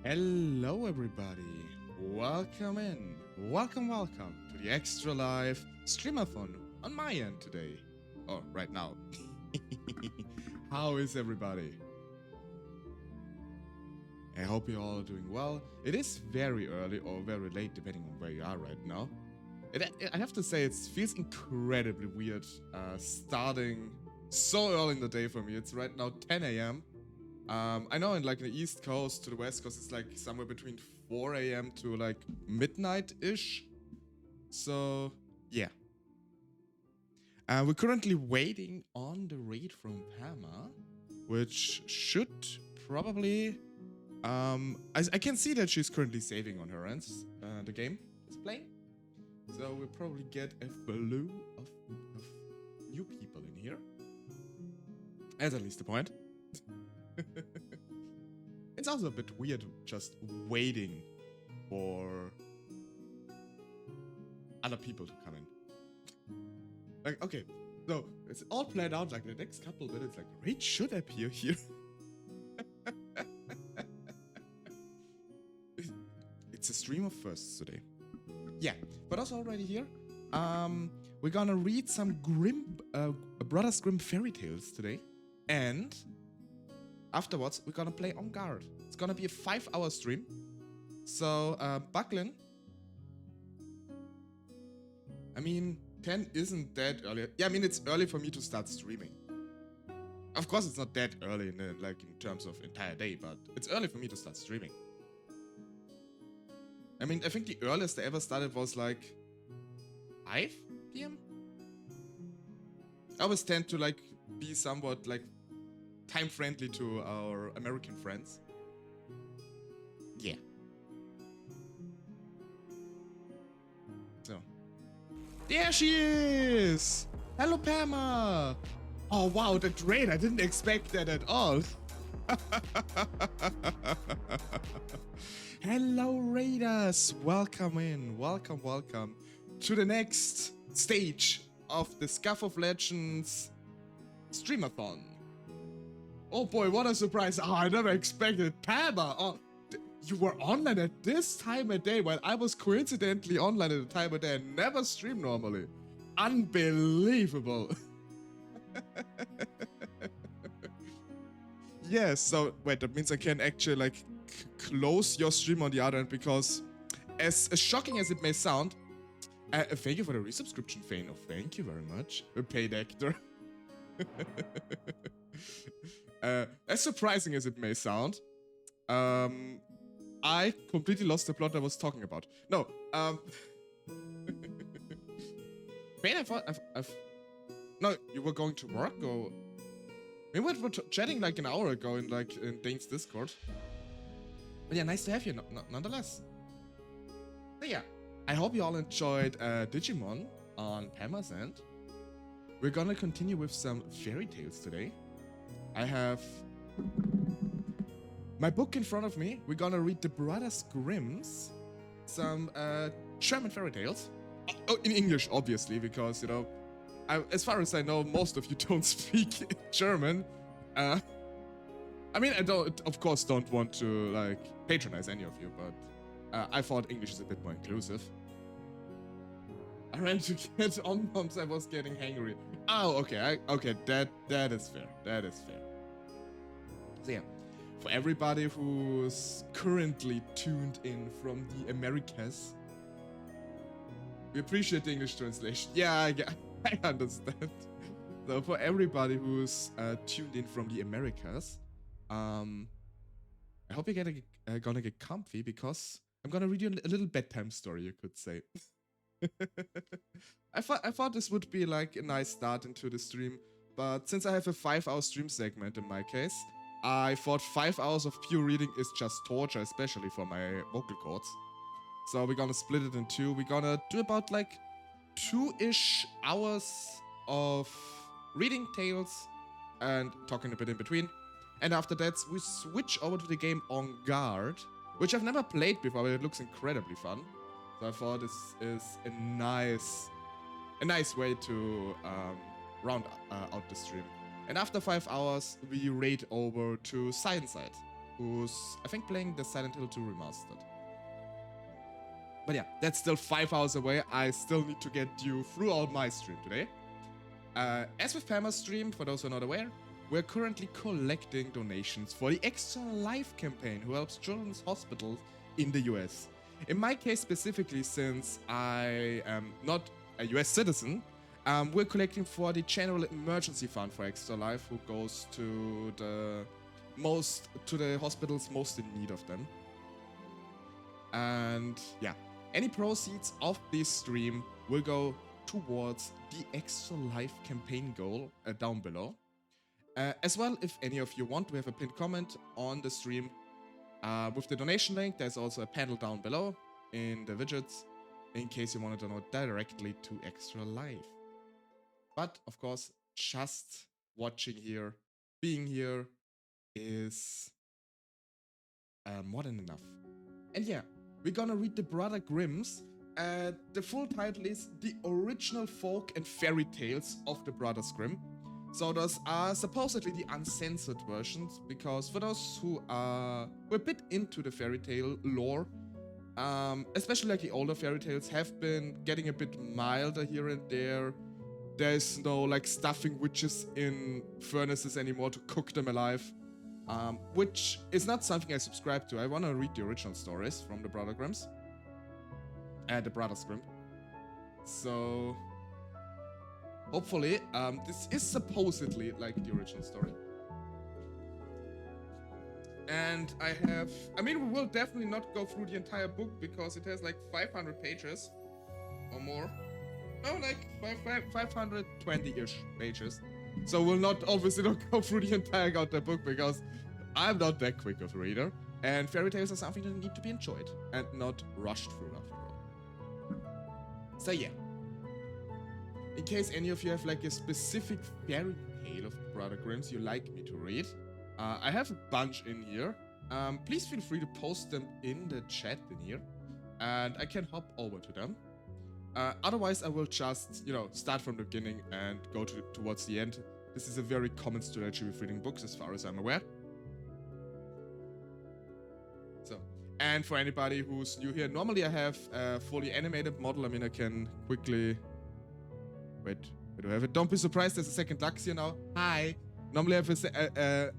Hello everybody, welcome in, welcome to the Extra Life Streamathon on my end today. Oh, right now. How is everybody? I hope you're all doing well. It is very early or very late depending on where you are right now. I have to say it feels incredibly weird starting so early in the day for me. It's right now 10 a.m. I know in like the East Coast to the West Coast, it's like somewhere between 4 a.m. to like midnight-ish. So, yeah. We're currently waiting on the raid from Pama, which should probably... I can see that she's currently saving on her ends. The game is playing. So we'll probably get a flow of new people in here. That's at least the point. It's also a bit weird just waiting for other people to come in. Like, okay, so it's all planned out, like the next couple minutes, like raid should appear here. It's a stream of firsts today. Yeah, but also already here. We're gonna read some Grimm, Brothers Grimm fairy tales today. And afterwards, we're gonna play EnGarde. It's gonna be a 5-hour stream. So, buckle in. I mean, 10 isn't that early. Yeah, I mean, it's early for me to start streaming. Of course, it's not that early in terms of entire day, but it's early for me to start streaming. I mean, I think the earliest I ever started was like 5 p.m. I always tend to like be somewhat like time friendly to our American friends. Yeah. So. There she is! Hello, Pama! Oh, wow, that raid, I didn't expect that at all. Hello, Raiders! Welcome in, welcome to the next stage of the Scuff of Legends Streamathon. Oh boy, what a surprise. Oh, I never expected. Pama! Oh, you were online at this time of day while I was coincidentally online at the time of day and never stream normally. Unbelievable. Yes, so wait, that means I can actually like close your stream on the other end because as shocking as it may sound, thank you for the resubscription, Fane. Oh, thank you very much. A paid actor. As surprising as it may sound, I completely lost the plot I was talking about. No, Fane, I thought no, you were going to work or... We were chatting like an hour ago in Dane's Discord. But yeah, nice to have you nonetheless. So yeah, I hope you all enjoyed Digimon on Pama's end. We're gonna continue with some fairy tales today. I have my book in front of me. We're gonna read the Brothers Grimm's, some German fairy tales. Oh, in English, obviously, because, you know, as far as I know, most of you don't speak German. I mean, I of course don't want to like patronize any of you, but I thought English is a bit more inclusive. I ran to get on-bombs, I was getting hangry. Oh, okay, okay, that is fair, that is fair. So yeah, for everybody who's currently tuned in from the Americas, we appreciate the English translation. Yeah, I understand. So for everybody who's tuned in from the Americas, I hope you're gonna get comfy because I'm gonna read you a little bedtime story, you could say. I thought this would be like a nice start into the stream, but since I have a 5-hour stream segment in my case, I thought 5 hours of pure reading is just torture, especially for my vocal cords. So we're gonna split it in two. We're gonna do about like 2-ish hours of reading tales and talking a bit in between. And after that, we switch over to the game EnGarde, which I've never played before, but it looks incredibly fun. So I thought this is a nice way to round out the stream. And after 5 hours, we raid over to Science Side. who's, I think, playing the Silent Hill 2 Remastered. But yeah, that's still 5 hours away. I still need to get you throughout my stream today. As with Pam's stream, for those who are not aware, we're currently collecting donations for the Extra Life campaign, who helps children's hospitals in the US. In my case specifically, since I am not a US citizen, we're collecting for the General Emergency Fund for Extra Life, who goes to the hospitals most in need of them. And yeah, any proceeds of this stream will go towards the Extra Life campaign goal down below. As well, if any of you want, we have a pinned comment on the stream with the donation link. There's also a panel down below in the widgets in case you want to donate directly to Extra Life. But of course, just watching here, being here is more than enough. And yeah, we're gonna read the Brother Grimm's. The full title is The Original Folk and Fairy Tales of the Brothers Grimm. So those are supposedly the uncensored versions, because for those who are a bit into the fairy tale lore, especially like the older fairy tales have been getting a bit milder here and there. There's no like stuffing witches in furnaces anymore to cook them alive, which is not something I subscribe to. I want to read the original stories from the Brother Grimms. The Brothers Grimm. So hopefully, this is supposedly like the original story. And I mean, we will definitely not go through the entire book because it has like 500 pages or more. No, like 520-ish pages. So we'll not obviously not go through the entire goddamn book because I'm not that quick of a reader. And fairy tales are something that need to be enjoyed and not rushed through after all. So yeah. In case any of you have like a specific fairy tale of the Brother Grimms you like me to read, I have a bunch in here. Please feel free to post them in the chat in here, and I can hop over to them. Otherwise, I will just, start from the beginning and go towards the end. This is a very common strategy with reading books, as far as I'm aware. So, and for anybody who's new here, normally I have a fully animated model. I mean, I can quickly... Wait, do I have it? Don't be surprised, there's a second Lux here now. Hi! Normally I have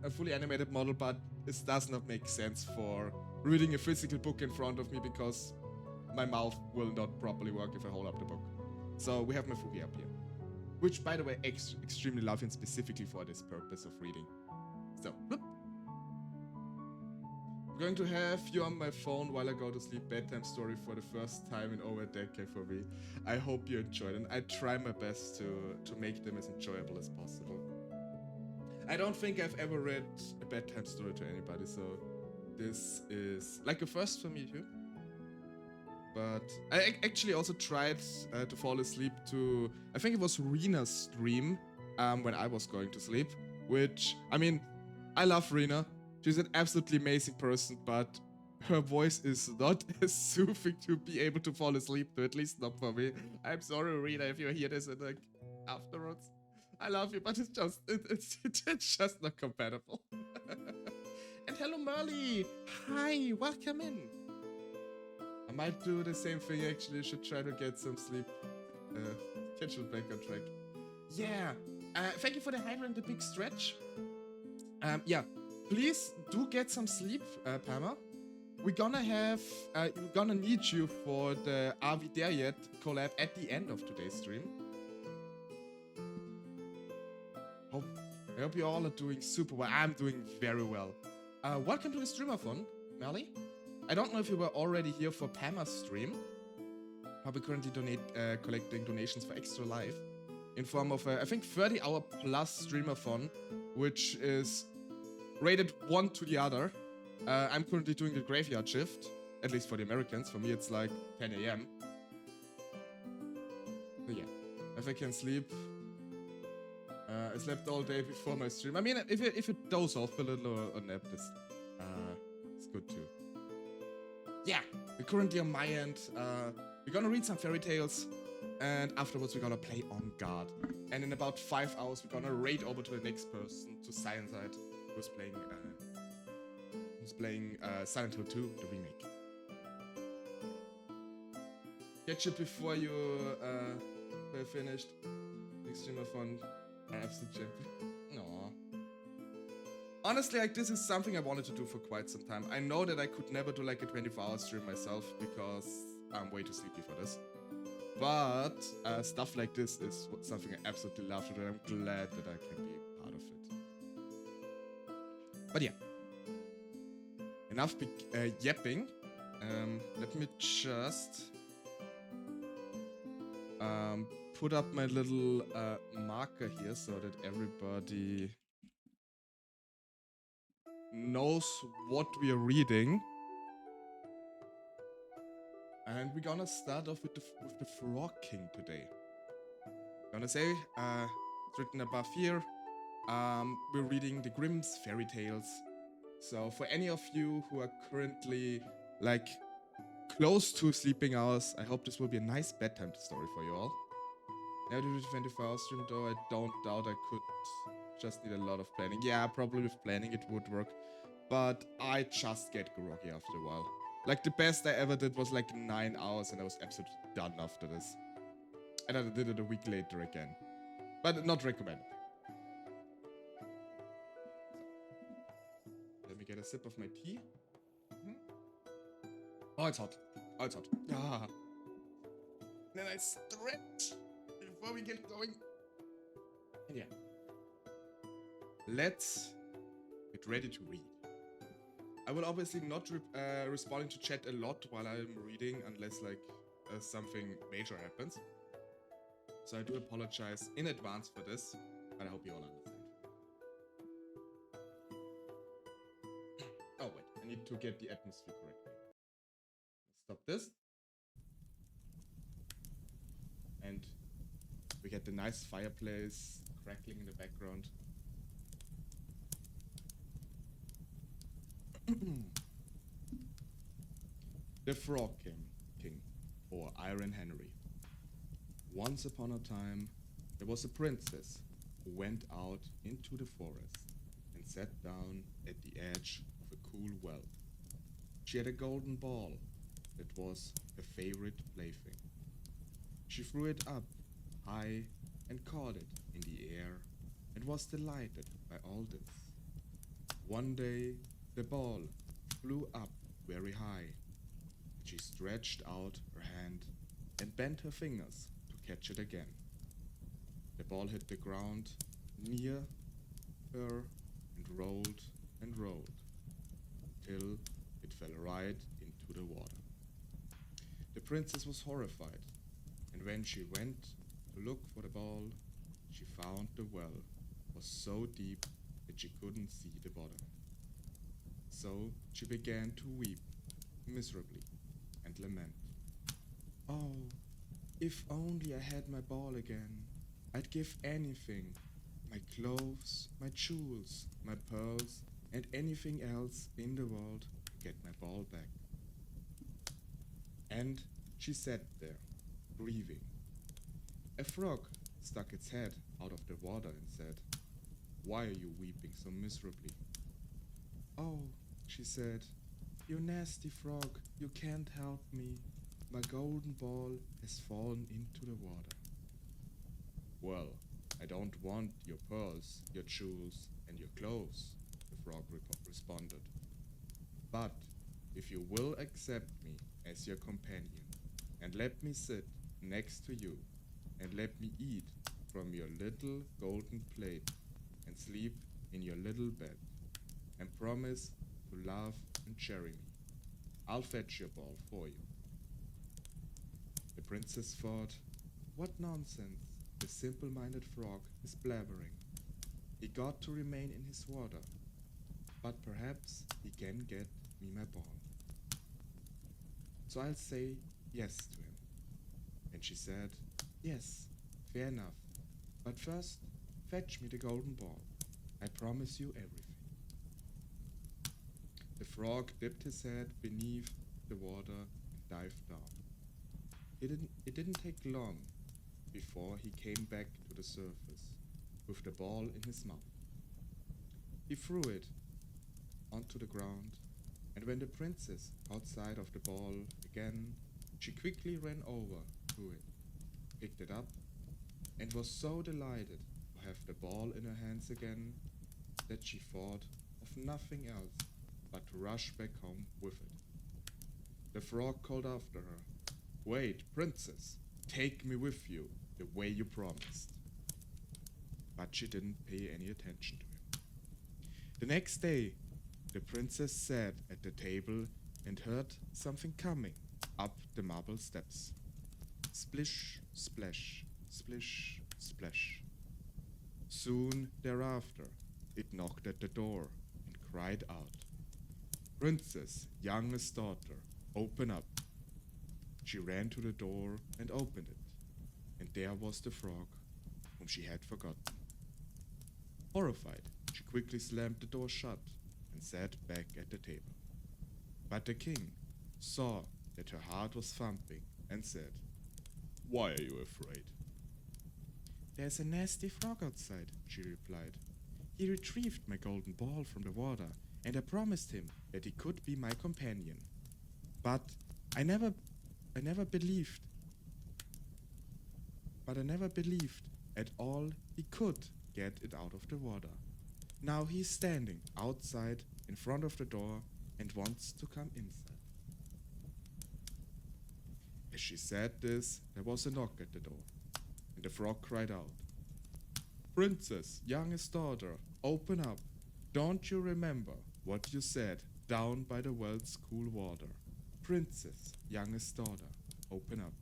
a fully animated model, but this does not make sense for reading a physical book in front of me because my mouth will not properly work if I hold up the book. So we have my Fugi up here. Which, by the way, extremely lovely and specifically for this purpose of reading. So, whoop. I'm going to have you on my phone while I go to sleep. Bedtime story for the first time in over a decade for me. I hope you enjoyed it, and I try my best to make them as enjoyable as possible. I don't think I've ever read a bedtime story to anybody, so this is like a first for me too. But I actually also tried to fall asleep to, I think it was Rena's stream when I was going to sleep, which, I mean, I love Rena. She's an absolutely amazing person, but her voice is not as soothing to be able to fall asleep to, at least not for me. I'm sorry, Rena, if you hear this and like afterwards. I love you, but it's just not compatible. And hello, Merly. Hi, welcome in. I might do the same thing, actually. I should try to get some sleep. Get you back on track. Yeah. Thank you for the hydrant and the big stretch. Yeah. Please do get some sleep, Pama. We're gonna need you for the Are We There Yet collab at the end of today's stream. I hope you all are doing super well. I'm doing very well. Welcome to the streamathon, Melly. I don't know if you were already here for Pama's stream. We currently collecting donations for Extra Life in form of I think 30-hour plus streamathon, which is rated one to the other. I'm currently doing the graveyard shift, at least for the Americans. For me, it's like 10 a.m. So yeah, if I can sleep. I slept all day before my stream. I mean, if you doze off a little or nap, it's good too. Yeah, we're currently on my end. We're gonna read some fairy tales, and afterwards we're gonna play EnGarde. And in about 5 hours, we're gonna raid over to the next person, to Cyanide, who's playing who's playing Silent Hill 2, the remake. Catch it before you finished. Extreme fun. Absolute champion. Aww. Honestly, like, this is something I wanted to do for quite some time. I know that I could never do like a 24-hour stream myself because I'm way too sleepy for this. But stuff like this is something I absolutely love to do, and I'm glad that I can be part of it. But yeah. Enough yapping. Let me just put up my little marker here so that everybody knows what we are reading. And we're gonna start off with the Frog King today. Gonna say, it's written above here. We're reading the Grimm's fairy tales. So for any of you who are currently like close to sleeping hours, I hope this will be a nice bedtime story for you all. Now do the 24-hour stream though, I don't doubt I could. Just need a lot of planning. Yeah, probably with planning it would work. But I just get groggy after a while. Like, the best I ever did was like 9 hours and I was absolutely done after this. And I did it a week later again. But not recommended. Let me get a sip of my tea. Oh, it's hot. Oh, it's hot. Ah. Then I stretch before we get going. And yeah. Let's get ready to read. I will obviously not responding to chat a lot while I'm reading unless like something major happens. So I do apologize in advance for this, but I hope you all understand. Oh wait, I need to get the atmosphere correctly. Stop this. And we get the nice fireplace crackling in the background. The Frog King, or Iron Henry. Once upon a time, there was a princess who went out into the forest and sat down at the edge of a cool well. She had a golden ball that was her favorite plaything. She threw it up high and caught it in the air and was delighted by all this. One day, the ball flew up very high. She stretched out her hand and bent her fingers to catch it again. The ball hit the ground near her and rolled till it fell right into the water. The princess was horrified, and when she went to look for the ball, she found the well was so deep that she couldn't see the bottom. So she began to weep miserably and lament. Oh, if only I had my ball again. I'd give anything, my clothes, my jewels, my pearls, and anything else in the world to get my ball back. And she sat there, grieving. A frog stuck its head out of the water and said, "Why are you weeping so miserably?" "Oh," she said, "you nasty frog, you can't help me. My golden ball has fallen into the water." "Well, I don't want your pearls, your jewels, and your clothes," the frog responded. "But if you will accept me as your companion, and let me sit next to you, and let me eat from your little golden plate, and sleep in your little bed, and promise to love and cherish me, I'll fetch your ball for you." The princess thought, what nonsense, the simple-minded frog is blabbering. He got to remain in his water, but perhaps he can get me my ball. So I'll say yes to him. And she said, "Yes, fair enough, but first fetch me the golden ball. I promise you everything." The frog dipped his head beneath the water and dived down. It didn't take long before he came back to the surface with the ball in his mouth. He threw it onto the ground And when the princess outside of the ball again, she quickly ran over to it, picked it up, and was so delighted to have the ball in her hands again that she thought of nothing else but to rush back home with it. The frog called after her, "Wait, princess, take me with you the way you promised." But she didn't pay any attention to him. The next day, the princess sat at the table and heard something coming up the marble steps. Splish, splash, splish, splash. Soon thereafter, it knocked at the door and cried out, "Princess, youngest daughter, open up." She ran to the door and opened it, and there was the frog, whom she had forgotten. Horrified, she quickly slammed the door shut and sat back at the table. But the king saw that her heart was thumping and said, "Why are you afraid?" "There's a nasty frog outside," she replied. "He retrieved my golden ball from the water, and I promised him that he could be my companion. But I never believed at all he could get it out of the water. Now he's standing outside in front of the door and wants to come inside." As she said this, there was a knock at the door, and the frog cried out, "Princess, youngest daughter, open up. Don't you remember what you said down by the well's cool water? Princess, youngest daughter, open up."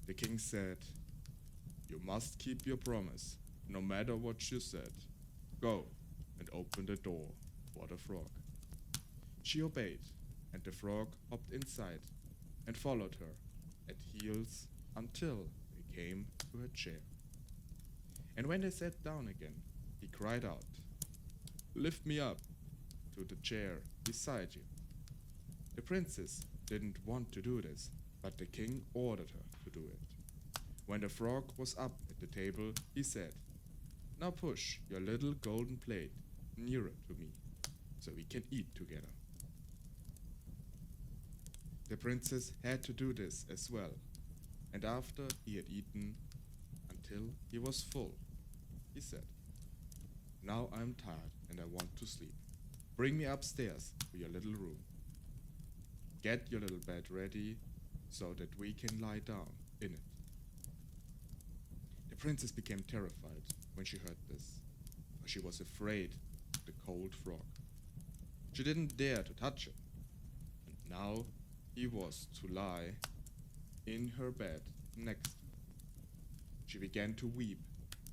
The king said, "You must keep your promise, no matter what you said. Go and open the door for the frog." She obeyed, and the frog hopped inside and followed her at heels until they came to her chair. And when they sat down again, he cried out, "Lift me up to the chair beside you." The princess didn't want to do this, but the king ordered her to do it. When the frog was up at the table, he said, "Now push your little golden plate nearer to me, so we can eat together." The princess had to do this as well, and after he had eaten until he was full, he said, "Now I'm tired and I want to sleep. Bring me upstairs to your little room. Get your little bed ready so that we can lie down in it." The princess became terrified when she heard this, for she was afraid of the cold frog. She didn't dare to touch him, and now he was to lie in her bed next to her. She began to weep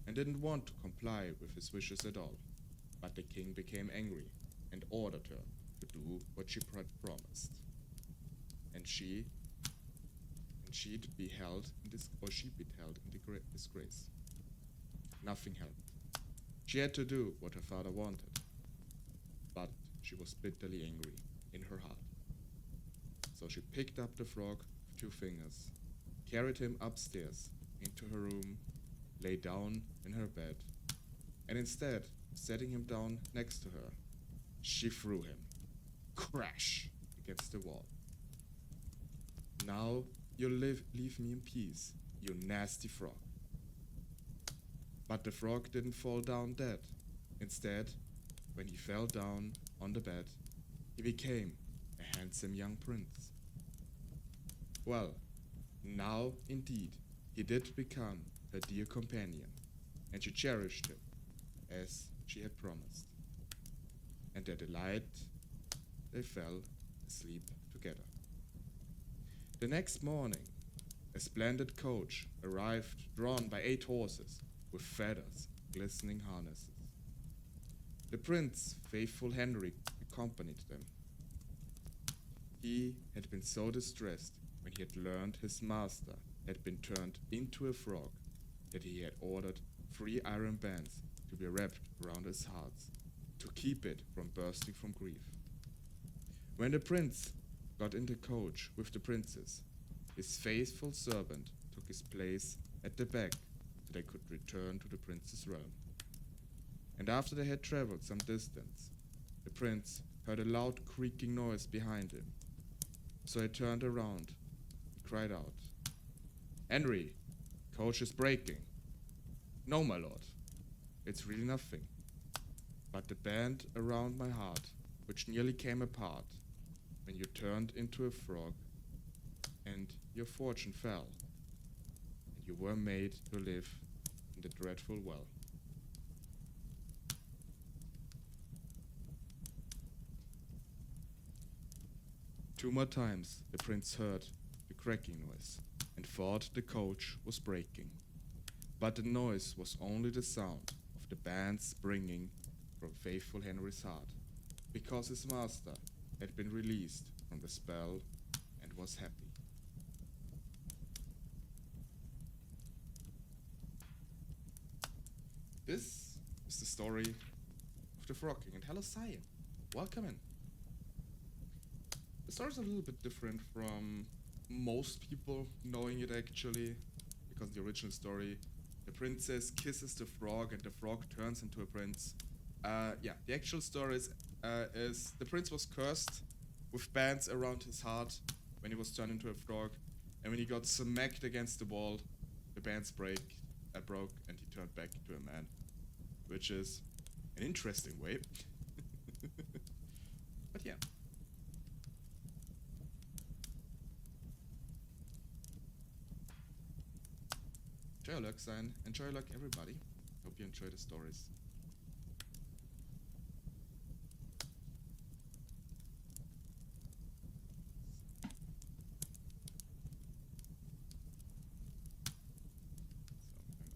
and didn't want to comply with his wishes at all, but the king became angry and ordered her to do what she had promised. And she beheld in disgrace. Nothing helped. She had to do what her father wanted, but she was bitterly angry in her heart. So she picked up the frog with 2 fingers, carried him upstairs into her room, lay down in her bed, and instead of setting him down next to her, she threw him, crash, against the wall. "Now you'll leave me in peace, you nasty frog." But the frog didn't fall down dead. Instead, when he fell down on the bed, he became a handsome young prince. Well, now indeed he did become her dear companion, and she cherished him as she had promised. And their delight, they fell asleep together. The next morning, a splendid coach arrived drawn by 8 horses with feathers, glistening harnesses. The prince's faithful Henry accompanied them. He had been so distressed when he had learned his master had been turned into a frog that he had ordered 3 iron bands to be wrapped around his heart to keep it from bursting from grief. When the prince got in the coach with the princess, his faithful servant took his place at the back so they could return to the prince's realm. And after they had traveled some distance, the prince heard a loud creaking noise behind him. So he turned around and cried out, "Henry, coach is breaking." "No, my lord, it's really nothing. But the band around my heart, which nearly came apart when you turned into a frog and your fortune fell, and you were made to live in the dreadful well." Two more times the prince heard the cracking noise and thought the coach was breaking. But the noise was only the sound of the band springing from faithful Henry's heart, because his master had been released from the spell and was happy. This is the story of the Frog King. And hello, Cyan. Welcome in. The story is a little bit different from most people knowing it, actually, because in the original story, the princess kisses the frog and the frog turns into a prince. Yeah, the actual story is the prince was cursed with bands around his heart when he was turned into a frog, and when he got smacked against the wall, the bands broke, and he turned back to a man, which is an interesting way. But yeah. Enjoy your luck, Cyan. Enjoy your luck, everybody. Hope you enjoy the stories.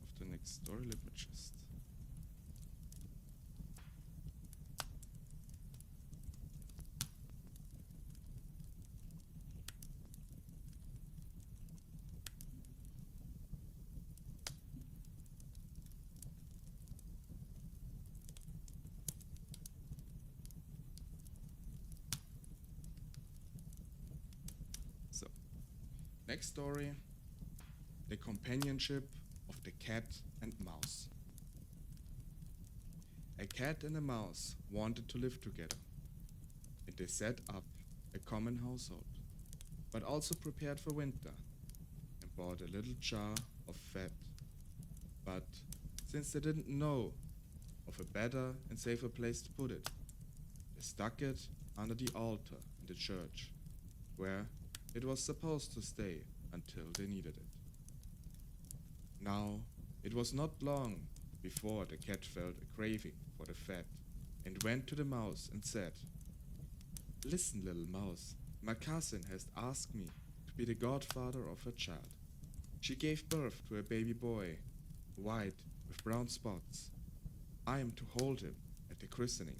So, of the next story, let me just... So, next story, the companionship of the cat and mouse. A cat and a mouse wanted to live together, and they set up a common household, but also prepared for winter, and bought a little jar of fat. But since they didn't know of a better and safer place to put it, they stuck it under the altar in the church, where it was supposed to stay until they needed it. Now, it was not long before the cat felt a craving for the fat and went to the mouse and said, "Listen, little mouse, my cousin has asked me to be the godfather of her child. She gave birth to a baby boy, white with brown spots. I am to hold him at the christening.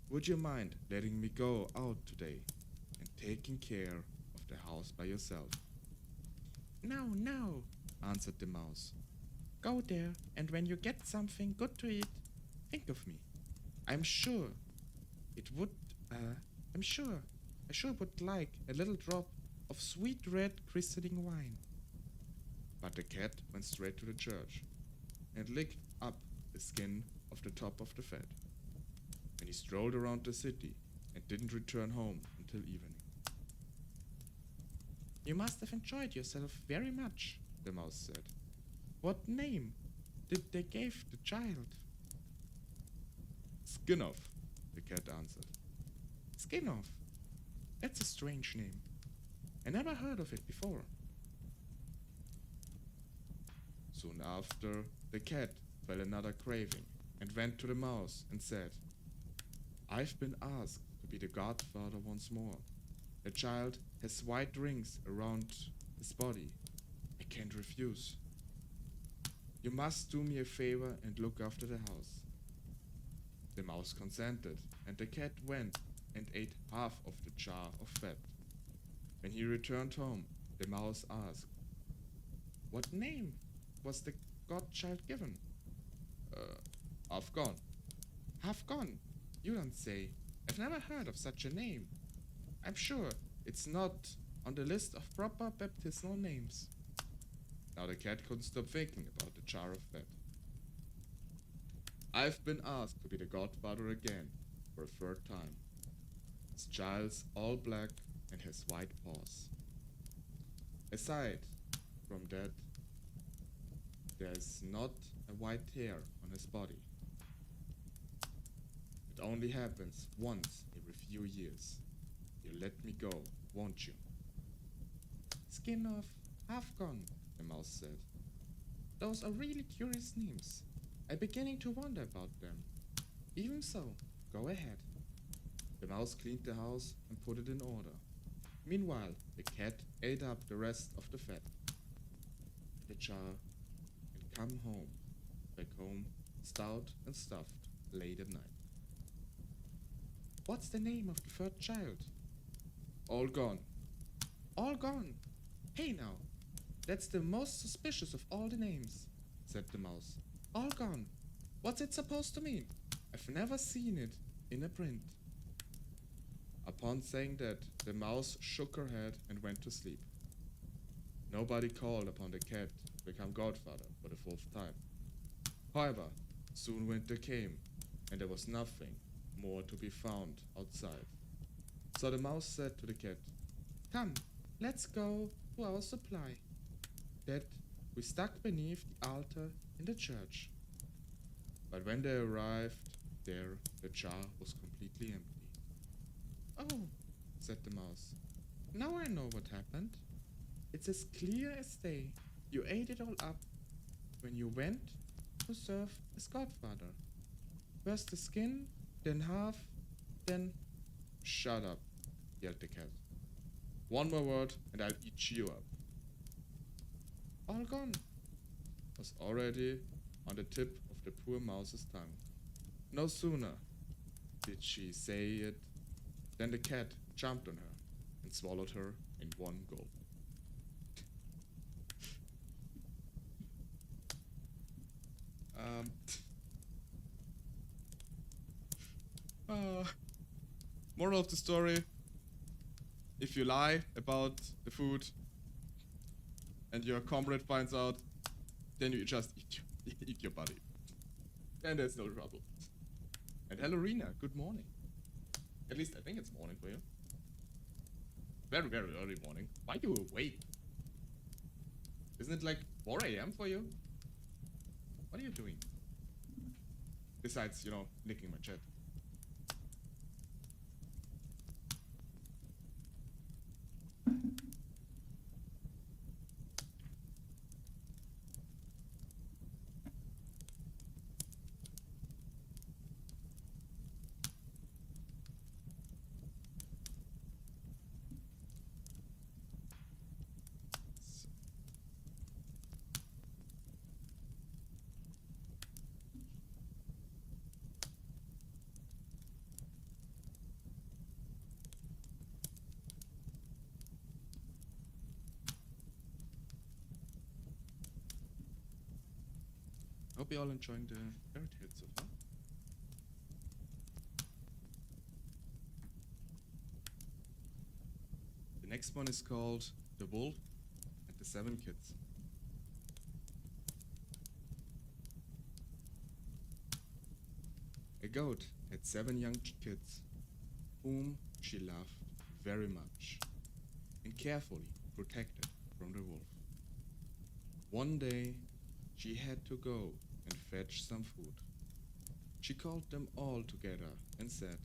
Would you mind letting me go out today and taking care of the house by yourself?" "No, no," answered the mouse. "Go there, and when you get something good to eat, think of me. I'm sure it would, I sure would like a little drop of sweet red christening wine." But the cat went straight to the church and licked up the skin of the top of the fat. And he strolled around the city and didn't return home until evening. "You must have enjoyed yourself very much," the mouse said. "What name did they give the child?" "Skinnoff," the cat answered. "Skinnoff? That's a strange name. I never heard of it before." Soon after, the cat felt another craving and went to the mouse and said, "I've been asked to be the godfather once more. The child has white rings around his body. I can't refuse. You must do me a favor and look after the house." The mouse consented, and the cat went and ate half of the jar of fat. When he returned home, the mouse asked, "What name was the godchild given?" Afghan." "Afghan? You don't say. I've never heard of such a name. I'm sure it's not on the list of proper baptismal names." Now the cat couldn't stop thinking about the jar of fat. "I've been asked to be the godfather again, for a third time. child's all black and has white paws. Aside from that, there's not a white hair on his body. It only happens once every few years. You'll let me go, won't you? Skin off, half gone, the mouse said. Those are really curious names. I'm beginning to wonder about them. Even so, go ahead. The mouse cleaned the house and put it in order. Meanwhile, the cat ate up the rest of the fat. The jar and come home, back home, stout and stuffed, late at night. What's the name of the third child? All gone. All gone? Hey now, that's the most suspicious of all the names, said the mouse. All gone. What's it supposed to mean? I've never seen it in a print. Upon saying that, the mouse shook her head and went to sleep. Nobody called upon the cat to become godfather for the 4th time. However, soon winter came, and there was nothing more to be found outside. So the mouse said to the cat, Come, let's go to our supply, that we stuck beneath the altar in the church. But when they arrived there, the jar was completely empty. Oh, said the mouse. Now I know what happened. It's as clear as day. You ate it all up when you went to serve as godfather. First the skin, then half, then... Shut up, yelled the cat. One more word and I'll eat you up. All gone, was already on the tip of the poor mouse's tongue. No sooner did she say it than the cat jumped on her and swallowed her in one gulp. Moral of the story: if you lie about the food and your comrade finds out, then you just eat your body. And there's no trouble. And hello Rena, good morning. At least I think it's morning for you. Very, very early morning. Why are you awake? Isn't it like 4 AM for you? What are you doing? Besides, licking my chat. Hope you're all enjoying the fairy tales so far. The next one is called The Wolf and the 7 Kids. A goat had 7 young kids, whom she loved very much and carefully protected from the wolf. One day, she had to go and fetch some food. She called them all together and said,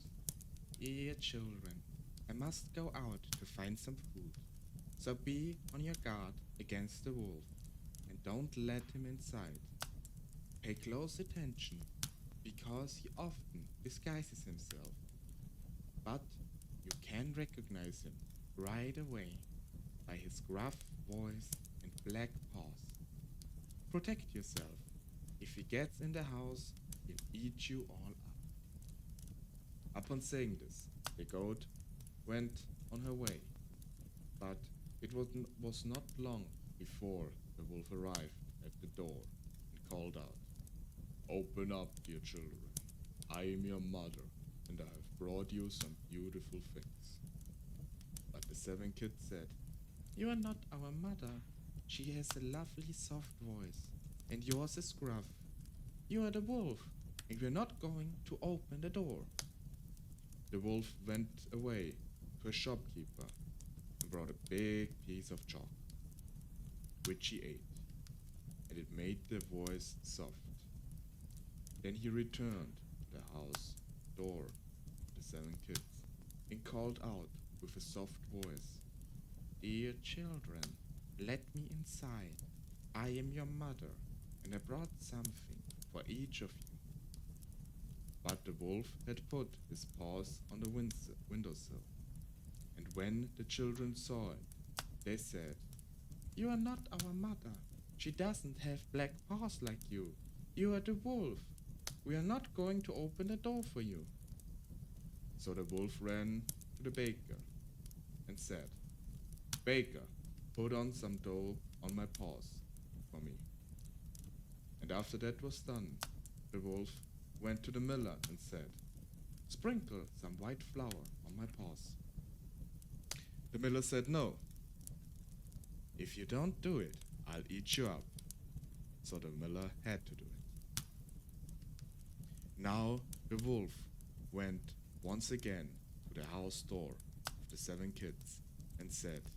Dear children, I must go out to find some food. So be on your guard against the wolf and don't let him inside. Pay close attention because he often disguises himself. But you can recognize him right away by his gruff voice and black paws. Protect yourself. If he gets in the house, he'll eat you all up. Upon saying this, the goat went on her way, but it was not long before the wolf arrived at the door and called out, Open up, dear children. I am your mother, and I have brought you some beautiful things. But the 7 kids said, You are not our mother. She has a lovely soft voice, and yours is gruff. You are the wolf, and we're not going to open the door. the wolf went away to a shopkeeper and brought a big piece of chalk, which he ate, and it made the voice soft. Then he returned to the house door of the 7 kids and called out with a soft voice, "Dear children, let me inside. I am your mother, and I brought something for each of you." But the wolf had put his paws on the windowsill, and when the children saw it, they said, "You are not our mother. She doesn't have black paws like you. You are the wolf. We are not going to open the door for you." So the wolf ran to the baker and said, "Baker, put on some dough on my paws for me." And after that was done, the wolf went to the miller and said, "Sprinkle some white flour on my paws." The miller said, "No. If you don't do it, I'll eat you up." So the miller had to do it. Now the wolf went once again to the house door of the 7 kids and said,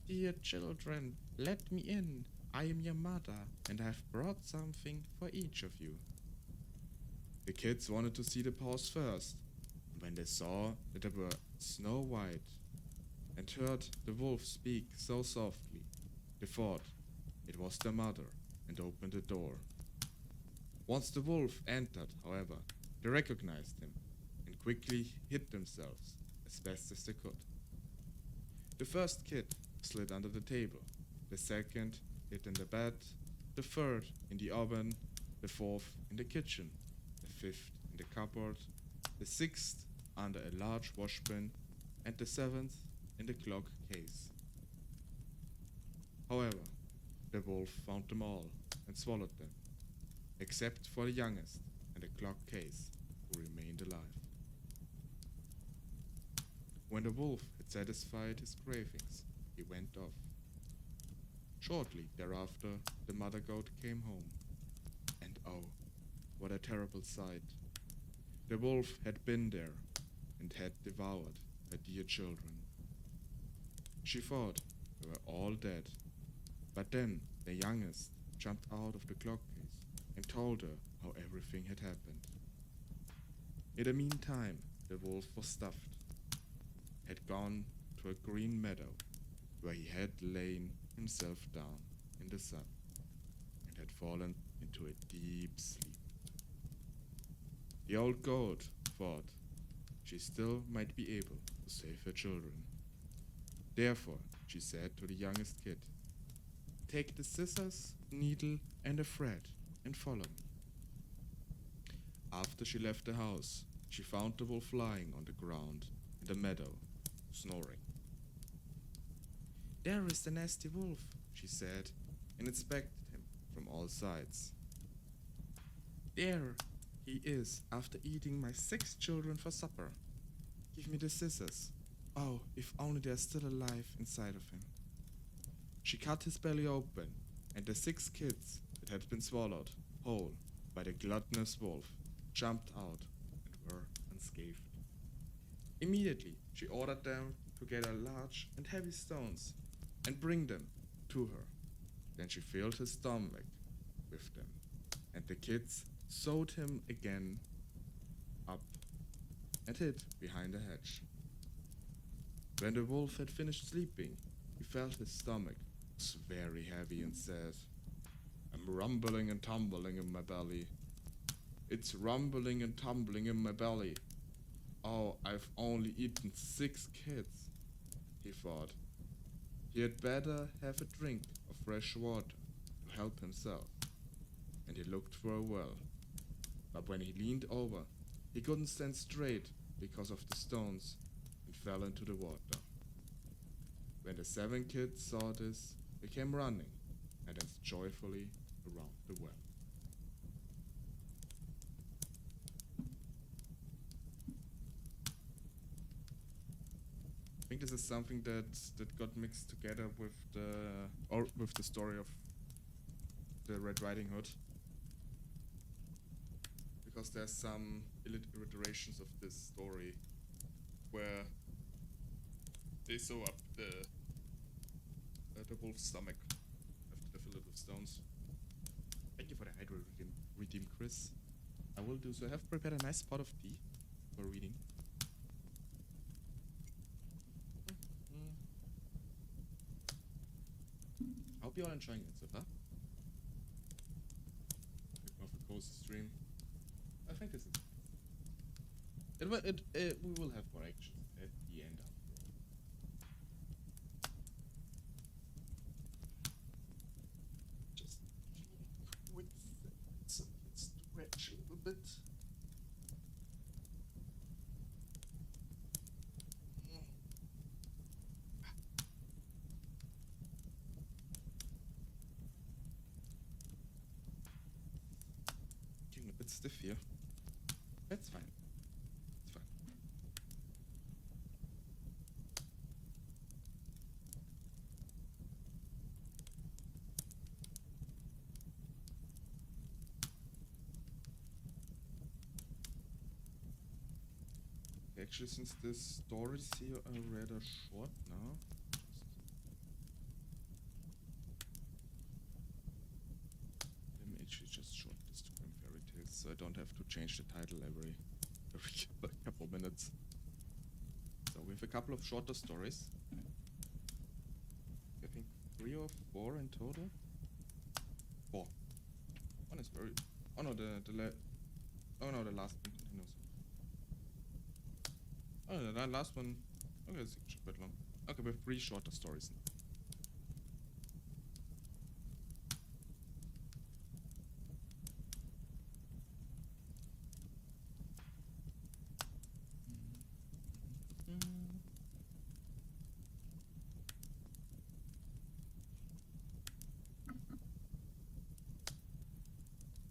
"Dear children, let me in. I am your mother, and I have brought something for each of you." The kids wanted to see the paws first, and when they saw that they were snow white and heard the wolf speak so softly, they thought it was their mother and opened the door. Once the wolf entered, however, they recognized him and quickly hid themselves as best as they could. The first kid slid under the table, the second hid in the bed, the third in the oven, the fourth in the kitchen, the fifth in the cupboard, the sixth under a large washbin, and the seventh in the clock case. However, the wolf found them all and swallowed them, except for the youngest and the clock case, who remained alive. When the wolf had satisfied his cravings, he went off. Shortly thereafter, the mother goat came home, and oh, what a terrible sight! The wolf had been there and had devoured her dear children. She thought they were all dead, but then the youngest jumped out of the clock case and told her how everything had happened. In the meantime, the wolf was stuffed, had gone to a green meadow where he had lain himself down in the sun and had fallen into a deep sleep. The old goat thought she still might be able to save her children. Therefore, she said to the youngest kid, "Take the scissors, needle, and a thread and follow me." After she left the house, she found the wolf lying on the ground in the meadow, snoring. "There is the nasty wolf," she said, and inspected him from all sides. "There he is after eating my 6 children for supper. Give me the scissors. Oh, if only they are still alive inside of him." She cut his belly open, and the 6 kids that had been swallowed whole by the gluttonous wolf jumped out and were unscathed. Immediately, she ordered them to gather large and heavy stones and bring them to her. Then she filled his stomach with them, and the kids sewed him again up and hid behind a hedge. When the wolf had finished sleeping, he felt his stomach was very heavy and said, "I'm rumbling and tumbling in my belly. It's rumbling and tumbling in my belly. Oh, I've only eaten 6 kids," he thought. He had better have a drink of fresh water to help himself, and he looked for a well. But when he leaned over, he couldn't stand straight because of the stones and fell into the water. When the 7 kids saw this, they came running and danced joyfully around the well. I think this is something that got mixed together with the story of the Red Riding Hood, because there's some iterations of this story where they sew up the wolf's stomach after they fill it with stones. Thank you for the hydro redeem, Chris. I will do so. I have prepared a nice pot of tea for reading. I hope you're all enjoying it so far. Bit more of a cozy stream. I think this is. We will have more action at the end after all. Just quick so I can stretch a little bit. Getting a bit stiff here. That's fine. It's fine. Actually, since the stories here are rather short now, let me actually just short this to Grimm Fairy Tales, so I don't have to change the title every couple minutes. So we have a couple of shorter stories. I think 3 or 4 in total. 4. One is very. Oh no, the last one continues. Oh, the last one. Okay, it's actually quite long. Okay, we have 3 shorter stories now.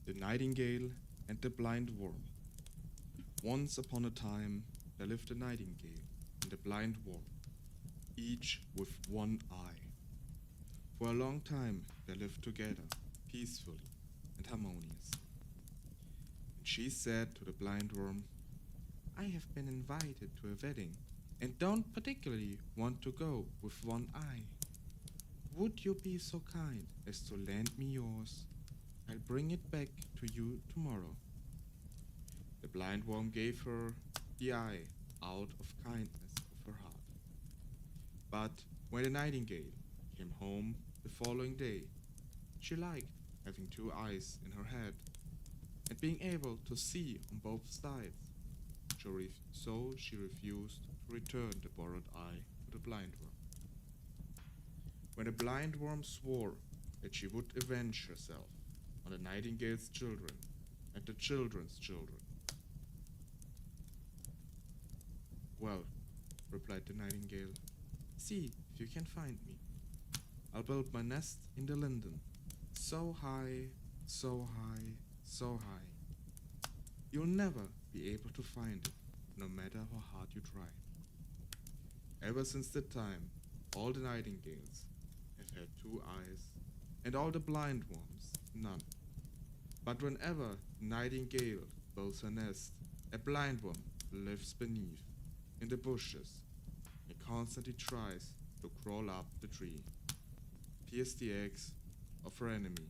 The Nightingale and the Blind Worm. Once upon a time, there lived a nightingale and a blind worm, each with one eye. For a long time, they lived together, peacefully and harmoniously. And she said to the blind worm, "I have been invited to a wedding and don't particularly want to go with one eye. Would you be so kind as to lend me yours? I'll bring it back to you tomorrow." The blind worm gave her the eye out of kindness of her heart. But when the nightingale came home the following day, she liked having 2 eyes in her head and being able to see on both sides. So she refused to return the borrowed eye to the blind worm. When the blind worm swore that she would avenge herself on the nightingale's children and the children's children. "Well," replied the nightingale, "see if you can find me. I'll build my nest in the linden, so high, so high, so high. You'll never be able to find it, no matter how hard you try." Ever since that time, all the nightingales have had 2 eyes, and all the blind worms none. But whenever the nightingale builds her nest, a blind worm lives beneath, in the bushes, and constantly tries to crawl up the tree, pierce the eggs of her enemy,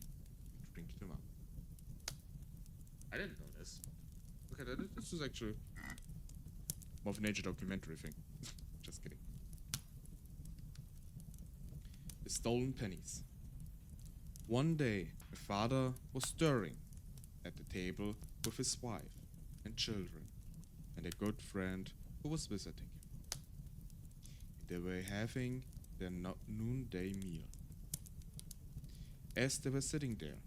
and drink them up. I didn't know this. Okay, this is actually more of a nature documentary thing. Just kidding. The Stolen Pennies. One day, a father was stirring at the table with his wife and children and a good friend who was visiting him. They were having their noonday meal. As they were sitting there,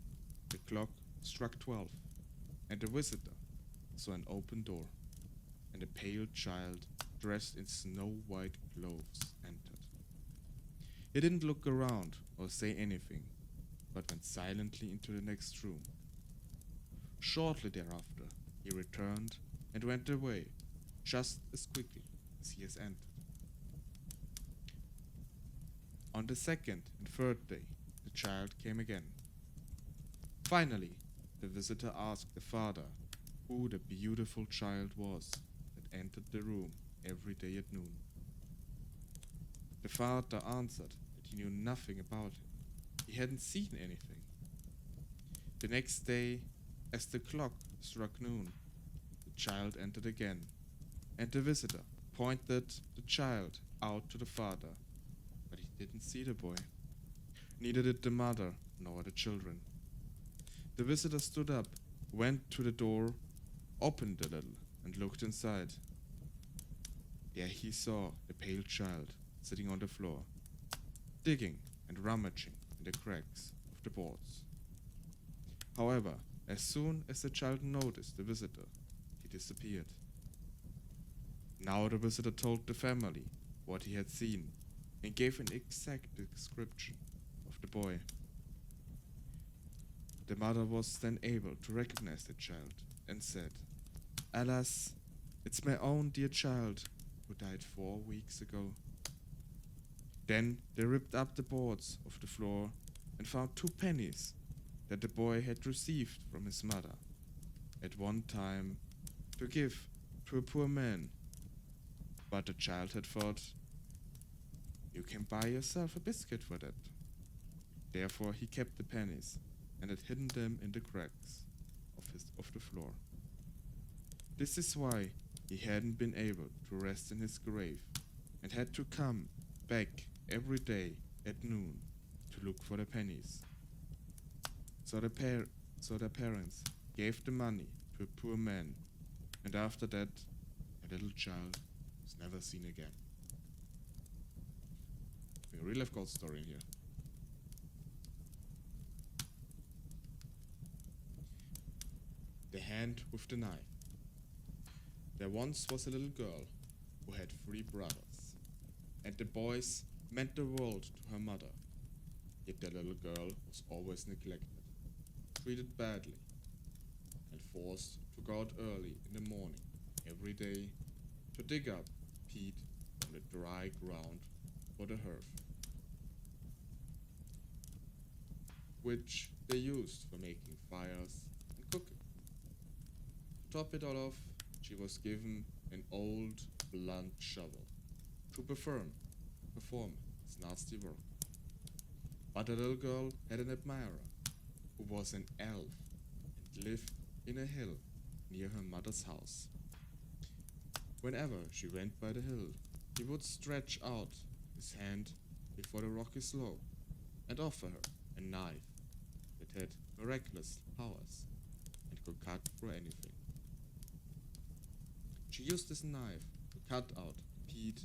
the clock struck 12, and the visitor saw an open door, and a pale child dressed in snow-white clothes entered. He didn't look around or say anything, but went silently into the next room. Shortly thereafter, he returned and went away just as quickly as he has entered. On the 2nd and 3rd day, the child came again. Finally, the visitor asked the father, who the beautiful child was that entered the room every day at noon. The father answered that he knew nothing about it. He hadn't seen anything. The next day, as the clock struck noon, the child entered again, and the visitor pointed the child out to the father, but he didn't see the boy. Neither did the mother nor the children. The visitor stood up, went to the door, opened a little, and looked inside. There he saw the pale child sitting on the floor, digging and rummaging in the cracks of the boards. However, as soon as the child noticed the visitor, he disappeared. Now the visitor told the family what he had seen and gave an exact description of the boy. The mother was then able to recognize the child and said, "Alas, it's my own dear child who died 4 weeks ago." Then they ripped up the boards of the floor and found 2 pennies that the boy had received from his mother at one time to give to a poor man. But the child had thought, "You can buy yourself a biscuit for that." Therefore he kept the pennies and had hidden them in the cracks of the floor. This is why he hadn't been able to rest in his grave and had to come back every day at noon to look for the pennies. So the parents gave the money to a poor man, and after that, a little child was never seen again. A real life ghost story here. The hand with the knife. There once was a little girl who had 3 brothers, and the boys meant the world to her mother. Yet the little girl was always neglected, treated badly, and forced to go out early in the morning every day to dig up peat from the dry ground for the hearth, which they used for making fires and cooking. To top it all off, she was given an old, blunt shovel to perform this nasty work. But the little girl had an admirer who was an elf and lived in a hill near her mother's house. Whenever she went by the hill, he would stretch out his hand before the rocky slope and offer her a knife that had miraculous powers and could cut through anything. She used this knife to cut out peat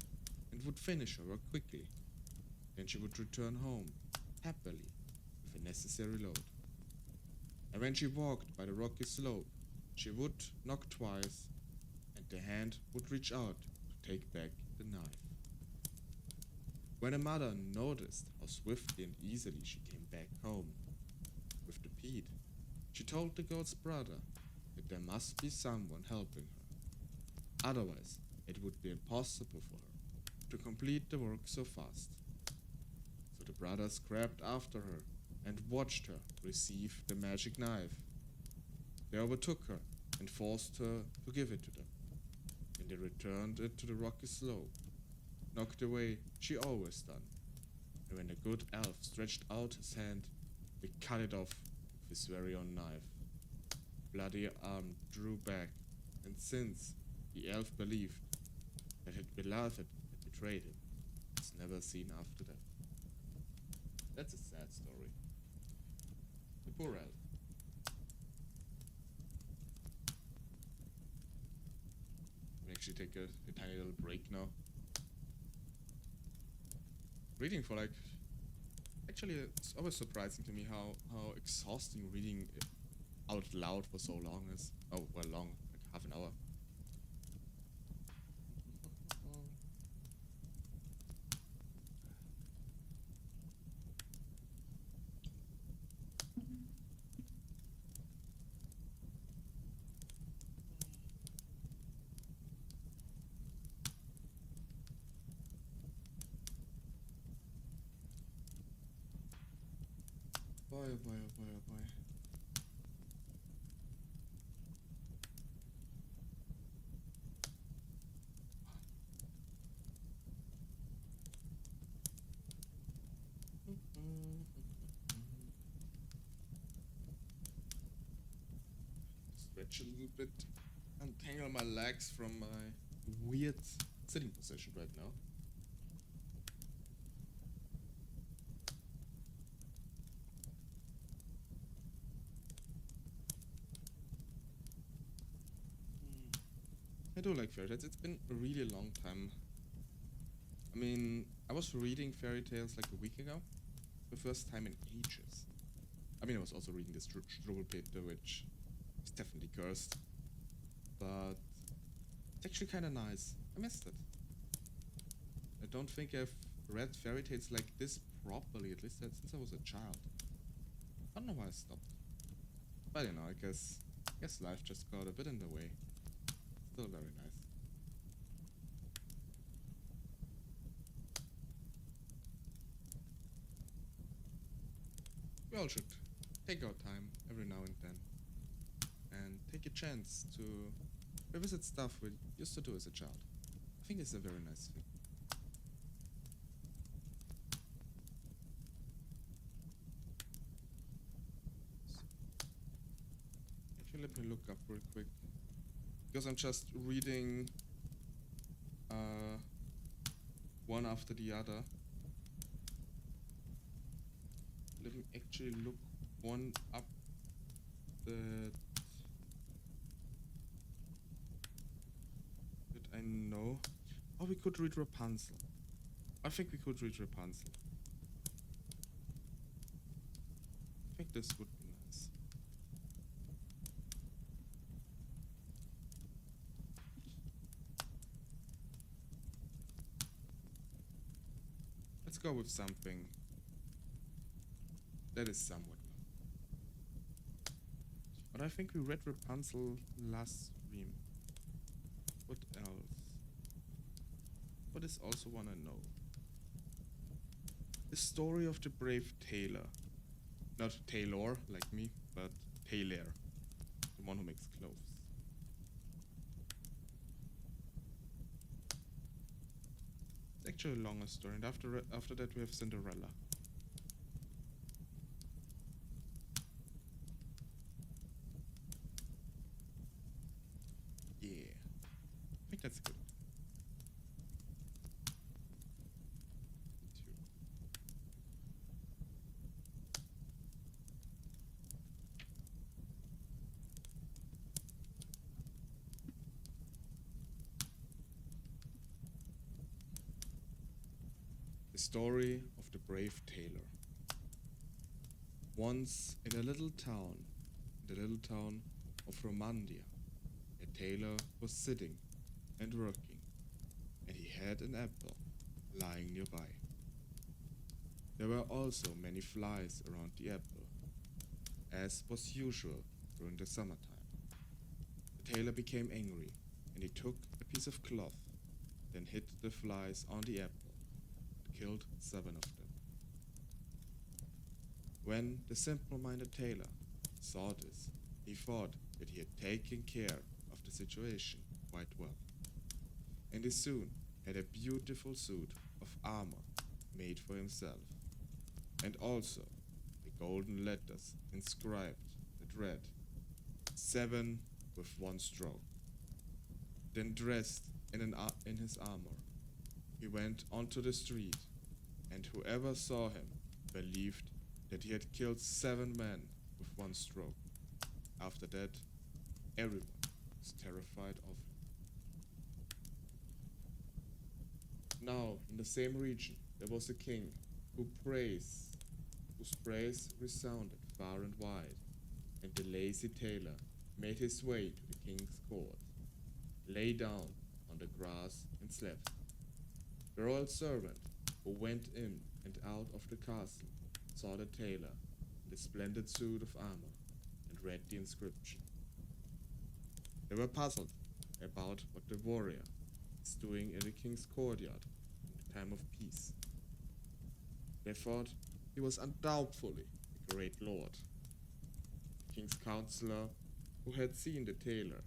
and would finish her work quickly. Then she would return home happily with a necessary load. And when she walked by the rocky slope, she would knock twice, and the hand would reach out to take back the knife. When her mother noticed how swiftly and easily she came back home with the peat, she told the girl's brother that there must be someone helping her. Otherwise, it would be impossible for her to complete the work so fast. So the brothers grabbed after her and watched her receive the magic knife. They overtook her and forced her to give it to them. And they returned it to the rocky slope, knocked away she always done. And when the good elf stretched out his hand, he cut it off with his very own knife. Bloody arm drew back, and since the elf believed that his beloved had betrayed him, was never seen after that. That's a sad story. The poor elf. We actually take a tiny little break now. Reading for actually it's always surprising to me how exhausting reading out loud for so long is. Oh, well, long, like half an hour. Boy, oh boy, oh boy, oh boy. stretch a little bit, untangle my legs from my weird sitting position right now. I do like fairy tales. It's been a really long time. I mean, I was reading fairy tales like a week ago. The first time in ages. I mean, I was also reading this Struwwelpeter, which is definitely cursed. But it's actually kind of nice. I missed it. I don't think I've read fairy tales like this properly, at least since I was a child. I don't know why I stopped. But you know, I guess life just got a bit in the way. Still very nice. We all should take our time every now and then and take a chance to revisit stuff we used to do as a child. I think it's a very nice thing. Actually, let me look up real quick, because I'm just reading one after the other. Let me actually look one up that I know. Oh, we could read Rapunzel. I think we could read Rapunzel. I think this would be nice. Let's go with something that is somewhat long. But I think we read Rapunzel last stream. What else? What is also one I know? The story of the brave tailor. Not tailor like me, but tailor. The one who makes clothes. It's actually a longer story, and after that we have Cinderella. Yeah. I think that's good. The story of the brave tailor. Once in a little town, of Romandia, a tailor was sitting and working, and he had an apple lying nearby. There were also many flies around the apple, as was usual during the summertime. The tailor became angry, and he took a piece of cloth, then hit the flies on the apple, killed 7 of them. When the simple-minded tailor saw this, he thought that he had taken care of the situation quite well, and he soon had a beautiful suit of armor made for himself, and also the golden letters inscribed that read, 7 with 1 stroke. Then dressed in his armor, he went onto the street, and whoever saw him believed that he had killed 7 men with 1 stroke. After that, everyone was terrified of him. Now, in the same region, there was a king whose praise resounded far and wide, and the lazy tailor made his way to the king's court, lay down on the grass and slept. The royal servant, who went in and out of the castle, saw the tailor in the splendid suit of armor and read the inscription. They were puzzled about what the warrior is doing in the king's courtyard in the time of peace. They thought he was undoubtedly a great lord. The king's counselor, who had seen the tailor,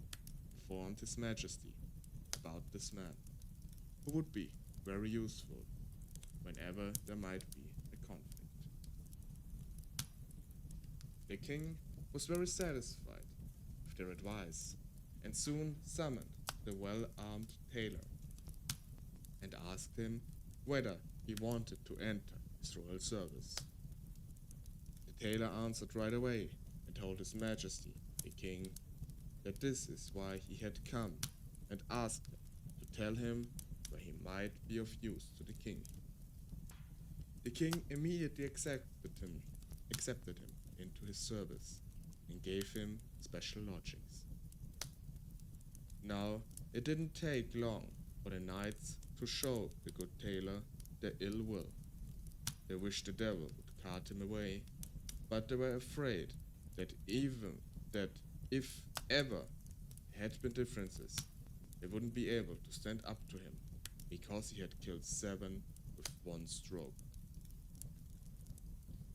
informed his majesty about this man, who would be very useful whenever there might be a conflict. The king was very satisfied with their advice, and soon summoned the well-armed tailor and asked him whether he wanted to enter his royal service. The tailor answered right away and told His Majesty, the king, that this is why he had come, and asked him to tell him where he might be of use to the king. The king immediately accepted him into his service and gave him special lodgings. Now, it didn't take long for the knights to show the good tailor their ill will. They wished the devil would cart him away, but they were afraid that if ever there had been differences, they wouldn't be able to stand up to him, because he had killed 7 with one stroke.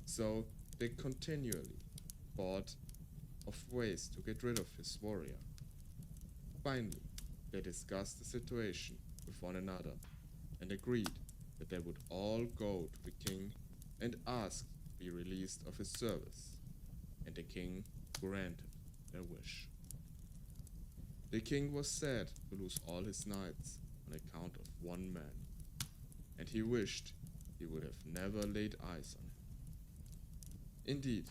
So they continually thought of ways to get rid of his warrior. Finally, they discussed the situation with one another and agreed that they would all go to the king and ask to be released of his service, and the king granted their wish. The king was sad to lose all his knights on account of one man, and he wished he would have never laid eyes on him. Indeed,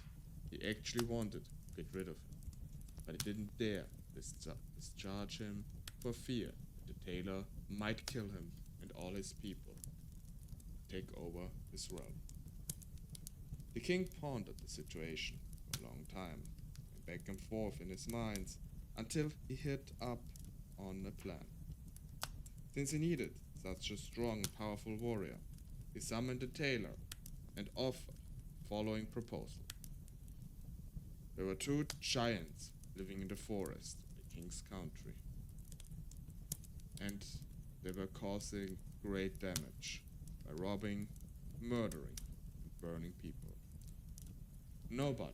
he actually wanted to get rid of him, but he didn't dare discharge him for fear that the tailor might kill him and all his people, take over his realm. The king pondered the situation for a long time, and back and forth in his mind, until he hit up on a plan. Since he needed such a strong and powerful warrior, he summoned the tailor and offered the following proposal. There were 2 giants living in the forest in the king's country, and they were causing great damage by robbing, murdering, and burning people. Nobody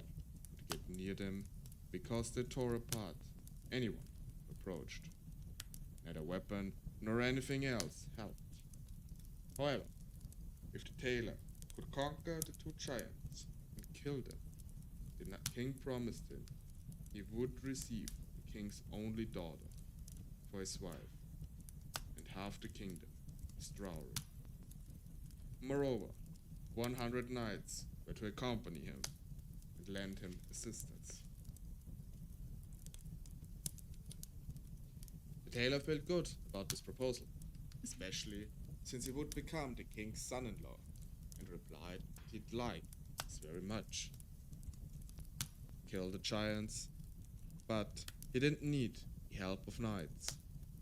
could get near them because they tore apart anyone who approached. Neither weapon nor anything else helped. However, if the tailor could conquer the 2 giants and kill them, the king promised him he would receive the king's only daughter for his wife, and half the kingdom as dowry. Moreover, 100 knights were to accompany him and lend him assistance. The tailor felt good about this proposal, especially since he would become the king's son-in-law, and replied that he'd like this very much. Kill the giants, but he didn't need the help of knights,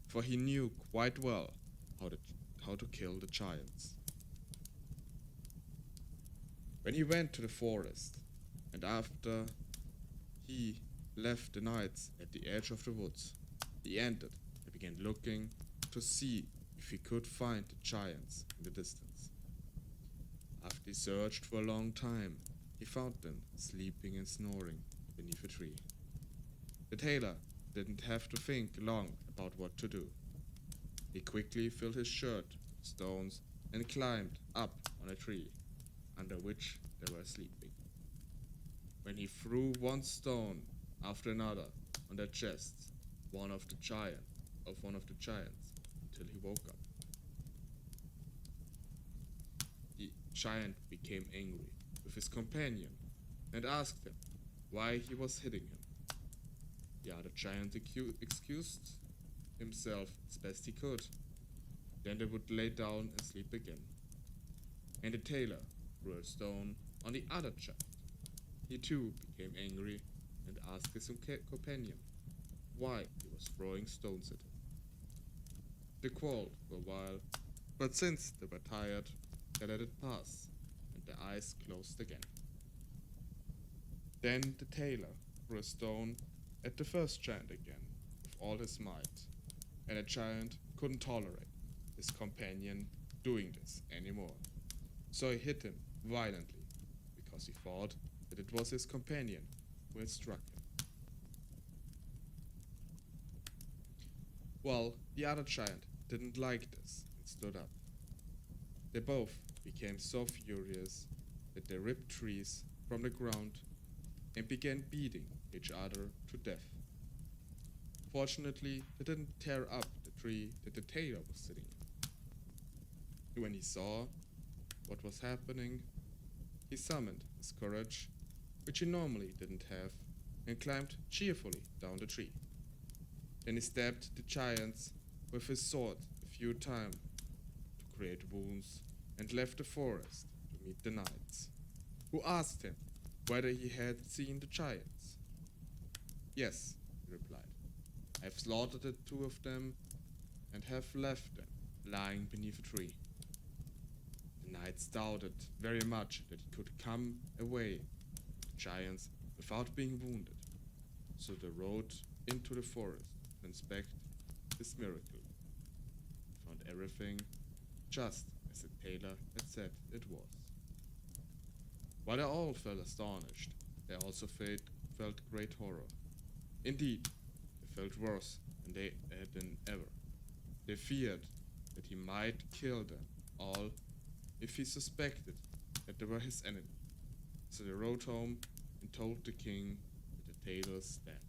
for he knew quite well how to kill the giants. When he went to the forest, and after he left the knights at the edge of the woods, he entered and began looking to see if he could find the giants in the distance. After he searched for a long time, he found them sleeping and snoring beneath a tree. The tailor didn't have to think long about what to do. He quickly filled his shirt with stones and climbed up on a tree, under which they were sleeping. When he threw one stone after another on their chests, one of the giants, until he woke up. The giant became angry with his companion and asked him why he was hitting him. The other giant excused himself as best he could. Then they would lay down and sleep again. And the tailor threw a stone on the other giant. He too became angry and asked his companion why he was throwing stones at him. They quarreled for a while, but since they were tired, they let it pass, and their eyes closed again. Then the tailor threw a stone at the first giant again with all his might, and the giant couldn't tolerate his companion doing this anymore. So he hit him violently, because he thought that it was his companion who had struck him. Well, the other giant didn't like this and stood up. They both became so furious that they ripped trees from the ground and began beating each other to death. Fortunately, they didn't tear up the tree that the tailor was sitting in. When he saw what was happening, he summoned his courage, which he normally didn't have, and climbed cheerfully down the tree. Then he stabbed the giants with his sword a few times to create wounds and left the forest to meet the knights, who asked him whether he had seen the giants. Yes, he replied. I have slaughtered the two of them and have left them lying beneath a tree. The knights doubted very much that he could come away with the giants without being wounded, so they rode into the forest to inspect this miracle. They found everything just as the tailor had said it was. While they all felt astonished, they also felt great horror. Indeed, they felt worse than they had been ever. They feared that he might kill them all if he suspected that they were his enemy. So they rode home and told the king that the tailor's dead.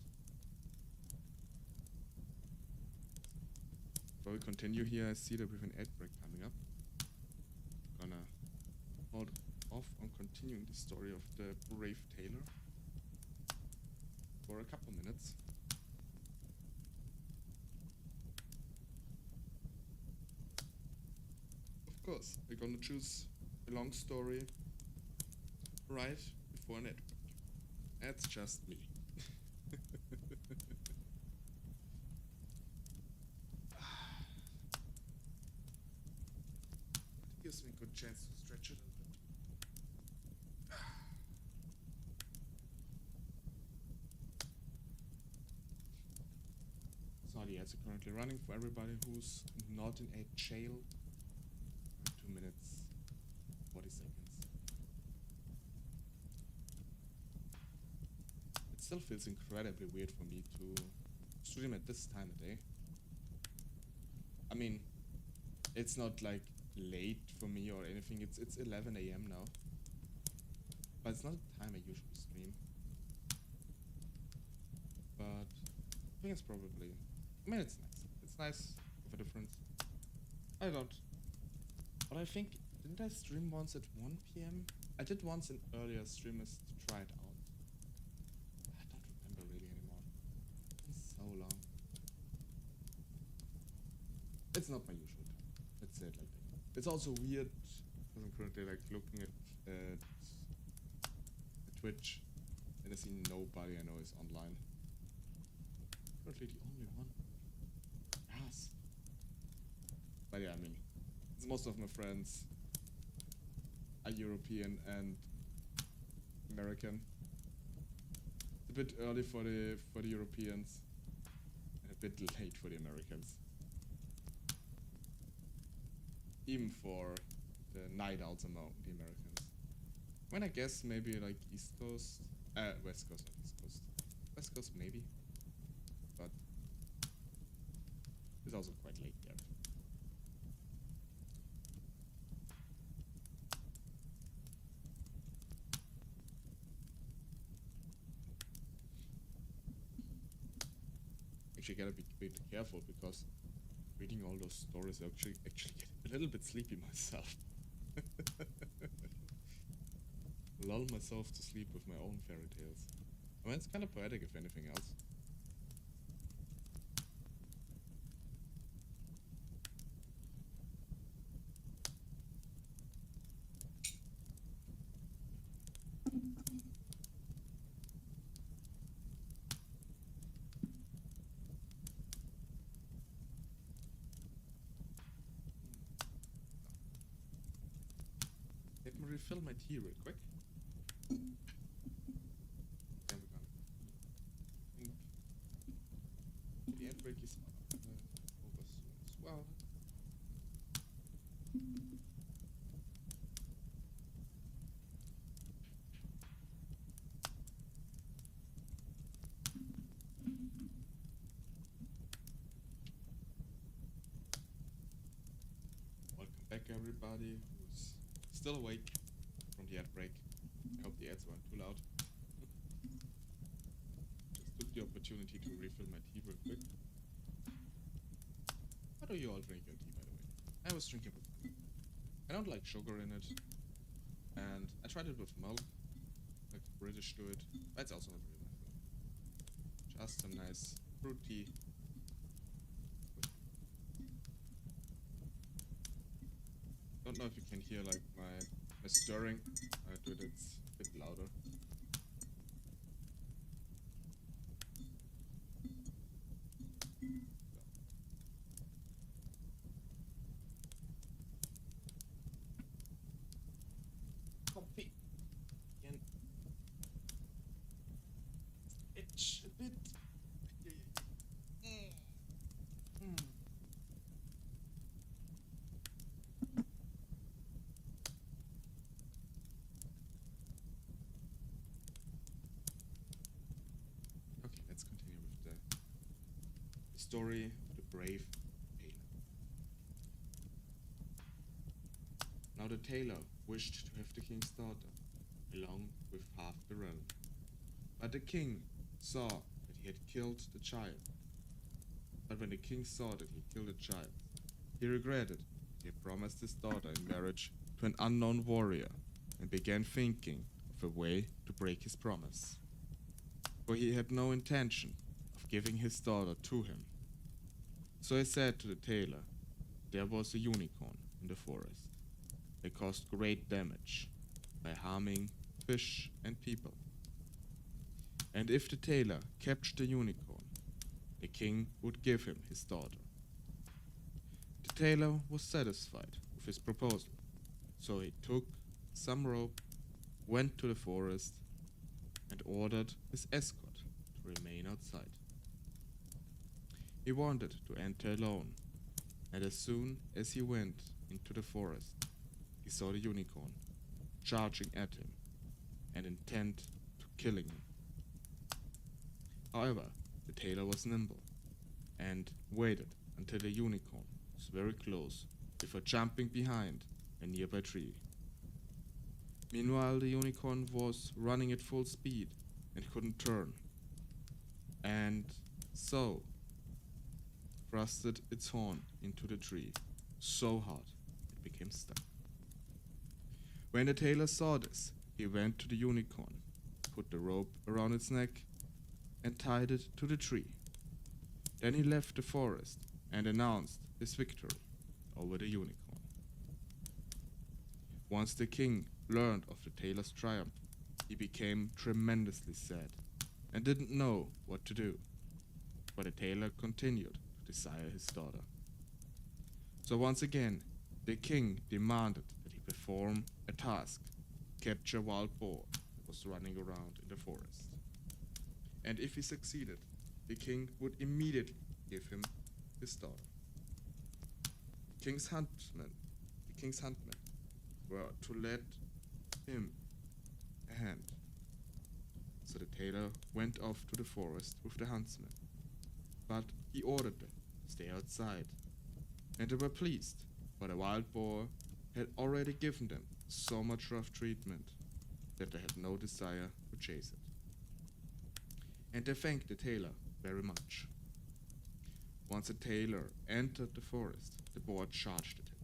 Before we continue here, I see that we have an ad break coming up. I'm gonna hold off on continuing the story of the brave tailor for a couple minutes. Of course, we're gonna choose a long story right before an ad break. That's just me. It gives me a good chance to stretch it a little bit. So the ads are currently running for everybody who's not in a jail. 2 minutes, 40 seconds. It still feels incredibly weird for me to stream at this time of day. I mean, it's not like late for me or anything. It's 11 a.m. now, but it's not the time I usually stream. But I think it's probably. I mean, it's nice. It's nice of a difference. I don't. But I think, didn't I stream once at 1 p.m? I did once in earlier streamers to try it out. I don't remember really anymore. It's been so long. It's not my usual time. Let's say it like that. It's also weird because I'm currently like looking at Twitch and I see nobody I know is online. Currently the only one. Yes. But yeah, I mean, most of my friends are European and American. It's a bit early for the Europeans and a bit late for the Americans. Even for the night outs among the Americans. When I guess maybe like East Coast, West Coast, not East Coast. West Coast maybe, but it's also quite late there. Actually gotta be a bit careful because reading all those stories I actually get a little bit sleepy myself. Lull myself to sleep with my own fairy tales. I mean, it's kind of poetic if anything else. Let me refill my tea real quick. Then we're gonna think the ad break is over soon as well. Welcome back everybody who's still awake from the ad break. I hope the ads weren't too loud. Just took took the opportunity to refill my tea real quick. How do you all drink your tea, by the way? I was drinking with milk. I don't like sugar in it, and I tried it with milk, like the British do it, but it's also not really my thing. Just some nice fruit tea. Don't know if you can hear like my stirring. I do it, it's a bit louder. Coffee. Again. Itch a bit. Okay, let's continue with the story of the brave tailor. Now the tailor wished to have the king's daughter, along with half the realm. But the king saw that he had killed the child. But when the king saw that he killed the child, he regretted that he had promised his daughter in marriage to an unknown warrior, and began thinking of a way to break his promise. For he had no intention of giving his daughter to him. So he said to the tailor, there was a unicorn in the forest. They caused great damage by harming fish and people. And if the tailor captured the unicorn, the king would give him his daughter. The tailor was satisfied with his proposal, so he took some rope, went to the forest, and ordered his escort to remain outside. He wanted to enter alone, and as soon as he went into the forest, he saw the unicorn charging at him and intent to killing him. However, the tailor was nimble and waited until the unicorn was very close before jumping behind a nearby tree. Meanwhile, the unicorn was running at full speed and couldn't turn, and so thrusted its horn into the tree so hard it became stuck. When the tailor saw this, he went to the unicorn, put the rope around its neck, and tied it to the tree. Then he left the forest and announced his victory over the unicorn. Once the king learned of the tailor's triumph, he became tremendously sad and didn't know what to do, but the tailor continued to desire his daughter. So once again, the king demanded that he perform a task, capture a wild boar that was running around in the forest. And if he succeeded, the king would immediately give him his daughter. The king's huntsmen were to let him a hand. So the tailor went off to the forest with the huntsmen, but he ordered them to stay outside, and they were pleased, for the wild boar had already given them so much rough treatment that they had no desire to chase it. And they thanked the tailor very much. Once the tailor entered the forest, the boar charged at him,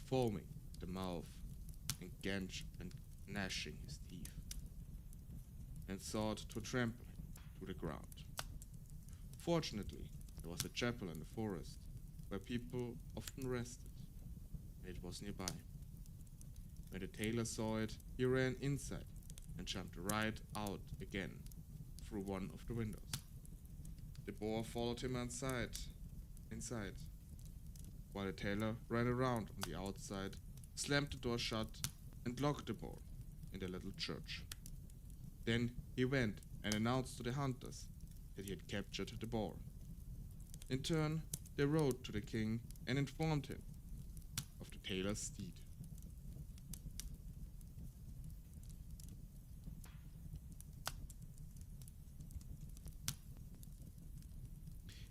foaming at the mouth and gnashing his teeth, and sought to trample him to the ground. Fortunately, there was a chapel in the forest where people often rested, and it was nearby. When the tailor saw it, he ran inside and jumped right out again through one of the windows. The boar followed him inside, while the tailor ran around on the outside, slammed the door shut, and locked the boar in the little church. Then he went and announced to the hunters that he had captured the boar. In turn, they rode to the king and informed him of the tailor's steed.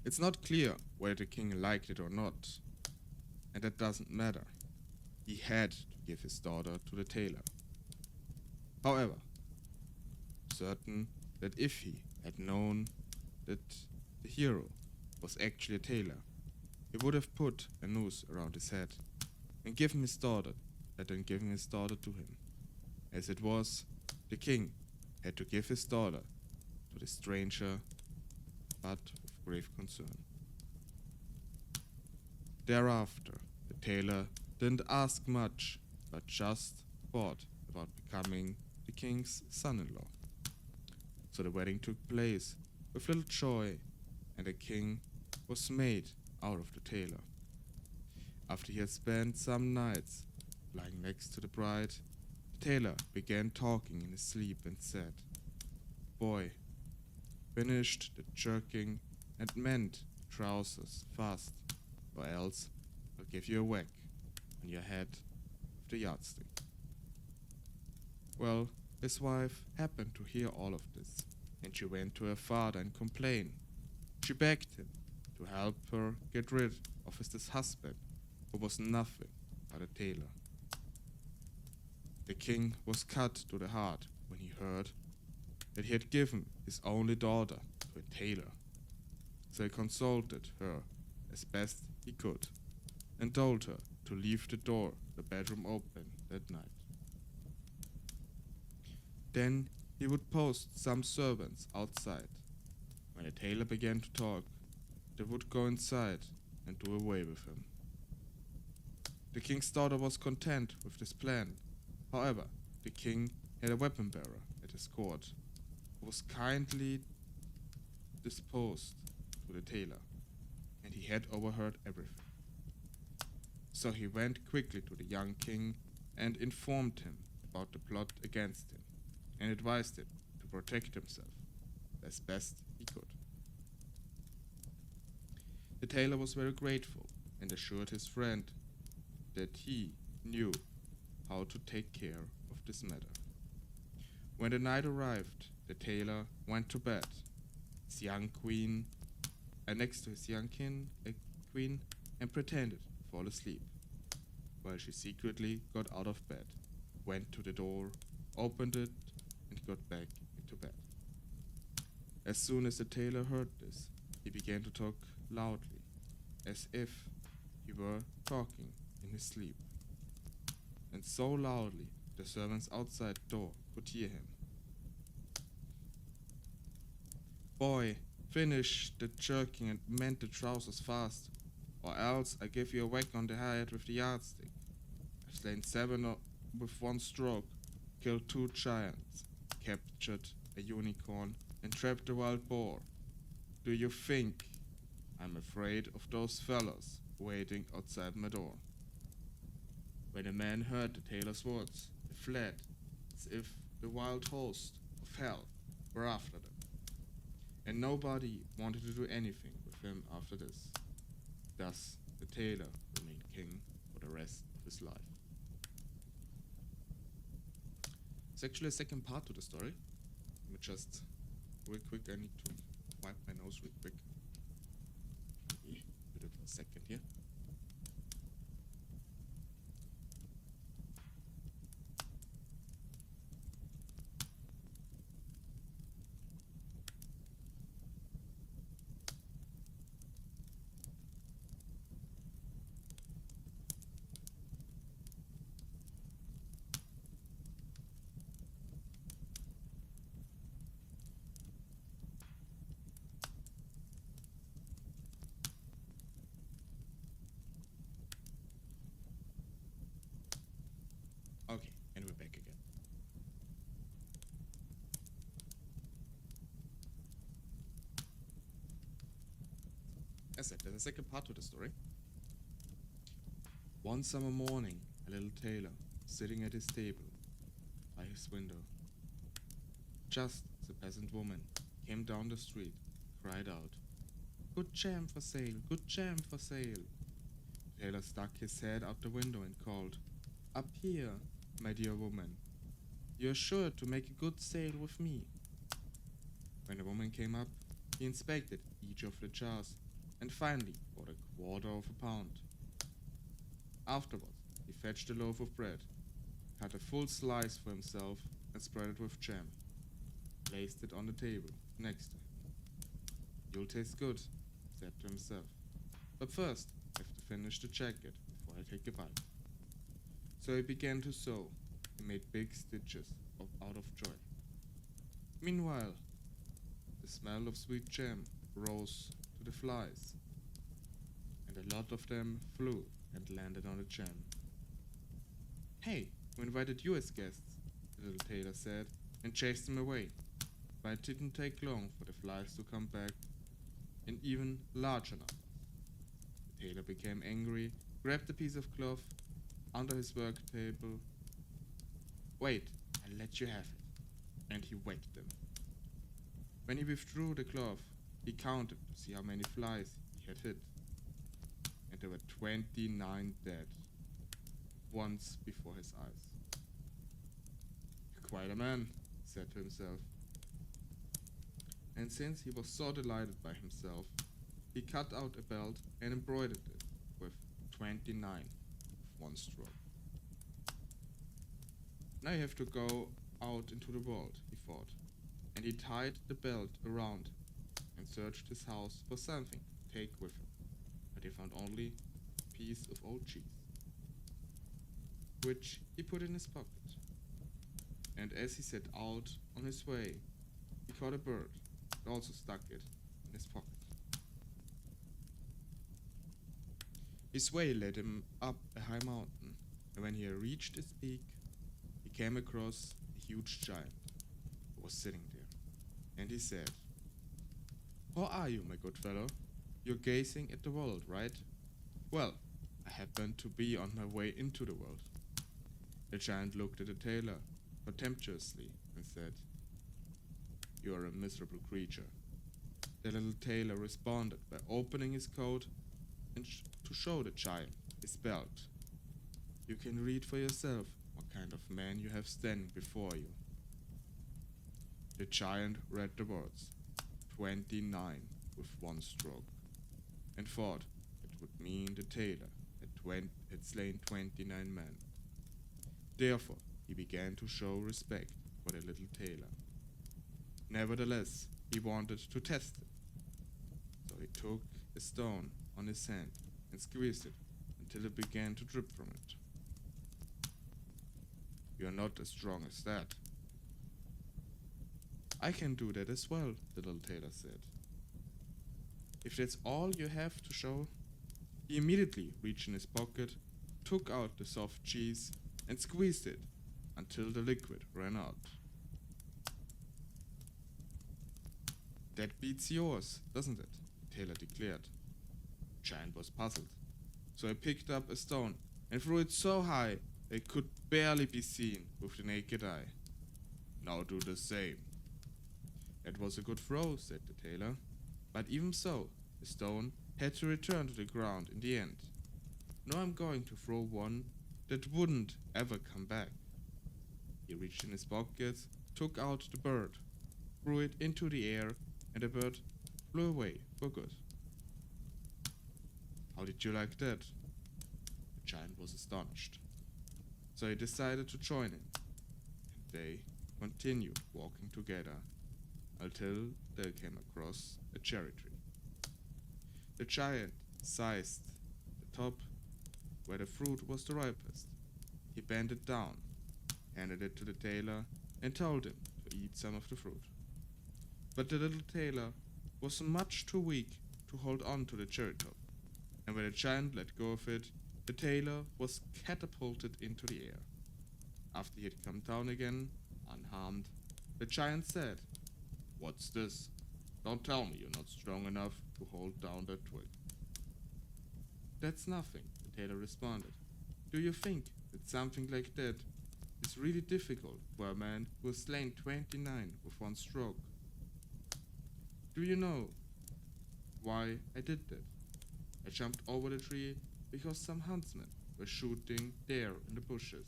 It's not clear whether the king liked it or not, and that doesn't matter. He had to give his daughter to the tailor. However, certain that if he had known that the hero was actually a tailor, he would have put a noose around his head and given his daughter to him. As it was, the king had to give his daughter to the stranger, but with grave concern. Thereafter, the tailor didn't ask much, but just thought about becoming the king's son-in-law. So the wedding took place with little joy, and the king was made out of the tailor. After he had spent some nights lying next to the bride, the tailor began talking in his sleep and said, "Boy, finish the jerking and mend the trousers fast, or else I'll give you a whack on your head with the yardstick." Well, his wife happened to hear all of this, and she went to her father and complained. She begged him to help her get rid of his husband, who was nothing but a tailor. The king was cut to the heart when he heard that he had given his only daughter to a tailor. So he consulted her as best he could and told her to leave the door of the bedroom open that night. Then he would post some servants outside. When the tailor began to talk, they would go inside and do away with him. The king's daughter was content with this plan. However, the king had a weapon bearer at his court who was kindly disposed to the tailor, and he had overheard everything. So he went quickly to the young king and informed him about the plot against him, and advised him to protect himself as best he could. The tailor was very grateful and assured his friend that he knew how to take care of this matter. When the night arrived, the tailor went to bed. His young queen, next to his young queen, and pretended to fall asleep, while she secretly got out of bed, went to the door, opened it, and got back into bed. As soon as the tailor heard this, he began to talk loudly, as if he were talking in his sleep, and so loudly the servants outside the door could hear him. "Boy, finish the jerking and mend the trousers fast, or else I give you a whack on the head with the yardstick. I've slain 7 with one stroke, killed 2 giants, captured a unicorn, and trapped a wild boar. Do you think I'm afraid of those fellows waiting outside my door?" When the men heard the tailor's words, they fled as if the wild host of hell were after them, and nobody wanted to do anything with him after this. Thus, the tailor remained king for the rest of his life. It's actually a second part to the story. Let me just, real quick, I need to wipe my nose real quick. Maybe do it for a second here. Okay, and we're back again. As said, there's a second part to the story. One summer morning, a little tailor, sitting at his table by his window, just as a peasant woman came down the street, cried out, "Good jam for sale, good jam for sale." The tailor stuck his head out the window and called, "Up here, my dear woman. You're sure to make a good sale with me." When the woman came up, he inspected each of the jars and finally bought a quarter of a pound. Afterwards, he fetched a loaf of bread, cut a full slice for himself and spread it with jam, placed it on the table next to him. You'll taste good, he said to himself. But first, I have to finish the jacket before I take a bite. So he began to sew. He made big stitches out of joy. Meanwhile, the smell of sweet jam rose to the flies, and a lot of them flew and landed on the jam. Hey, we invited you as guests, the little tailor said, and chased them away. But it didn't take long for the flies to come back in even larger numbers. The tailor became angry, grabbed a piece of cloth under his work table. Wait, I'll let you have it. And he whacked them. When he withdrew the cloth, he counted to see how many flies he had hit. And there were 29 dead, once before his eyes. Quite a man, he said to himself. And since he was so delighted by himself, he cut out a belt and embroidered it with 29 with one stroke. Now you have to go out into the world, he thought, and he tied the belt around and searched his house for something to take with him, but he found only a piece of old cheese, which he put in his pocket. And as he set out on his way, he caught a bird and also stuck it in his pocket. His way led him up a high mountain, and when he had reached its peak, he came across a huge giant who was sitting there. And he said, "How are you, my good fellow? You're gazing at the world, right? Well, I happen to be on my way into the world." The giant looked at the tailor contemptuously and said, "You are a miserable creature." The little tailor responded by opening his coat and to show the giant his belt. "You can read for yourself what kind of man you have standing before you." The giant read the words 29 with one stroke, and thought it would mean the tailor had slain 29 men. Therefore, he began to show respect for the little tailor. Nevertheless, he wanted to test it. So he took a stone on his hand and squeezed it until it began to drip from it. "You are not as strong as that." "I can do that as well," the little tailor said. "If that's all you have to show." He immediately reached in his pocket, took out the soft cheese, and squeezed it until the liquid ran out. "That beats yours, doesn't it?" the tailor declared. The giant was puzzled, so he picked up a stone and threw it so high that it could barely be seen with the naked eye. "Now do the same." "That was a good throw," said the tailor, but even so, the stone had to return to the ground in the end. "Now I'm going to throw one that wouldn't ever come back." He reached in his pocket, took out the bird, threw it into the air, and the bird flew away for good. "How did you like that?" The giant was astonished. So he decided to join him, and they continued walking together until they came across a cherry tree. The giant seized the top where the fruit was the ripest. He bent it down, handed it to the tailor, and told him to eat some of the fruit. But the little tailor was much too weak to hold on to the cherry top, and when the giant let go of it, the tailor was catapulted into the air. After he had come down again, unharmed, the giant said, "What's this? Don't tell me you're not strong enough to hold down that twig." "That's nothing," the tailor responded. "Do you think that something like that is really difficult for a man who has slain 29 with one stroke? Do you know why I did that? I jumped over the tree because some huntsmen were shooting there in the bushes.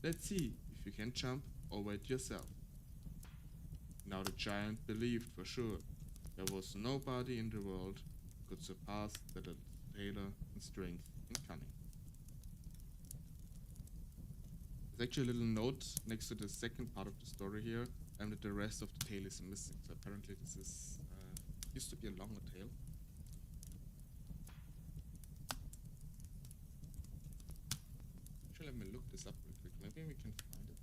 Let's see if you can jump over it yourself." Now the giant believed for sure there was nobody in the world who could surpass the little tailor in strength and cunning. There's actually a little note next to the second part of the story here, and that the rest of the tale is missing. So apparently this is Used to be a longer tail. Actually, let me look this up real quick. Maybe we can find it.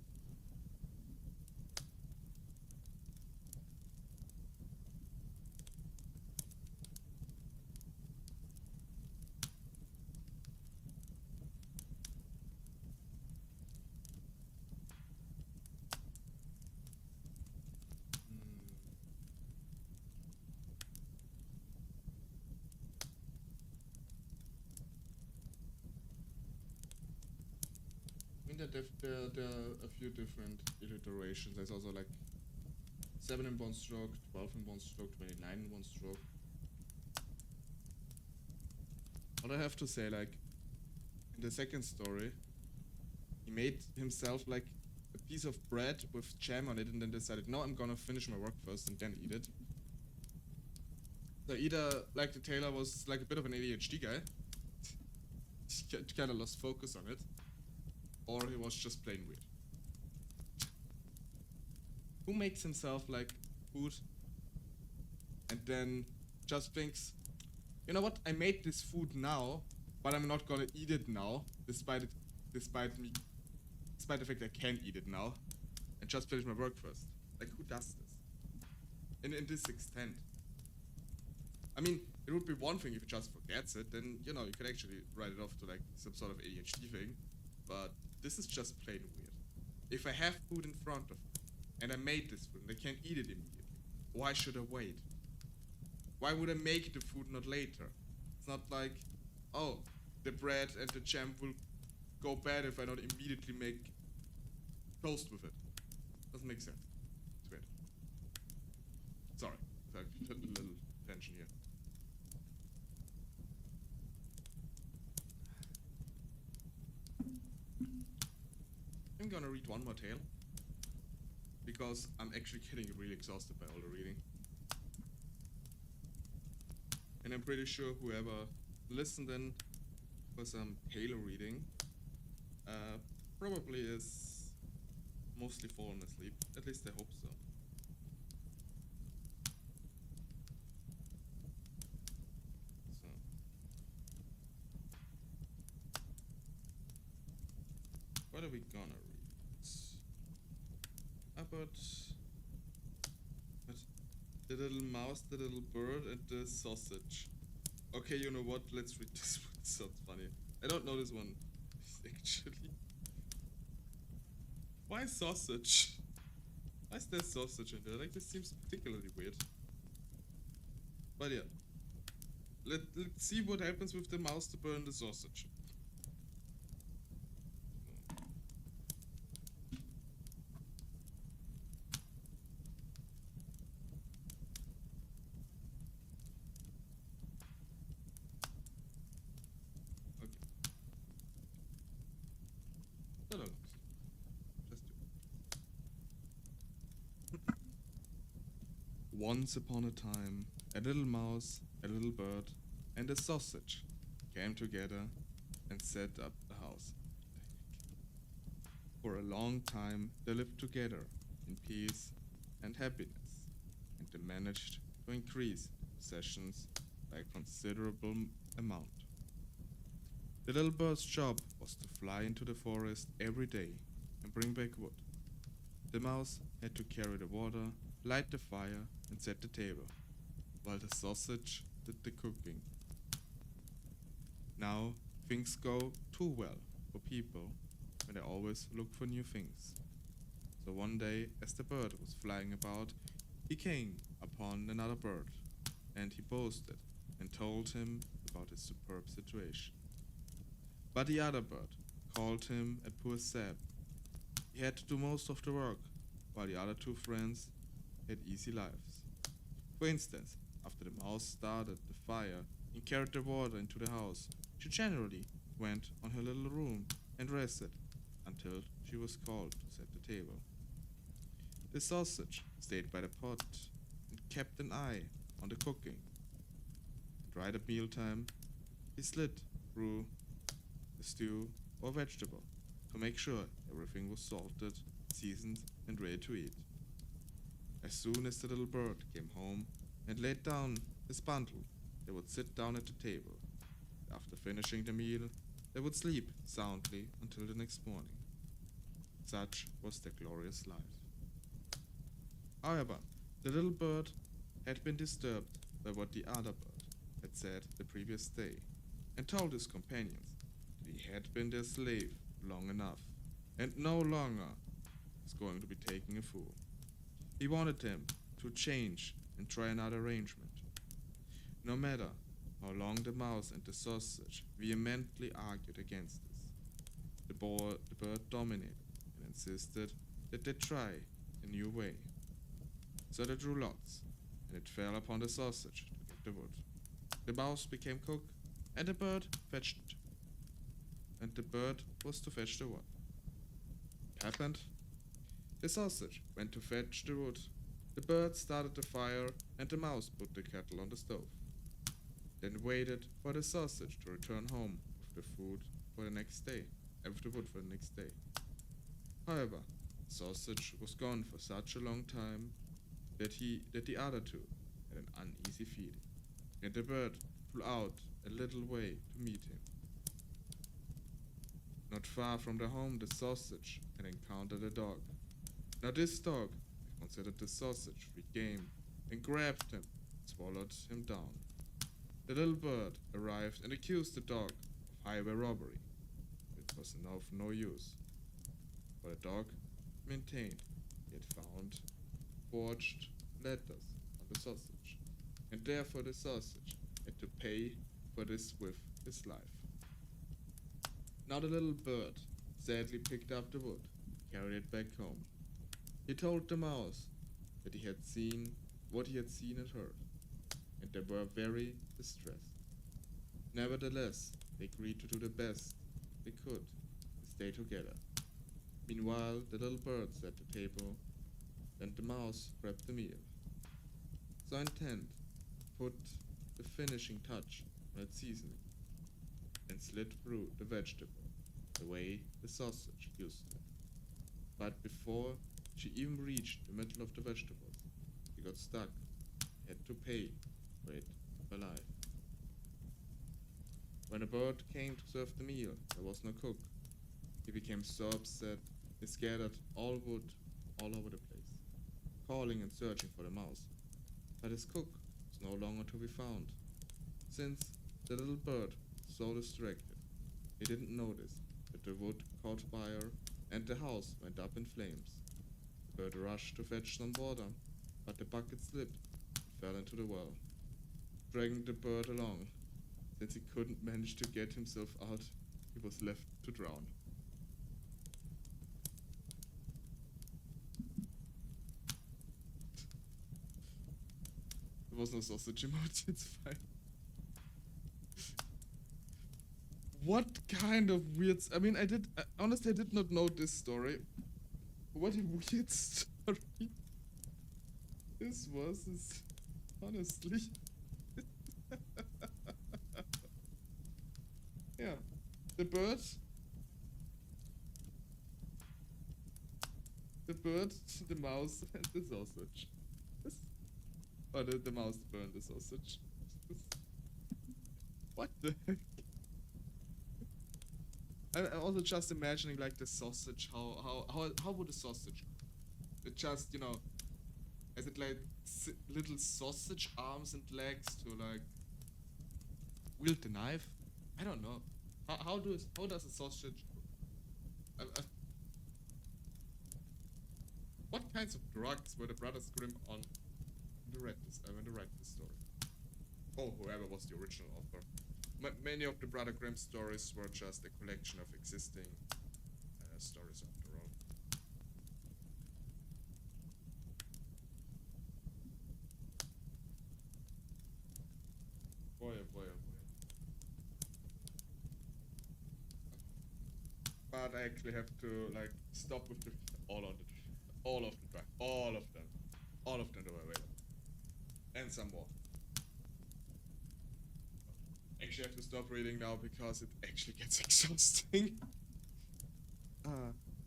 I mean, there are a few different iterations. There's also like 7 in 1 stroke, 12 in 1 stroke, 29 in 1 stroke. But I have to say, like, in the second story, he made himself like a piece of bread with jam on it and then decided, no, I'm gonna finish my work first and then eat it. So either, like, the tailor was like a bit of an ADHD guy, he kind of lost focus on it, or he was just plain weird. Who makes himself like food and then just thinks, you know what, I made this food now, but I'm not gonna eat it now, despite the fact I can eat it now, and just finish my work first. Like, who does this? In this extent. I mean, it would be one thing if he just forgets it, then, you know, you could actually write it off to like some sort of ADHD thing, but this is just plain weird. If I have food in front of me, and I made this food, and I can't eat it immediately, why should I wait? Why would I make the food not later? It's not like, oh, the bread and the jam will go bad if I don't immediately make toast with it. Doesn't make sense. It's weird. Sorry, a little tension here. I'm gonna read one more tale, because I'm actually getting really exhausted by all the reading. And I'm pretty sure whoever listened in for some tale reading probably is mostly fallen asleep. At least I hope so. So. What are we gonna read? About the little mouse, the little bird, and the sausage. Okay, you know what? Let's read this one. It sounds funny. I don't know this one, actually. Why sausage? Why is there sausage in there? Like, this seems particularly weird. But yeah. Let's see what happens with the mouse, the bird, and the sausage. Once upon a time, a little mouse, a little bird, and a sausage came together and set up a house. For a long time, they lived together in peace and happiness, and they managed to increase possessions by a considerable amount. The little bird's job was to fly into the forest every day and bring back wood. The mouse had to carry the water, light the fire, and set the table, while the sausage did the cooking. Now, things go too well for people when they always look for new things. So one day, as the bird was flying about, he came upon another bird, and he boasted and told him about his superb situation. But the other bird called him a poor sap. He had to do most of the work, while the other two friends had easy lives. For instance, after the mouse started the fire and carried the water into the house, she generally went on her little room and rested until she was called to set the table. The sausage stayed by the pot and kept an eye on the cooking. And right at mealtime, he slid through the stew or vegetable to make sure everything was salted, seasoned, and ready to eat. As soon as the little bird came home, and laid down his bundle, they would sit down at the table. After finishing the meal, they would sleep soundly until the next morning. Such was their glorious life. However, the little bird had been disturbed by what the other bird had said the previous day, and told his companions that he had been their slave long enough, and no longer was going to be taking a fool. He wanted them to change and try another arrangement. No matter how long the mouse and the sausage vehemently argued against this, the bird dominated and insisted that they try a new way. So they drew lots, and it fell upon the sausage to get the wood. The mouse became cook, and the bird was to fetch the wood. What happened? The sausage went to fetch the wood. The bird started the fire, and the mouse put the kettle on the stove. Then waited for the sausage to return home with the food for the next day, with the wood for the next day. However, the sausage was gone for such a long time that the other two had an uneasy feeling, and the bird flew out a little way to meet him. Not far from their home, the sausage had encountered a dog. Now this dog considered the sausage free game and grabbed him, swallowed him down. The little bird arrived and accused the dog of highway robbery. It was of no use, for the dog maintained he had found forged letters on the sausage, and therefore the sausage had to pay for this with his life. Now the little bird sadly picked up the wood, carried it back home. He told the mouse that he had seen what he had seen and heard, and they were very distressed. Nevertheless, they agreed to do the best they could to stay together. Meanwhile, the little bird sat at the table, and the mouse prepped the meal. So intent put the finishing touch on its seasoning, and slid through the vegetable the way the sausage used to. But before she even reached the middle of the vegetables, she got stuck, had to pay for it with her life. When the bird came to serve the meal, there was no cook. He became so upset, he scattered all wood all over the place, calling and searching for the mouse. But his cook was no longer to be found. Since the little bird was so distracted, he didn't notice that the wood caught fire and the house went up in flames. The bird rushed to fetch some water, but the bucket slipped and fell into the well, dragging the bird along. Since he couldn't manage to get himself out, he was left to drown. There was no sausage emoji, it's fine. What kind of weird... I mean, honestly, I did not know this story. What a weird story this was, honestly. Yeah, the bird, the mouse, and the sausage. Or the mouse burned the sausage. What the heck? I'm also just imagining like the sausage. How would a sausage? It just, you know, is it like little sausage arms and legs to like wield the knife? I don't know. How does a sausage? What kinds of drugs were the brothers Grimm on when they read this story? Or whoever was the original author. Many of the Brother Grimm stories were just a collection of existing stories after all. Boy, oh boy, oh boy. But I actually have to like stop with all of them that were available, and some more. Actually, I have to stop reading now because it actually gets exhausting.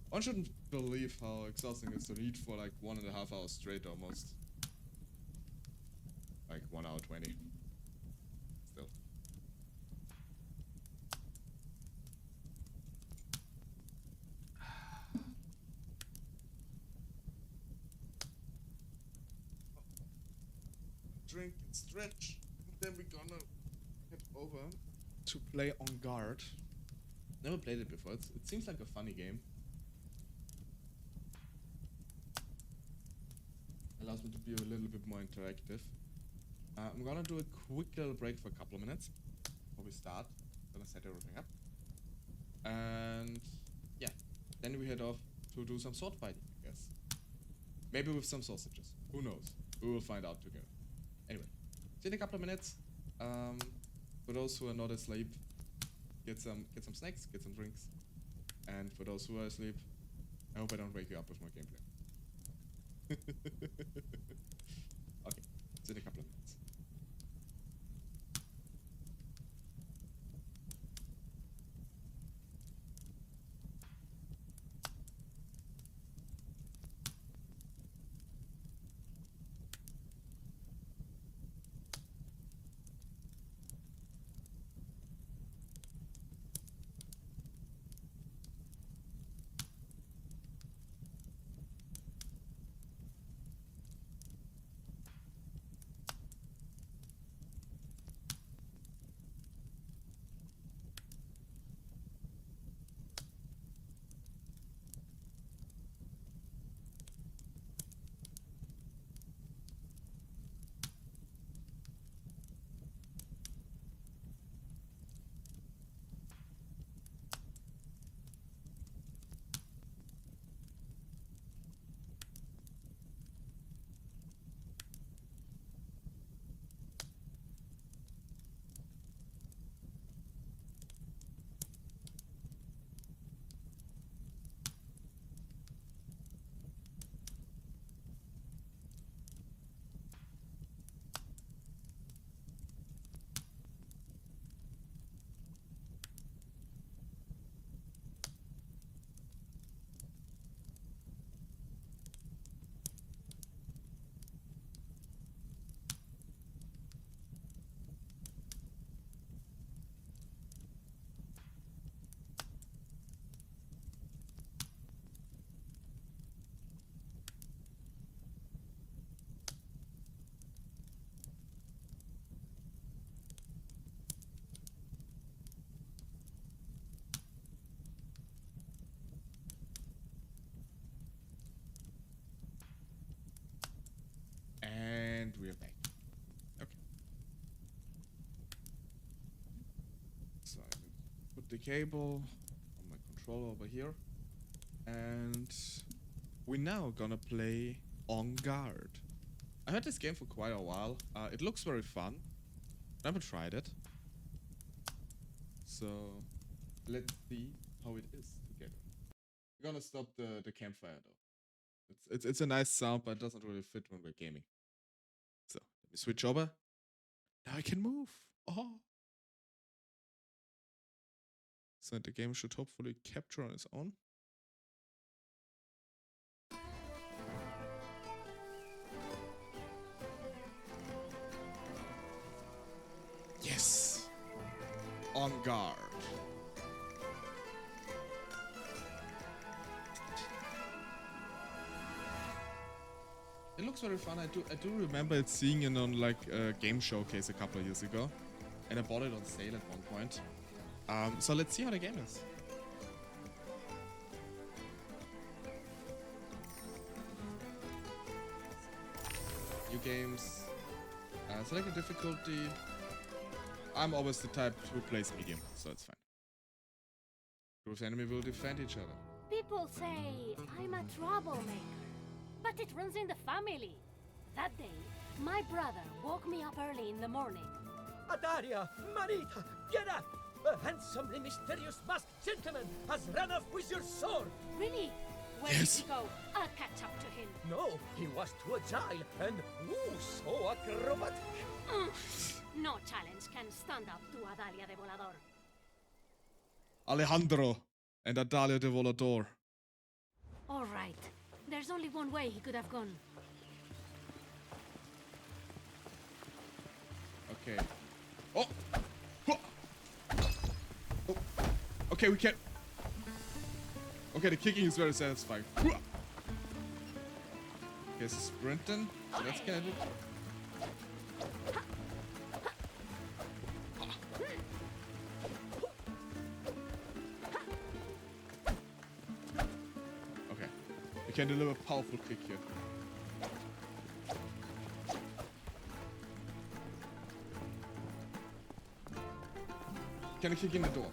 One shouldn't believe how exhausting it is to read for like 1.5 hours straight almost. like 1 hour 20. Still. Drink and stretch, and then we're gonna head over to play EnGarde. Never played it before. It seems like a funny game. Allows me to be a little bit more interactive. I'm gonna do a quick little break for a couple of minutes before we start. Gonna set everything up. And yeah, then we head off to do some sword fighting, I guess. Maybe with some sausages. Who knows? We will find out together. Anyway, see you in a couple of minutes. For those who are not asleep, get some snacks, get some drinks. And for those who are asleep, I hope I don't wake you up with more gameplay. Okay, see you in a couple of minutes. And we're back. Okay. So I will put the cable on my controller over here. And we're now gonna play EnGarde. I heard this game for quite a while. It looks very fun. Never tried it. So let's see how it is together. We're gonna stop the campfire though. It's a nice sound, but it doesn't really fit when we're gaming. So let me switch over. Now I can move. Oh. So the game should hopefully capture on its own. Yes. EnGarde. It looks very fun. I do remember it seeing it on like a game showcase a couple of years ago, and I bought it on sale at one point. So let's see how the game is. New games. Select a difficulty. I'm always the type who plays medium, so it's fine. Group of enemy will defend each other. People say I'm a troublemaker, but it runs in the family. That day, my brother woke me up early in the morning. Adaria, Marita, get up! A handsomely mysterious masked gentleman has run off with your sword! Really? Where Yes. did he go? I'll catch up to him. No, he was too agile and so acrobatic. No challenge can stand up to Adalia de Volador. Alejandro and Adalia de Volador. All right. There's only one way he could have gone. Okay. Oh! Oh! Oh. Okay, we can... Okay, the kicking is very satisfying. Okay, so sprinting. So that's kind of it. Okay. We can deliver a powerful kick here. Can I kick in the door?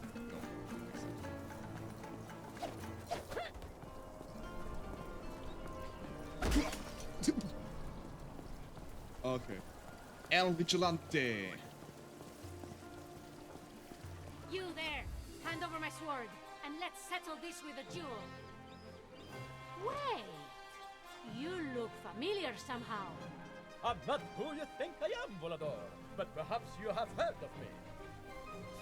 No. Okay. El Vigilante. You there! Hand over my sword, and let's settle this with a duel. Wait! You look familiar somehow. I'm not who you think I am, Volador, but perhaps you have heard of me.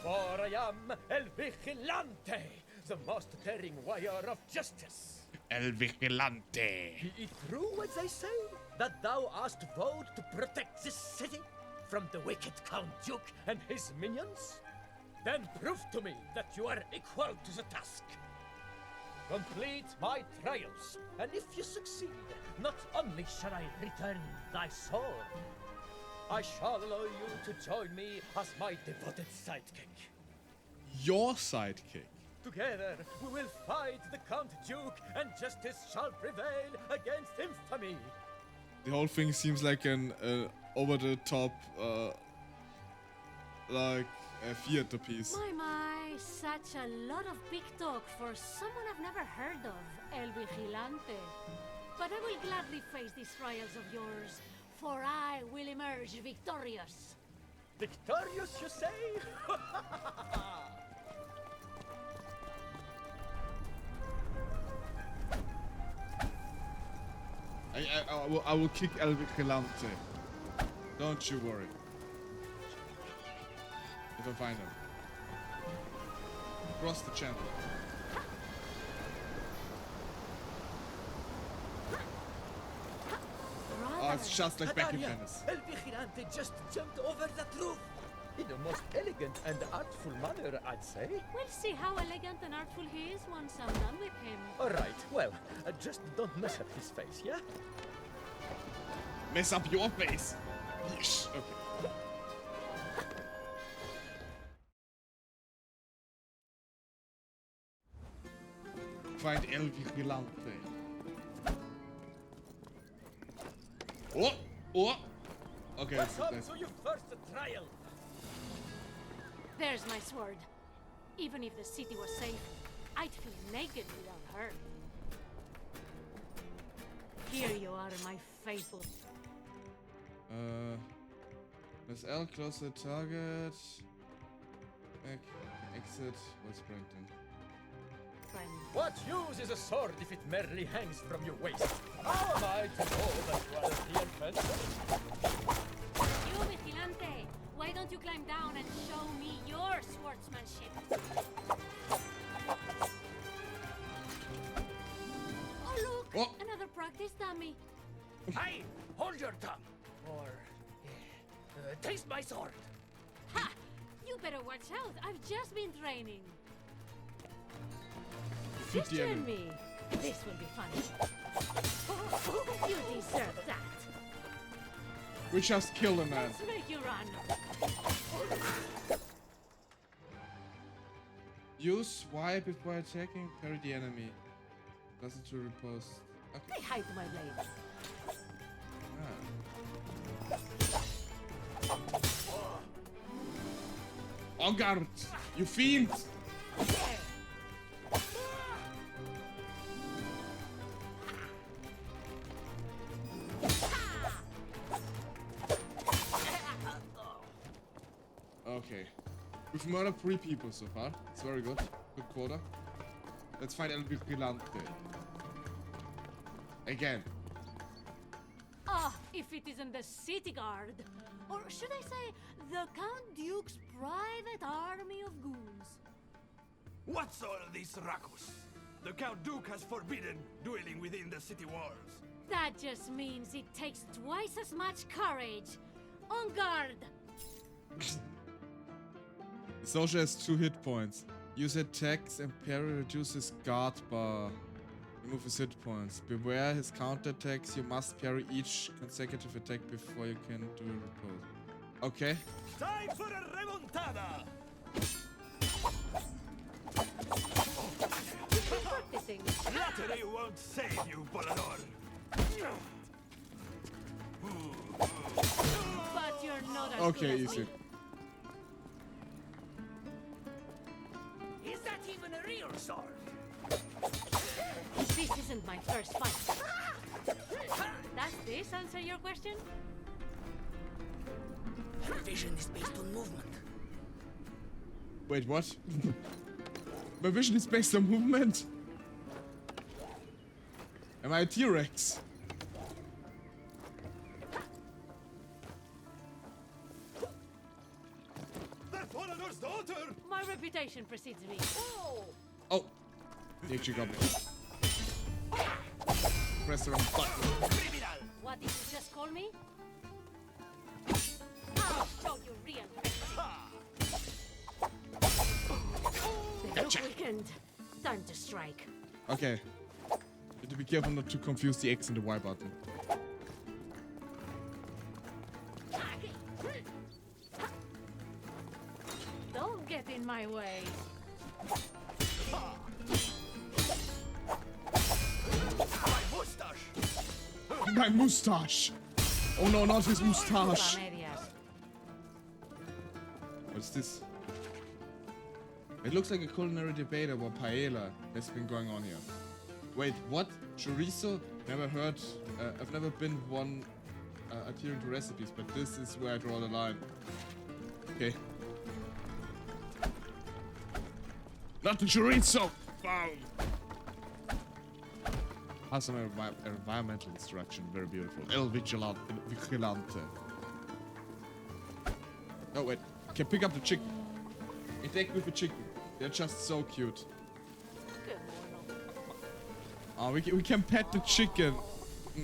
For I am El Vigilante, the most daring warrior of justice. El Vigilante. Be it true what they say, that thou hast vowed to protect this city from the wicked Count Duke and his minions? Then prove to me that you are equal to the task. Complete my trials, and if you succeed, not only shall I return thy soul, I shall allow you to join me as my devoted sidekick. Your sidekick. Together, we will fight the Count Duke, and justice shall prevail against infamy. The whole thing seems like an over-the-top, like a theater piece. My, such a lot of big talk for someone I've never heard of, El Vigilante. But I will gladly face these trials of yours, for I will emerge victorious. Victorious, you say? I will kick El Vigilante. Don't you worry. If I find him. Cross the channel. Oh, it's just like back in Venice. El Vigilante just jumped over that roof. In a most elegant and artful manner, I'd say. We'll see how elegant and artful he is once I'm done with him. All right, well, just don't mess up his face, yeah? Mess up your face. Yes. Okay. Find El Vigilante. Oh! Oh! Okay, that's Welcome nice. to your first trial. There's my sword. Even if the city was safe, I'd feel naked without her. Here you are, my faithful. Press L, close the target. Back, exit, while sprinting. Friend. What use is a sword if it merely hangs from your waist? How am I to know that you are a real fencer? You, Vigilante! Why don't you climb down and show me your swordsmanship? Oh, look! Oh. Another practice dummy. Hey, hold your tongue, or taste my sword. Ha! You better watch out. I've just been training. Defeat the Sister and enemy. me. This will be fun. You deserve that. We just killed a man. Let's make you run. Use swipe before attacking, parry the enemy. Doesn't to riposte. Okay. I hide my blade. EnGarde! You fiend! Okay. We've murdered 3 people so far. It's very good. Good quota. Let's find El Vigilante. Again. Ah, if it isn't the city guard. Or should I say, the Count Duke's private army of goons. What's all this ruckus? The Count Duke has forbidden dueling within the city walls. That just means it takes twice as much courage. On guard! The soldier has 2 hit points. Use attacks and parry reduces guard bar. Remove his hit points. Beware his counterattacks. You must parry each consecutive attack before you can do a repose. Okay. Time for a remontada! Practicing. Flattery won't save you, Volador. But you're not as Okay, good as easy. me. Is that even a real sword? This isn't my first fight. Does this answer your question? Vision is based on movement. Wait, what? My vision is based on movement. Am I a T-Rex? That's Volador's daughter! My reputation precedes me. Oh. The extra goblin. Press the wrong button. Criminal! What did you just call me? I'll show you real They look weakened. Time to strike. Okay. Need to be careful not to confuse the X and the Y button. Don't get in my way. My mustache! My mustache! Oh no, not his mustache! Medias. What's this? It looks like a culinary debate about paella has been going on here. Wait, what? Chorizo? Never heard. I've never been one adhering to recipes, but this is where I draw the line. Okay. Not the chorizo! Boom! Has some environmental instruction, very beautiful. El Vigilante. Oh wait, can pick up the chicken. Attack with the chicken. They're just so cute. Oh, we can pet the chicken.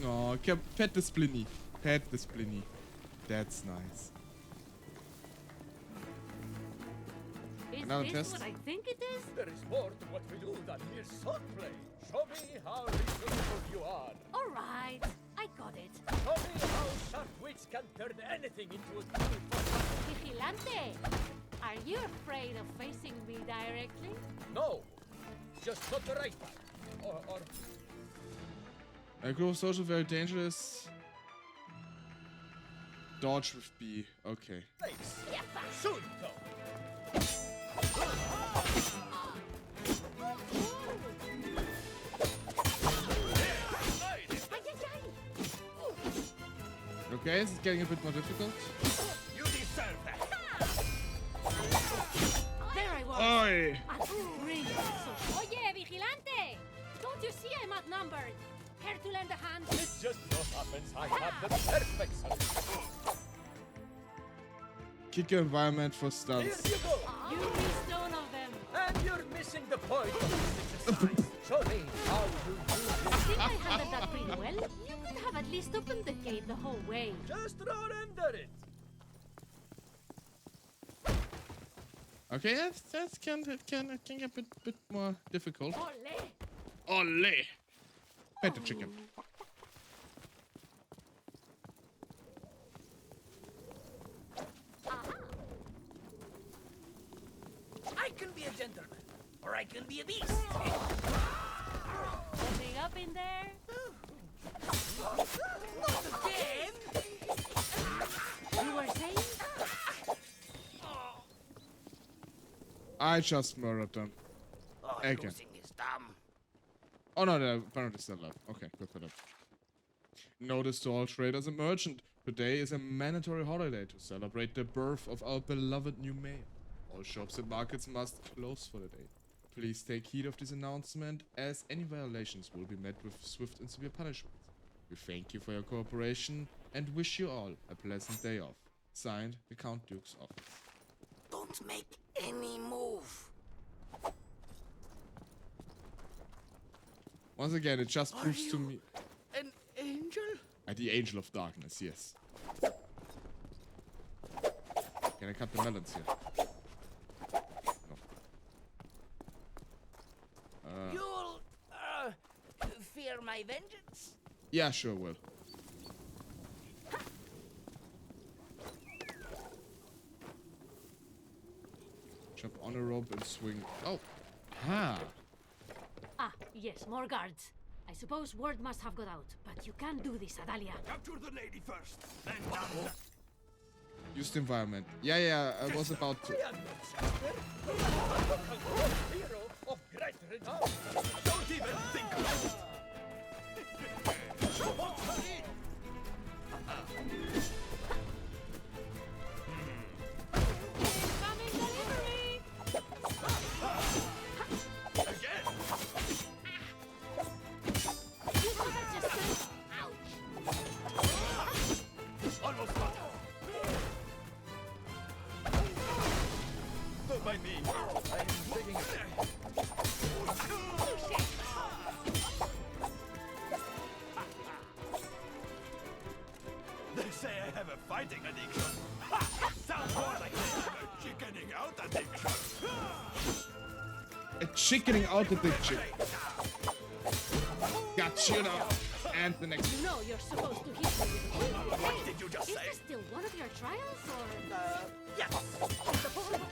No, we can pet the Splinny. Pet the Splinny. That's nice. Is Another this test? what I think it is? There is more to what we do than mere swordplay. Show me how reasonable you are. All right, I got it. Show me how sharp wits can turn anything into a tool for... Vigilante, are you afraid of facing me directly? No, just not the right time. Or A group of social very dangerous. Dodge with B. Okay. place. Soon, though. Okay, this is getting a bit more difficult. You deserve that! There I was. Oi! Brilliant. So, oye, Vigilante! Don't you see I'm outnumbered? Care to lend a hand? It just so happens I have the perfect solution. Kick your environment for Here stunts. you go. You missed none of them. And you're missing the point of this exercise. Show me how to do I this. think I handled that pretty well. You could have at least opened the gate the whole way. Just run under it. Okay, that can get a bit more difficult. Ole! Ole! Pet the chicken. I can be a gentleman, or I can be a beast. Something up in there? Not again. You were saying? I just murdered them. Oh, Okay. losing is dumb. Oh no, they're apparently still alive. Okay, good for them. Notice to all traders and merchants. Today is a mandatory holiday to celebrate the birth of our beloved new mayor. All shops and markets must close for the day. Please take heed of this announcement, as any violations will be met with swift and severe punishments. We thank you for your cooperation and wish you all a pleasant day off. Signed, the Count Duke's office. Don't make any move. Once again, it just proves to you- me... An angel? The Angel of Darkness, yes. Can Can I cut the melons here? No. You'll, fear my vengeance? Yeah, sure will. Jump on a rope and swing. Oh. Ha. Ah, yes, more guards. I suppose word must have got out, but you can't do this, Adalia. Capture the lady first, then down. Used environment. Yeah, I was about to. I am no jester. A hero of great renown. Don't even think about it. Coming delivery! Again. You have just ouch! Almost got it. Don't mind me. I'm taking it. They say I have a fighting addiction. Ha! Sounds more like I have a chickening out addiction. A chickening out addiction. Got you now. And the next. You know you're supposed to hit me with a quick. What did you just Is say? this still one of your trials, or...? Yes.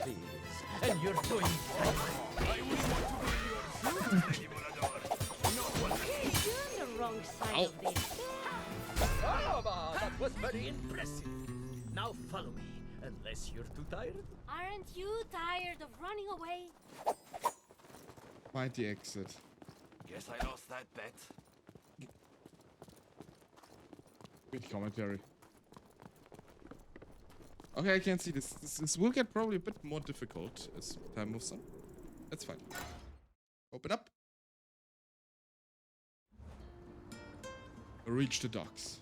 Please. And you're doing fine. I will want to be in your shoes, Lady Volador. No one. You're on the wrong side Ow. of this. Ah, that was very impressive. Now follow me, unless you're too tired. Aren't you tired of running away? Find the exit. Guess I lost that bet. Good commentary. Okay, I can see this. This will get probably a bit more difficult as time moves on. That's fine. Open up. Reach the docks.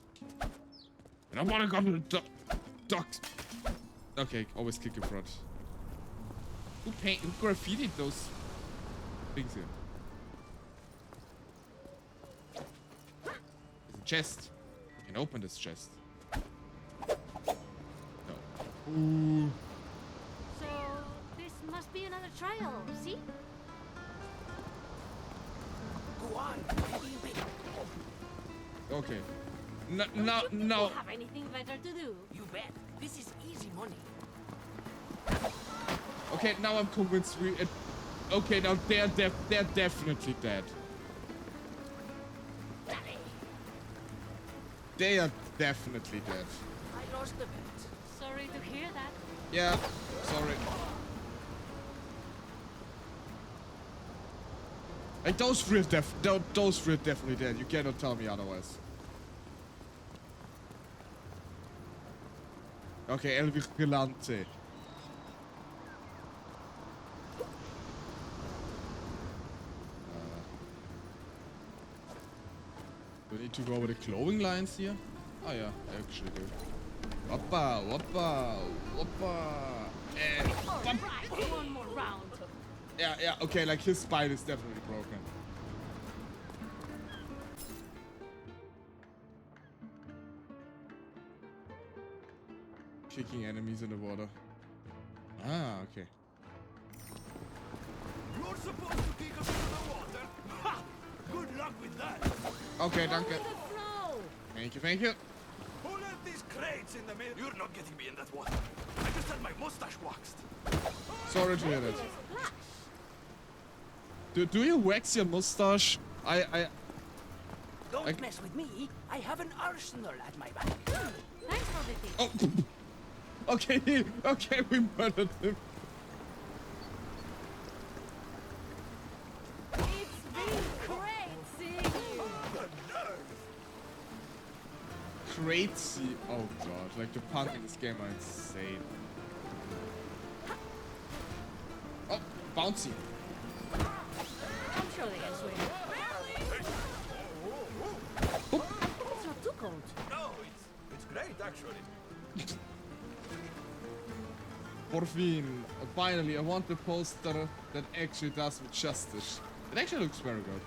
And I want to go to the docks. Okay, always click in front. Who graffitied those things here? There's a chest. I can open this chest. No. Ooh. So, this must be another trial, see? Go on. Okay. No. Don't you have anything better to do? You bet. This is easy money. Okay, now I'm convinced we. Okay, now they're definitely dead. They are definitely dead. I lost the bet. Sorry to hear that. Yeah, sorry. Like those three are definitely dead. You cannot tell me otherwise. Okay, El Vigilante. Do I need to go over the glowing lines here? Oh yeah, I actually do. Whoppa, whoppa, whoppa. And Alright, one more round. yeah, okay, like his spine is definitely broken. Kicking enemies in the water. Ah, okay. You're supposed to kick us into the water. Ha! Good luck with that. Okay, Go danke. with the flow. Thank you. Who left these crates in the middle? You're not getting me in that water. I just had my mustache waxed. Sorry to hear that. There's a splash. Do you wax your mustache? Don't I- mess with me. I have an arsenal at my back. Thanks for the tip. Oh. Okay, we murdered him. It's been great seeing you. Crazy. Oh god, like the puns in this game are insane. Oh, bouncy. I'm sure they can swim. It's not too cold. No, it's great actually. Por fin, finally, I want the poster that actually does me justice. It actually looks very good.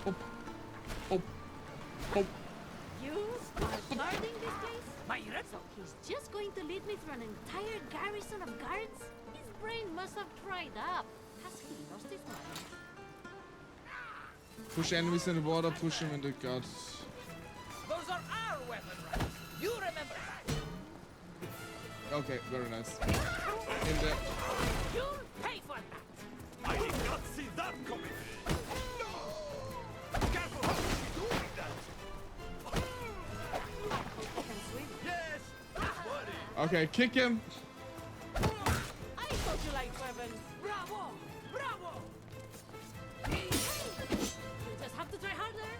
Oh, oh, oh. You are guarding this place? My red So he's just going to lead me through an entire garrison of guards? His brain must have dried up. Has he lost his mind? Push enemies in the water, push him in the gut. Those are our weapon rights. You remember that. Okay, very nice. In there. You'll pay for that. I did not see that coming. No! Careful, how is he doing that? I can swim. Yes, don't worry. Okay, kick him. I thought you liked weapons. Bravo! Bravo! You just have to try harder.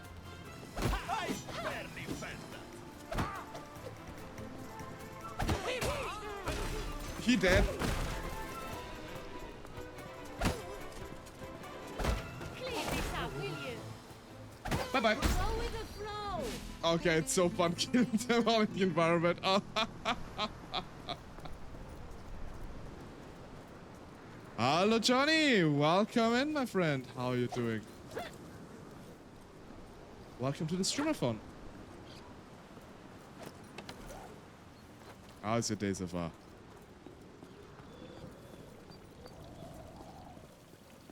I barely felt that. He dead. Clean this up, will you? Bye bye. Go with the flow. Okay, it's so fun killing them all in the environment. Oh. Hello, Johnny. Welcome in, my friend. How are you doing? Welcome to the streamer phone. How's your day so far?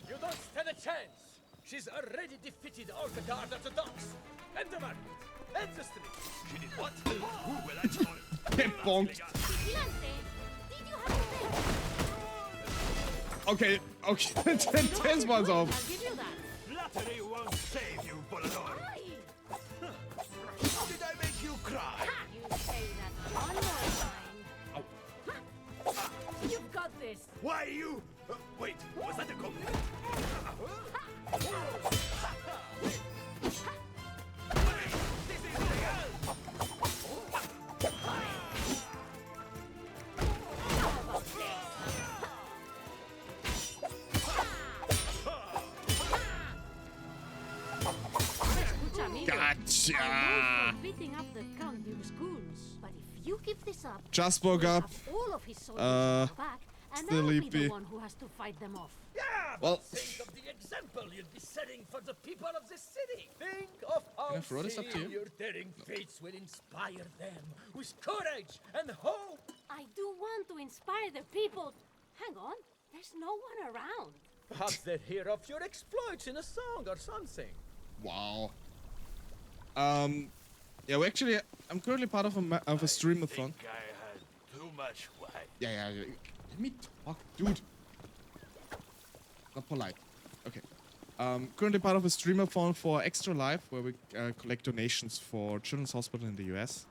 You don't stand a chance. She's already defeated all the guards at the docks, and the market, and the streets. She did what? Who will I call? Get bonked. Vigilante, did you have a thing? Okay, okay. This one's I'll off. give you that. Flattery won't save you, Volador. Aye. How did I make you cry? You say that one more time. You've got this. Why you? Wait, was that a compliment? This is real. Escucha, amigo. Gotcha. I know for beating up the Count Duke schools, but if you keep this up, Just woke we'll up. have all of his soldiers on our back, and I'll be sleepy. the one who has to fight them off. Yeah, Well- but think of the example you'll be setting for the people of this city. Think of how I throw this up to you? your daring fates will inspire them with courage and hope. I do want to inspire the people. Hang on, there's no one around. Perhaps they'll hear of your exploits in a song or something. Wow. Yeah, well, actually, I'm currently part of a streamathon. I had too much wine. Yeah. Let me talk, dude. Not polite. Okay. Currently part of a streamathon for ExtraLife, where we collect donations for Children's Hospital in the US.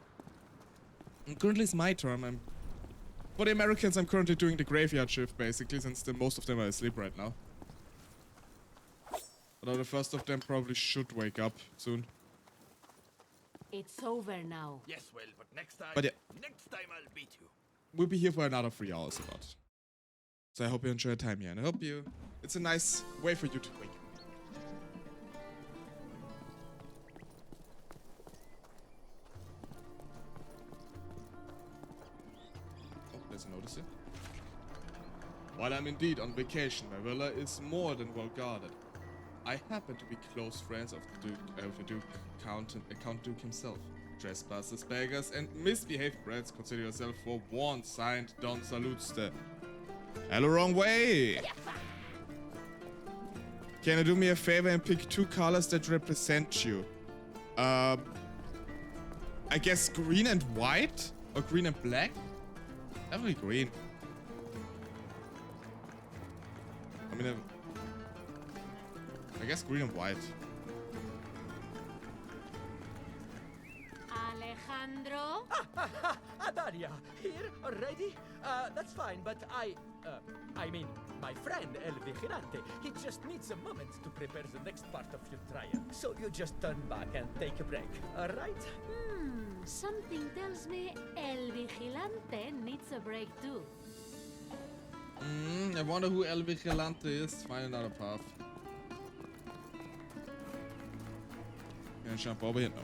And currently it's my turn. For the Americans, I'm currently doing the graveyard shift, basically, since most of them are asleep right now. Although the first of them probably should wake up soon. It's over now. Yes, well, but next time. But yeah. Next time I'll beat you. We'll be here for another 3 hours about. So I hope you enjoy your time here, and I hope it's a nice way for you to wake up. Oh, there's a notice here. While I'm indeed on vacation, my villa is more than well guarded. I happen to be close friends of the Duke, Count Duke himself. Trespassers, beggars, and misbehaved brats, consider yourself forewarned. Signed, Don Salute. Hello, wrong way! Can you do me a favor and pick 2 colors that represent you? I guess green and white? Or green and black? Definitely green. I mean, I guess green and white. Alejandro? Daria, here already? That's fine, but I mean, my friend El Vigilante, he just needs a moment to prepare the next part of your trial. So you just turn back and take a break, alright? Something tells me El Vigilante needs a break too. I wonder who El Vigilante is. Find another path. Can I jump over here? No.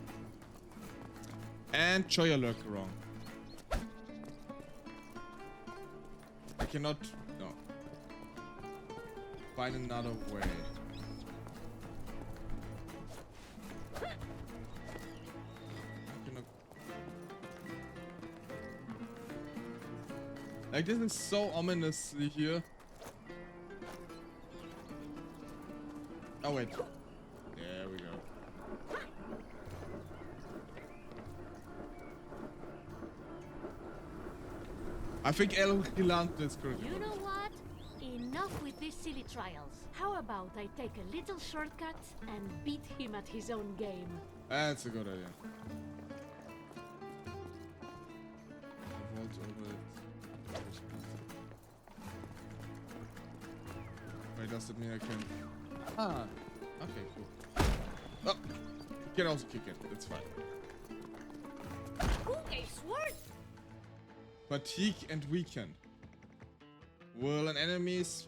And Choya lurk wrong. I cannot. No. Find another way. I cannot. Like, this is so ominously here. Oh, wait. There we go. I think El Gigante is correct. You know what? Enough with these silly trials. How about I take a little shortcut and beat him at his own game? That's a good idea. Vault over. Wait, does that mean I can? Ah, okay, cool. Oh, you can also kick it. It's fine. Who gave sword? Fatigue and weaken. Will an enemy's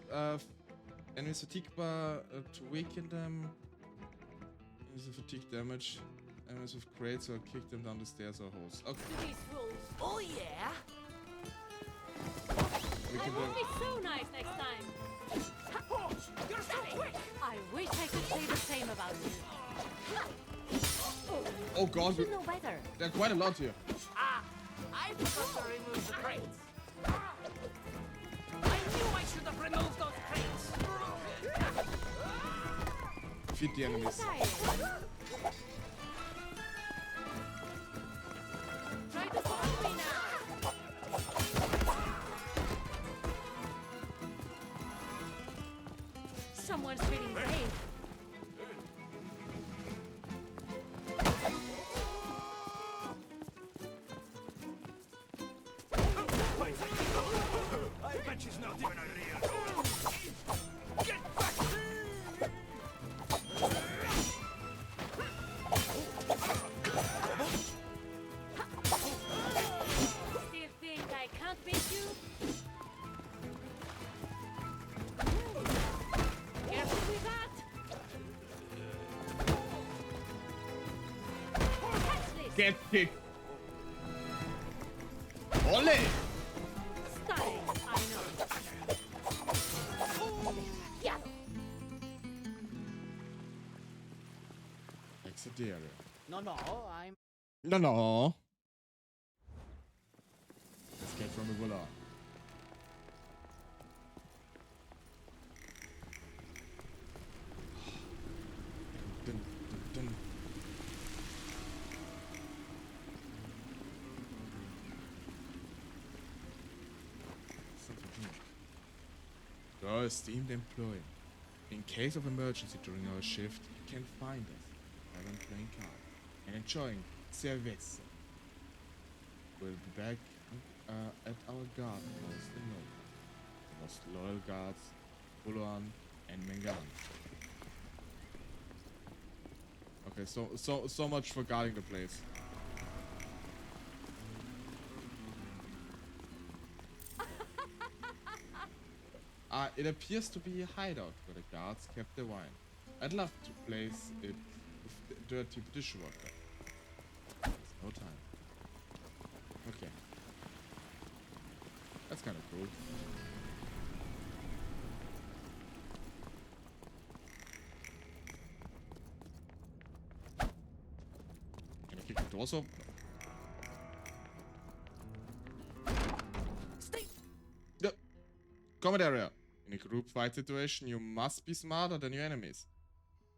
fatigue bar to weaken them? Use a fatigue damage. Enemies with crates or kick them down the stairs or holes. Okay. To these fools. Oh yeah? Weaken That would them. be so nice next time. Oh, you're so quick! I wish I could say the same about you. Oh god, You know better. there are quite a lot here. Ah, I forgot to remove the crates. I knew I should have removed those crates. Feed the enemies. Try to follow me now. Someone's feeling brave. I bet she's not even a real girl. Get back! Still think I can't beat you? Careful with that. Catch this. Get kicked. Ole! Stunning, I know. Yeah. ExtraLife-Game. No, I'm... No. Escape from the villa. Dun, dun, dun. Something here. You're a esteemed employee. In case of emergency during our shift, you can find us while I'm playing cards and enjoying service. We'll be back at our guard post in no time. Most loyal guards, Bulan and Mengan. Okay, so much for guarding the place. It appears to be a hideout where the guards kept their wine. I'd love to place it with the dirty dishwater. There's no time. Okay. That's kind of cool. Can I kick the doors open? Stay! No. Combat area. In a group fight situation, you must be smarter than your enemies.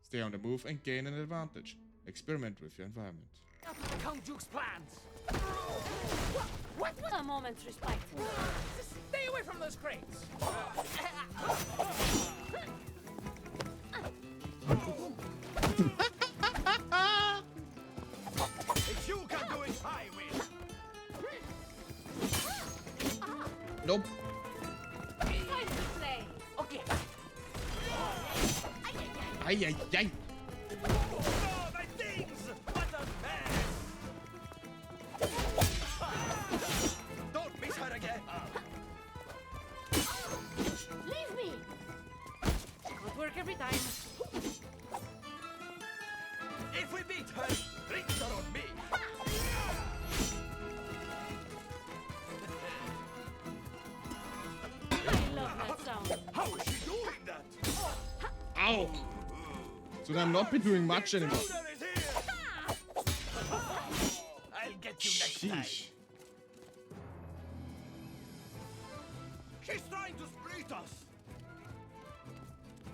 Stay on the move and gain an advantage. Experiment with your environment. Out of the Count Duke's plans! What? A moment's respite. Stay away from those crates! If you can do it, I will. Nope. Time to play. Okay. Ay, ay, ay. Oh, my things! What a mess! Don't miss her again. Leave me. Good work every time. If we beat her, drinks are on me. I love that sound. How is she doing that? Ow. So I'm not be doing much anymore. Shooter is here! I'll get you next time. Sheesh. Beat us!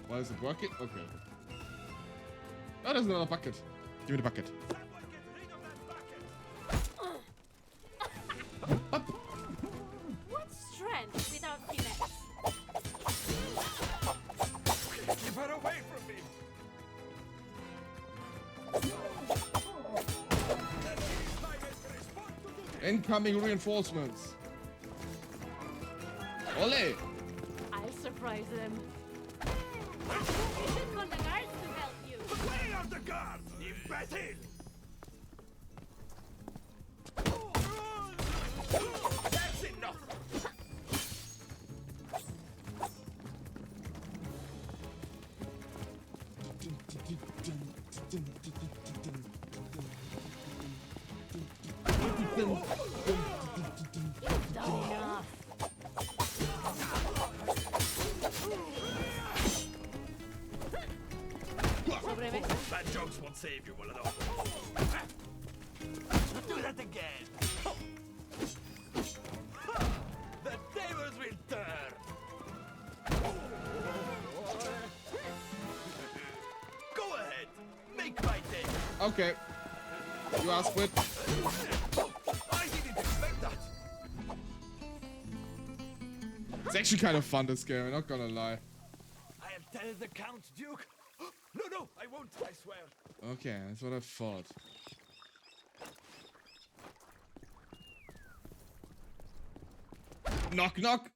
Why is it working? Okay. Oh, there's another bucket. Give me the bucket. Someone get rid of that bucket! What strength without finesse? Keep her away from me! Incoming reinforcements. Ole! I'll surprise them. You should call the guards to help you. Where are the guards, imbecile? That's enough! Enough. Sobrevive. Bad jokes won't save you, Walado. Do that again. The tables will turn. Go ahead. Make my day. Okay. You asked for it. I didn't expect that. It's actually kind of fun, this game, I'm not gonna lie. I'll tell the Count Duke. No, I won't, I swear. Okay, that's what I thought. Knock, knock!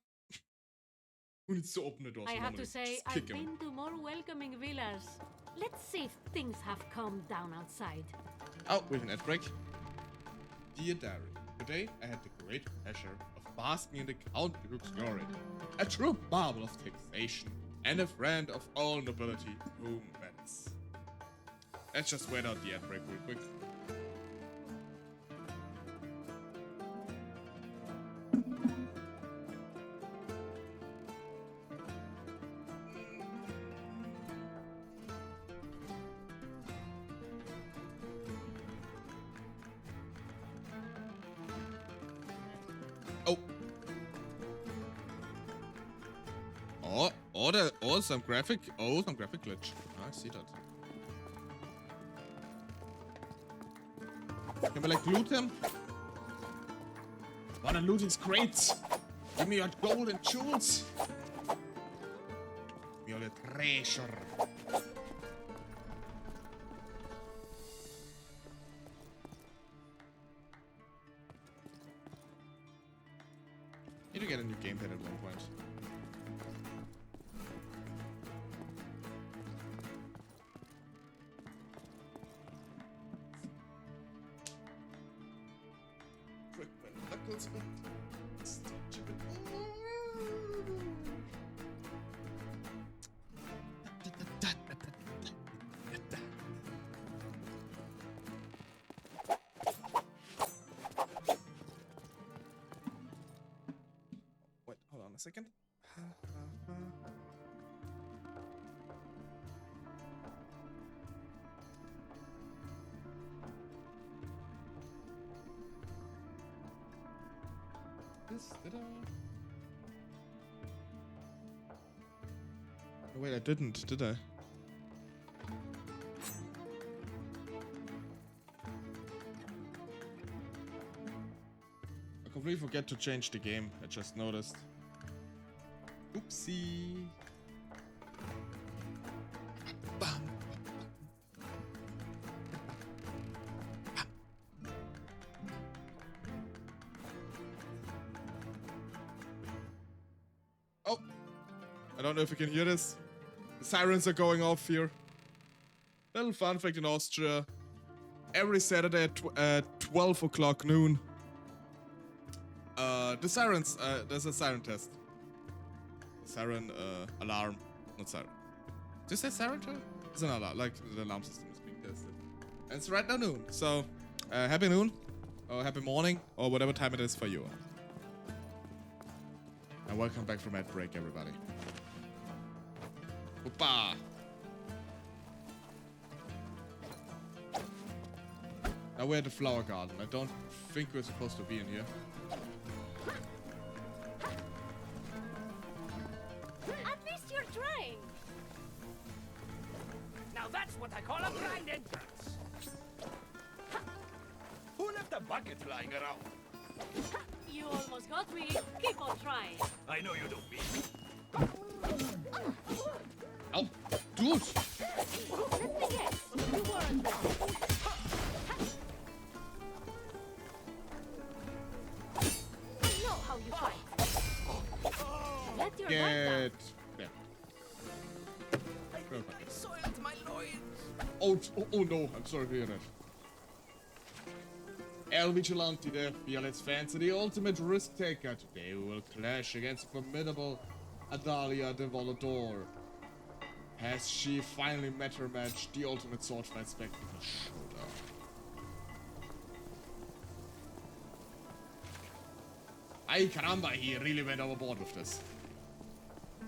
Who needs to open the door? I have to Normally say, just I've kick him. been to more welcoming villas. Let's see if things have calmed down outside. Oh, with an ad break. Dear Diary, today I had the great pleasure of basking in the Count Duke's glory. A true marvel of taxation and a friend of all nobility whom vets. Let's just wait out the ad break real quick. Oh. Some graphic glitch. I see that. Can we like loot him? Wanna loot his crates? Give me your gold and jewels. Give me all the treasure. Need to get a new gamepad at one point. Wait, hold on a second. Did I? Oh, wait, I didn't, did I? I completely forget to change the game. I just noticed. Oopsie. Bam. Oh, I don't know if you can hear this. The sirens are going off here. Little fun fact in Austria. Every Saturday at 12 o'clock noon. The sirens, there's a siren test. Siren, alarm, not siren. Did you say siren too? It's an alarm, like the alarm system is being tested. And it's right now noon, so happy noon, or happy morning, or whatever time it is for you. And welcome back from ad break, everybody. Hoppa! Now we're at the flower garden. I don't think we're supposed to be in here. Now that's what I call a blind entrance. Who left a bucket lying around? You almost got me. Keep on trying. I know you don't mean. Oh, dude! Let me guess. You weren't there. I know how you fight. Let your guard down. Get... Yeah. I soiled my loins. Oh no, I'm sorry to hear that. El Vigilante, the fearless fans, and the ultimate risk taker. Today we will clash against formidable Adalia de Volador. Has she finally met her match, the ultimate sword fight spectacle showdown? Ay caramba, he really went overboard with this.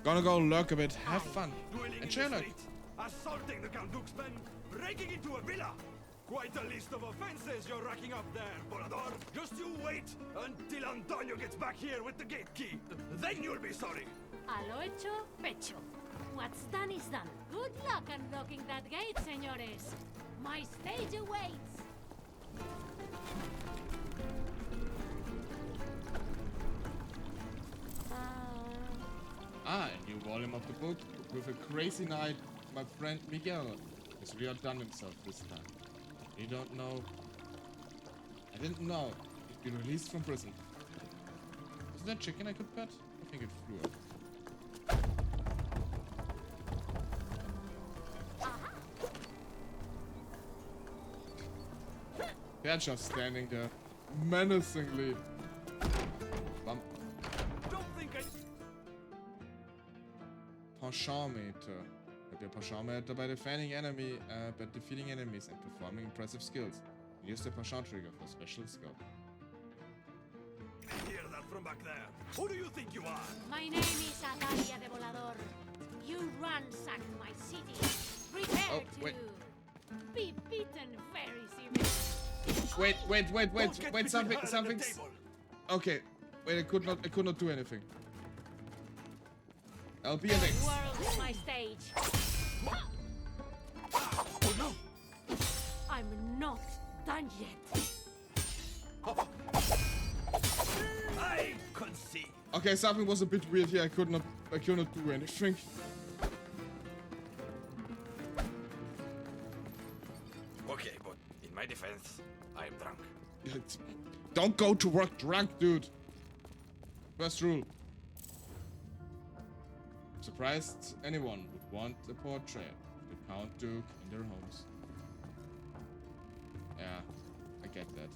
Gonna go lurk a bit, have fun, Dueling and in the Sherlock. street, assaulting the Count Duke's men, breaking into a villa. Quite a list of offenses you're racking up there, Volador. Just you wait until Antonio gets back here with the gate key. Then you'll be sorry. A lo hecho, pecho. What's done is done. Good luck unlocking that gate, señores. My stage awaits. Ah, a new volume of the book with a crazy night. My friend Miguel has reordone himself this time. You don't know. I didn't know he'd been released from prison. Is that chicken I could pet? I think it flew up. They're just standing there menacingly. Bump. Don't think I... Penchantmeter. With your Penchantmeter by defending defeating enemies and performing impressive skills. Use the Penchant trigger for special skill. Hear that from back there. Who do you think you are? My name is Adalia de Volador. You ransacked my city. Prepare Oh, to wait. be beaten very seriously. Wait, Don't get between something, her and the something's... table. Okay, wait, I could not do anything. I'll be The an X. world is my stage. Oh no! I'm not done yet. I concede. Okay, something was a bit weird here. I could not do anything. Okay, but in my defense, I am drunk. Don't go to work drunk, dude. First rule. Surprised anyone would want a portrait of the Count Duke in their homes. Yeah, I get that.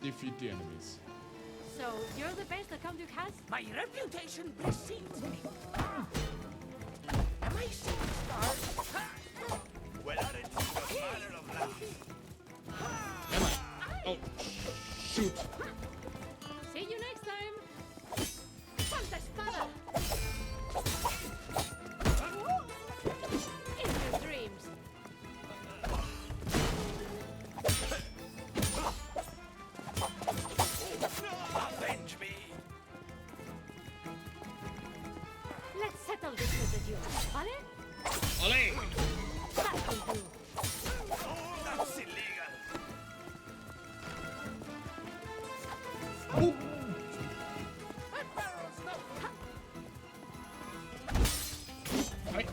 Defeat the enemies. So, you're the best the Count Duke has? My reputation precedes me. Am I seeing stars? Well, aren't you the father of love? Am I? Oh, shoot. See you next time. Santa Espada. In your dreams. Avenge me! Let's settle this with the Duke. Vale? Ole! That will do. That's illegal! Oh. Hey.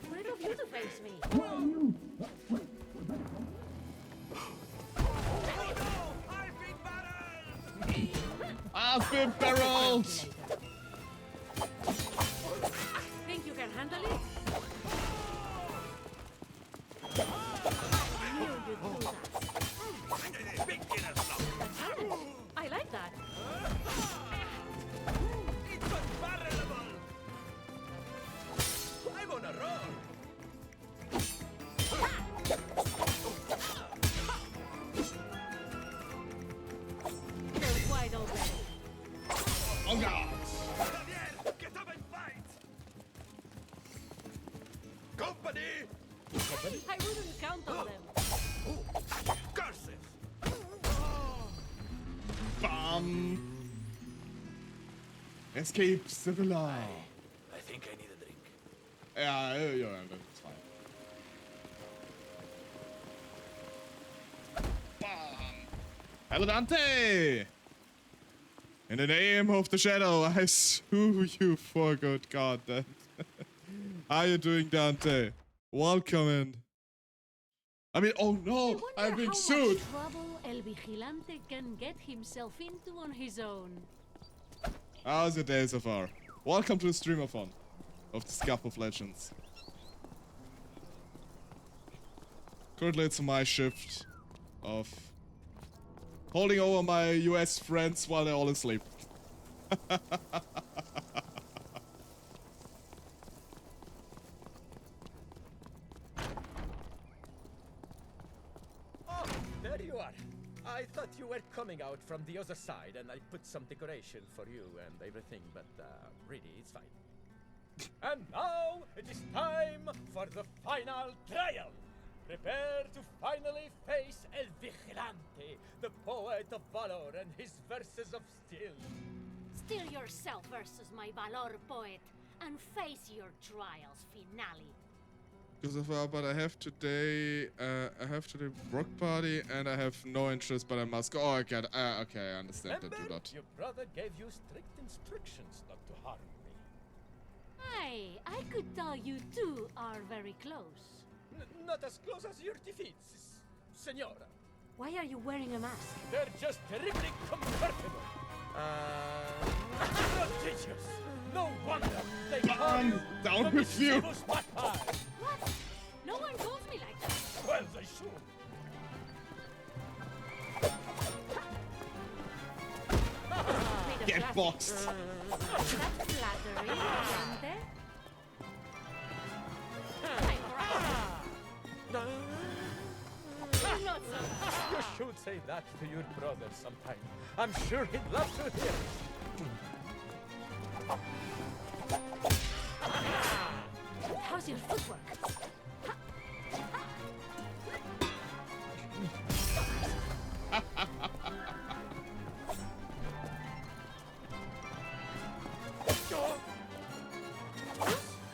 Where of you to face me? I've been barreled! Think you can handle it? I knew you'd do that. Big Guinness now! I like that. It's unparallelable! I'm on a roll! You're wide open. Oh god! Javier, get up and fight! Company! I wouldn't count on them. Escape Sevilla. I think I need a drink. Yeah, that's fine. Bam! Hello, Dante! In the name of the shadow, I sue you for good content. How are you doing, Dante? Welcome in. I mean, oh no, I'm being sued! How much trouble El Vigilante can get himself into on his own. How's your day so far? Welcome to the streamathon of the Scuff of Legends. Currently it's my shift of holding over my US friends while they're all asleep. Oh, there you are. I thought you were coming out from the other side, and I put some decoration for you and everything, but really, it's fine. And now it is time for the final trial. Prepare to finally face El Vigilante, the poet of valor and his verses of steel. Steel yourself versus my Valor poet, and face your trials finale. But I have today work party and I have no interest, but I must go. Oh, okay, okay, I understand that Remember, you lot. your brother gave you strict instructions not to harm me. Aye, I could tell you two are very close. Not as close as your defeats, Senora. Why are you wearing a mask? They're just terribly comfortable. Prodigious! No wonder they call you down the with you. mischievous magpie. What? No one calls me like that. Well, they should. Made of Get plastic. boxed! That's flattering, Vigilante. I'm right. Not so much. You should say that to your brother sometime. I'm sure he'd love to hear it. How's your footwork?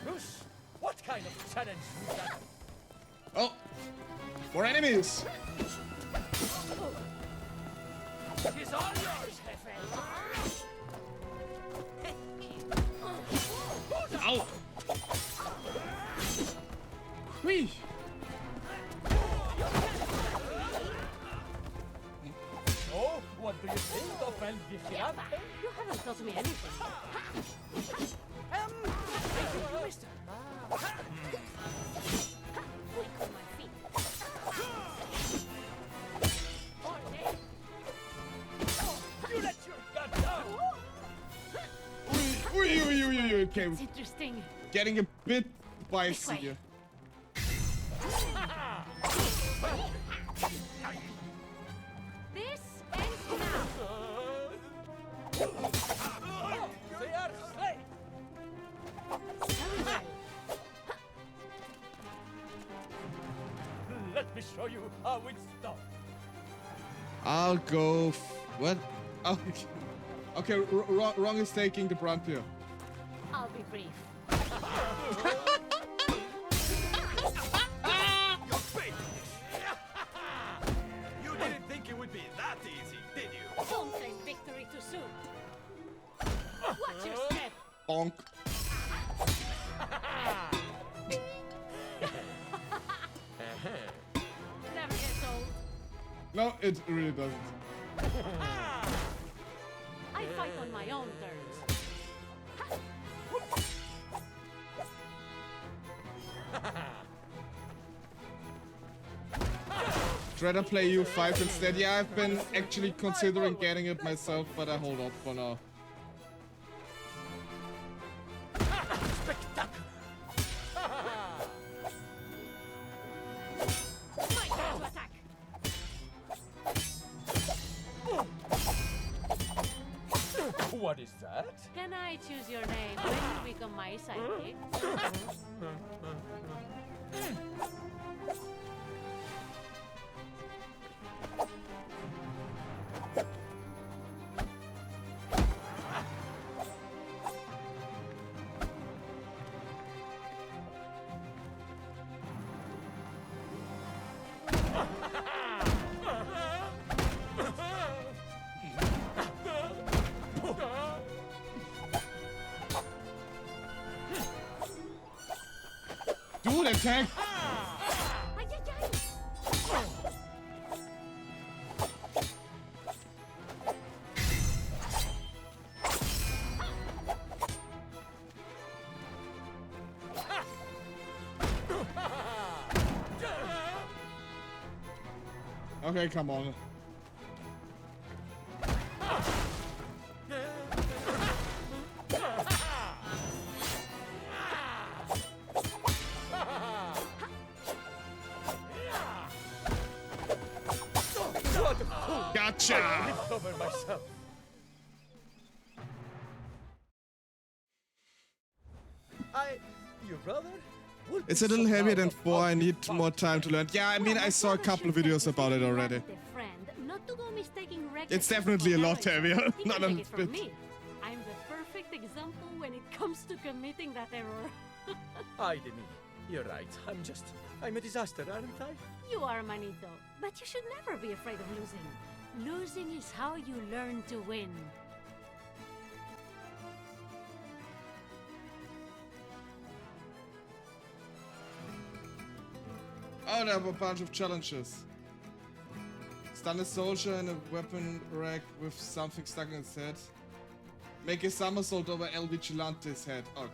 Bruce, what kind of challenge is that? Oh! More enemies! It is all yours, Jefe. Ow! Whee! Oh, what do you think of El Vigilante? You haven't taught me anything. Thank you, mister. Quick on my feet. You let your guard down! Okay, It's interesting. getting a bit spicy way. here. This ends now. They are slain! Very well. Let me show you how it's done. I'll go. What? Oh, okay, wrong is taking the brunt here. I'll be brief. Your face! You didn't think it would be that easy, did you? Don't claim victory too soon. Watch your step. Bonk. Never gets old. No, it really doesn't. I fight on my own terms. Rather play U5 instead. Yeah, I've been actually considering getting it myself, but I hold off for now. My turn to attack. What is that? Can I choose your name when you become my sidekick? attack. Ay, ay, ay. Okay, come on. What a fool! Gotcha! I tripped over myself. Your brother? Would It's be a little so heavier proud than of 4. how I you need fought. more time to learn. Yeah, I mean, Well, I my saw a brother couple of should videos get about it with already. the friend, not to go mistaking It's recklessness definitely a for lot heroism. heavier. He Not can a take it from bit. me. I'm the perfect example when it comes to committing that error. Ay de mí. You're right. I'm a disaster, aren't I? You are, Manito, but you should never be afraid of losing. Losing is how you learn to win. Oh, there were a bunch of challenges. Stun a soldier in a weapon rack with something stuck in its head. Make a somersault over El Vigilante's head. Okay.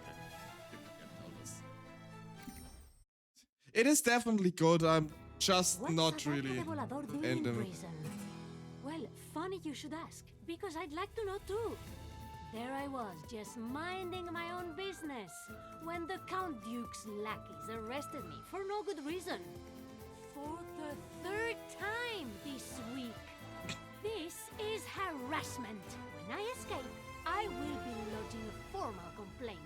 It is definitely good. I'm just What's not Ataque really de Volador doing in in the... prison? Well, funny you should ask, because I'd like to know too. There I was, just minding my own business, when the Count Duke's lackeys arrested me for no good reason. For the 3rd time this week. This is harassment. When I escape, I will be lodging a formal complaint.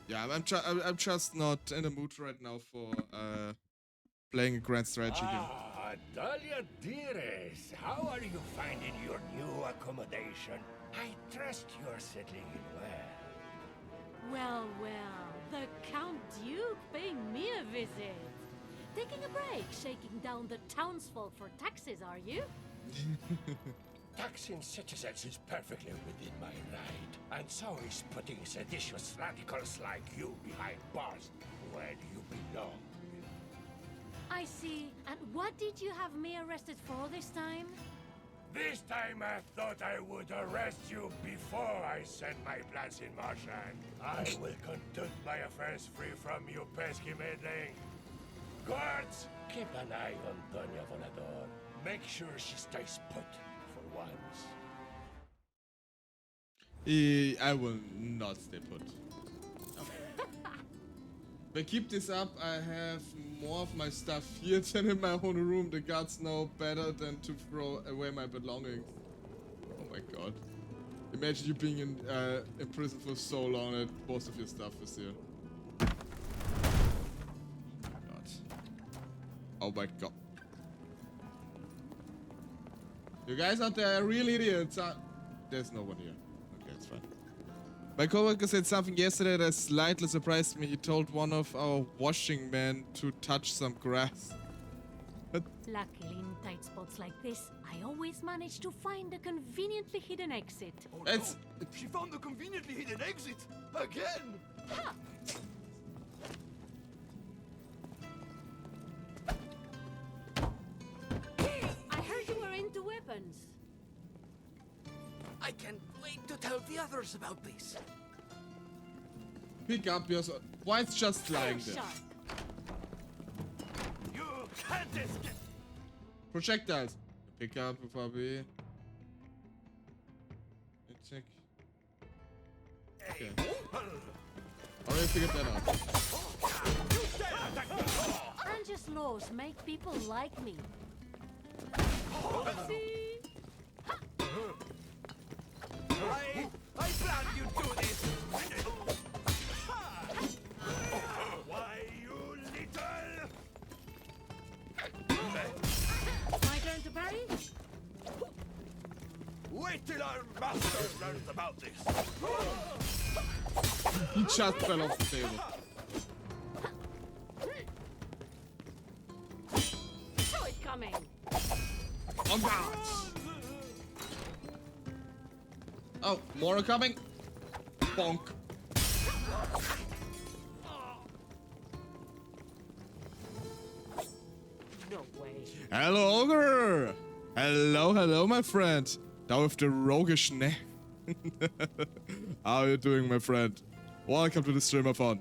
Yeah, I'm just not in the mood right now for playing a grand strategy game. Ah, Dahlia dearest, how are you finding your new accommodation? I trust you're settling in well. Well, well, the Count Duke paying me a visit. Taking a break, shaking down the townsfolk for taxes, are you? Taxing citizens is perfectly within my right, and so is putting seditious radicals like you behind bars where you belong. I see. And what did you have me arrested for this time? This time I thought I would arrest you before I set my plans in motion. I will conduct my affairs free from you pesky meddling. Guards, keep an eye on Doña Volador. Make sure she stays put for once. I will not stay put. If I keep this up, I have more of my stuff here than in my own room. The guards know better than to throw away my belongings. Oh my god. Imagine you being in prison for so long that most of your stuff is here. Oh my god. You guys out there are real idiots. There's no one here. Okay, it's fine. My coworker said something yesterday that slightly surprised me. He told one of our washing men to touch some grass. Luckily, in tight spots like this, I always manage to find a conveniently hidden exit. Oh It's- no! She found the conveniently hidden exit! Again! Ha! I heard you were into weapons. I can't wait to tell the others about this. Pick up your sword. Why it's just lying there? Sharp. You can't escape! Projectiles. Pick up probably. Check. Okay. Already figured that out. Angel's laws make people like me. See? I planned you'd do this! Why, you little... My turn to parry? Wait till our master learns about this! He just fell off the table. Saw it coming. On guard! Oh, more are coming. Bonk. Hello, Ogre! Hello, hello, my friend. Thou with the roguish name. How are you doing, my friend? Welcome to the stream of fun.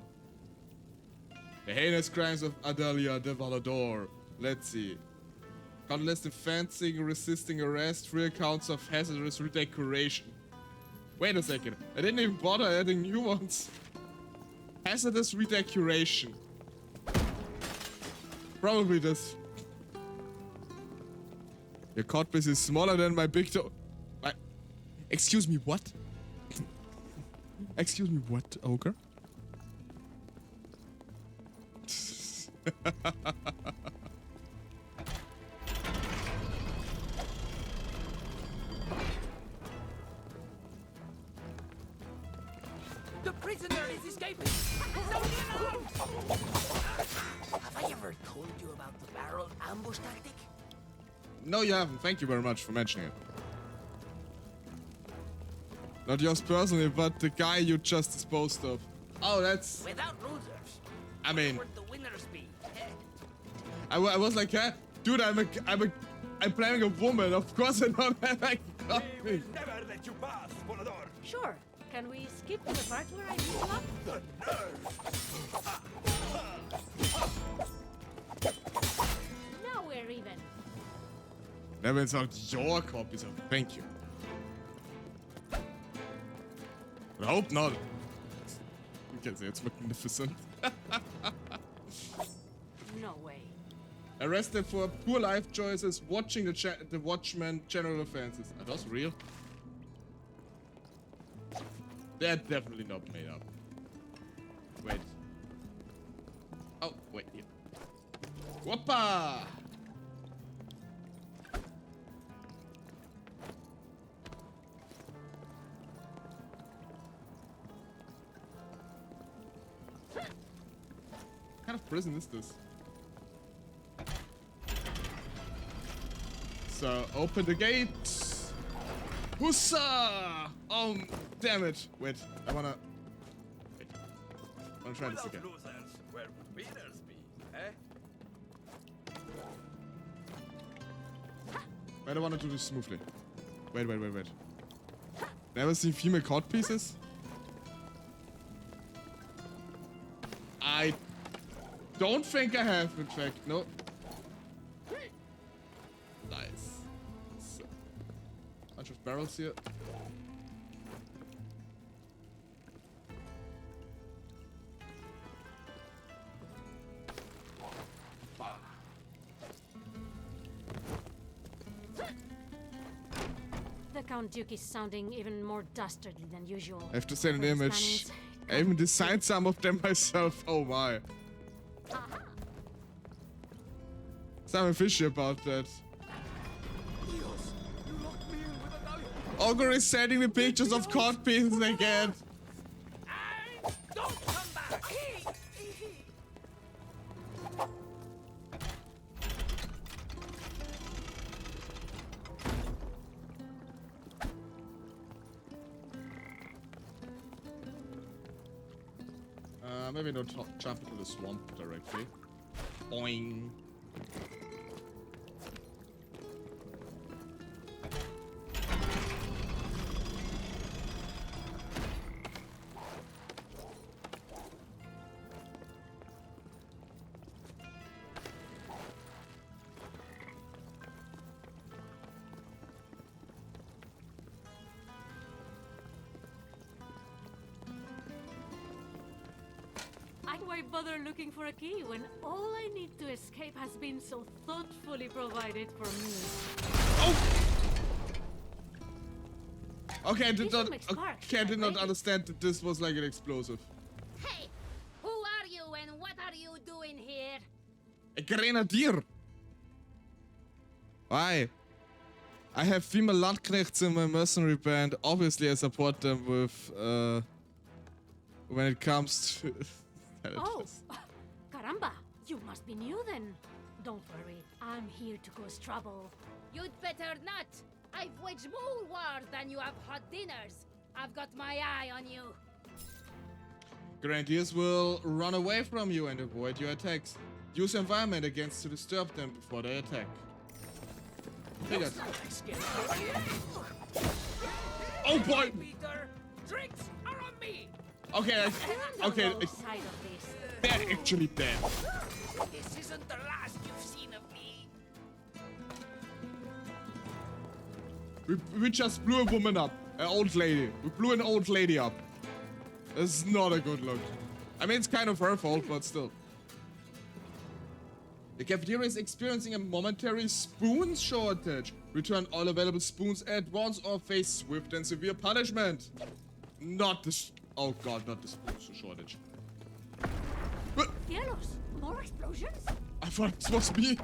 The heinous crimes of Adalia de Valador. Let's see. Clandestine fencing, resisting arrest, 3 accounts of hazardous redecoration. Wait a second. I didn't even bother adding new ones. Hazardous redecoration. Probably this. Your codpiece is smaller than my big toe. Excuse me, what? Excuse me, what, Ogre? The prisoner is escaping! Have I ever told you about the barrel ambush tactic? No, you haven't. Thank you very much for mentioning it. Not yours personally, but the guy you just disposed of. Oh, that's... Without losers. I mean... Where would the winners be? I was like, huh? Dude, I'm playing a woman. Of course I don't have a We will copy. never let you pass, Volador. Sure. Can we skip to the part where I beat you up? Now we're even. Never insult your copy, so thank you. I hope not. You can say it's magnificent. No way. Arrested for poor life choices, watching the Watchman general offenses. Are those real? They're definitely not made up. Wait. Oh, wait, here. Whoppa! What kind of prison is this? So, open the gate! Hussa! Oh, damn it! Wait, I wanna... Wait. I wanna try this Without again. losers, where would winners be, eh? Wait, I wanna do this smoothly. Wait. Never seen female cod pieces? I don't think I have, in fact. No. Nice. So, bunch of barrels here. The Count Duke is sounding even more dastardly than usual. I have to send an For his image. bannings. I even designed some of them myself. Oh my. Something fishy about that. Ogre is sending me pictures of cod pieces again. Don't come back! Maybe not jump into the swamp directly. Boing. Why bother looking for a key when all I need to escape has been so thoughtfully provided for me? Okay, I did These not. are mixed sparks, Okay, I did not right? understand that this was like an explosive. Hey, who are you and what are you doing here? A grenadier. Why? I have female landknechts in my mercenary band. Obviously, I support them with when it comes to. Oh, caramba! You must be new then. Don't worry, I'm here to cause trouble. You'd better not. I've waged more wars than you have hot dinners. I've got my eye on you. Grenadiers will run away from you and avoid your attacks. Use environment against to disturb them before they attack. Figured. Oh boy! Peter, drinks are on me. Okay, okay, Side of this. they're actually dead. This isn't the last you've seen of me. We just blew a woman up, an old lady. We blew an old lady up. This is not a good look. I mean, it's kind of her fault, but still. The cafeteria is experiencing a momentary spoon shortage. Return all available spoons at once or face swift and severe punishment. Not the oh god, not the spoon shortage. Cielos, more explosions? I thought this was me.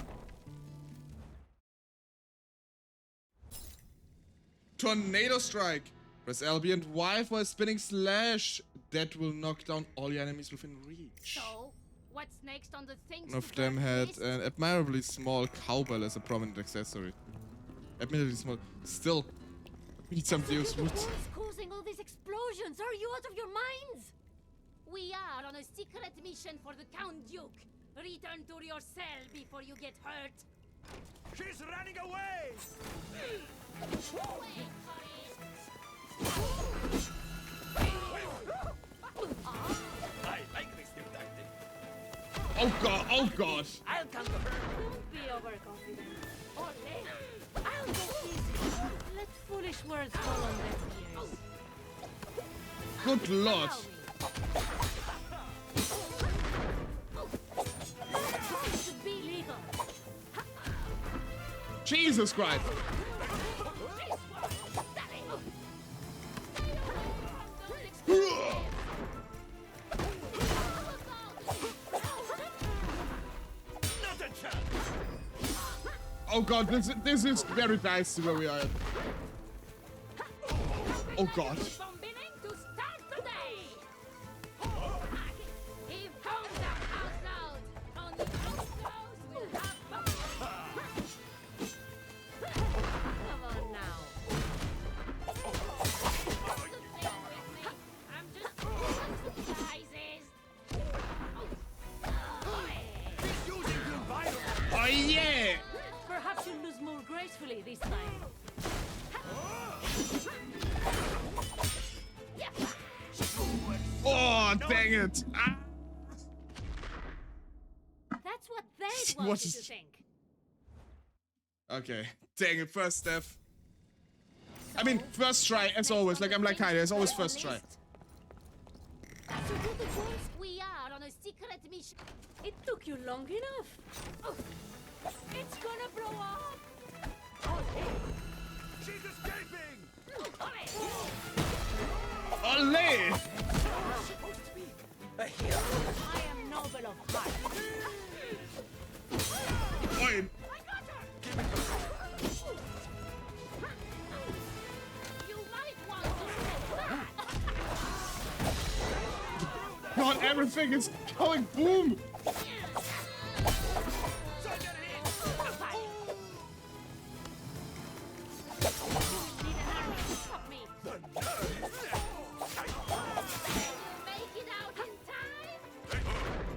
Tornado strike. Press LB and Y for a spinning slash. That will knock down all your enemies within reach. So, what's next on the things One of to them burn had list? an admirably small cowbell as a prominent accessory. Admittedly small. Still, we need some Deus wood. What's causing all these explosions? Are you out of your minds? We are on a secret mission for the Count Duke. Return to your cell before you get hurt. She's running away! Wait for it. I like this new tactic. Oh god, oh god. I'll come to her. Don't be overconfident. Ole. I'll go easy. Let foolish words fall on deaf ears. Good lord. It should be legal. Jesus Christ. Not a chance! Oh god, this is very dicey where we are. Oh god. Bombing to start the day. If comes the house out, on the outgoes we'll have fun. Come on now. I'm just surprises. He's using the environment! Oh yeah. Perhaps you'll lose more gracefully this time. Oh dang it. Ah. That's what they What want you is- to think. Okay. Dang it, first death. I mean, first try, as always. Like, I'm like Heidi, it's always first try. To do the goals, we are on a secret mission. It took you long enough. Oh, it's gonna blow up. She's escaping! Ole! I am noble of heart. Oi. You might want to step back. God, everything is going boom! Need an arrow to stop me. Make it out in time.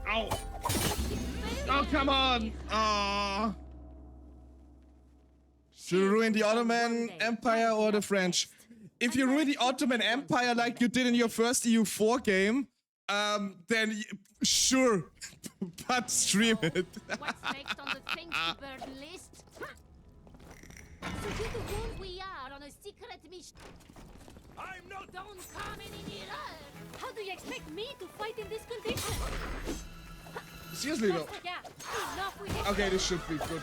Ow! Oh, come on! Aww. Should you ruin the Ottoman Empire or the French? If you ruin the Ottoman Empire like you did in your first EU4 game, then sure, but stream it. What's next on the things to burn list? To do the goal, we are on a secret mission. I'm not... Don't come in here. How do you expect me to fight in this condition? Seriously though. Yeah, enough with it. Okay, this should be good.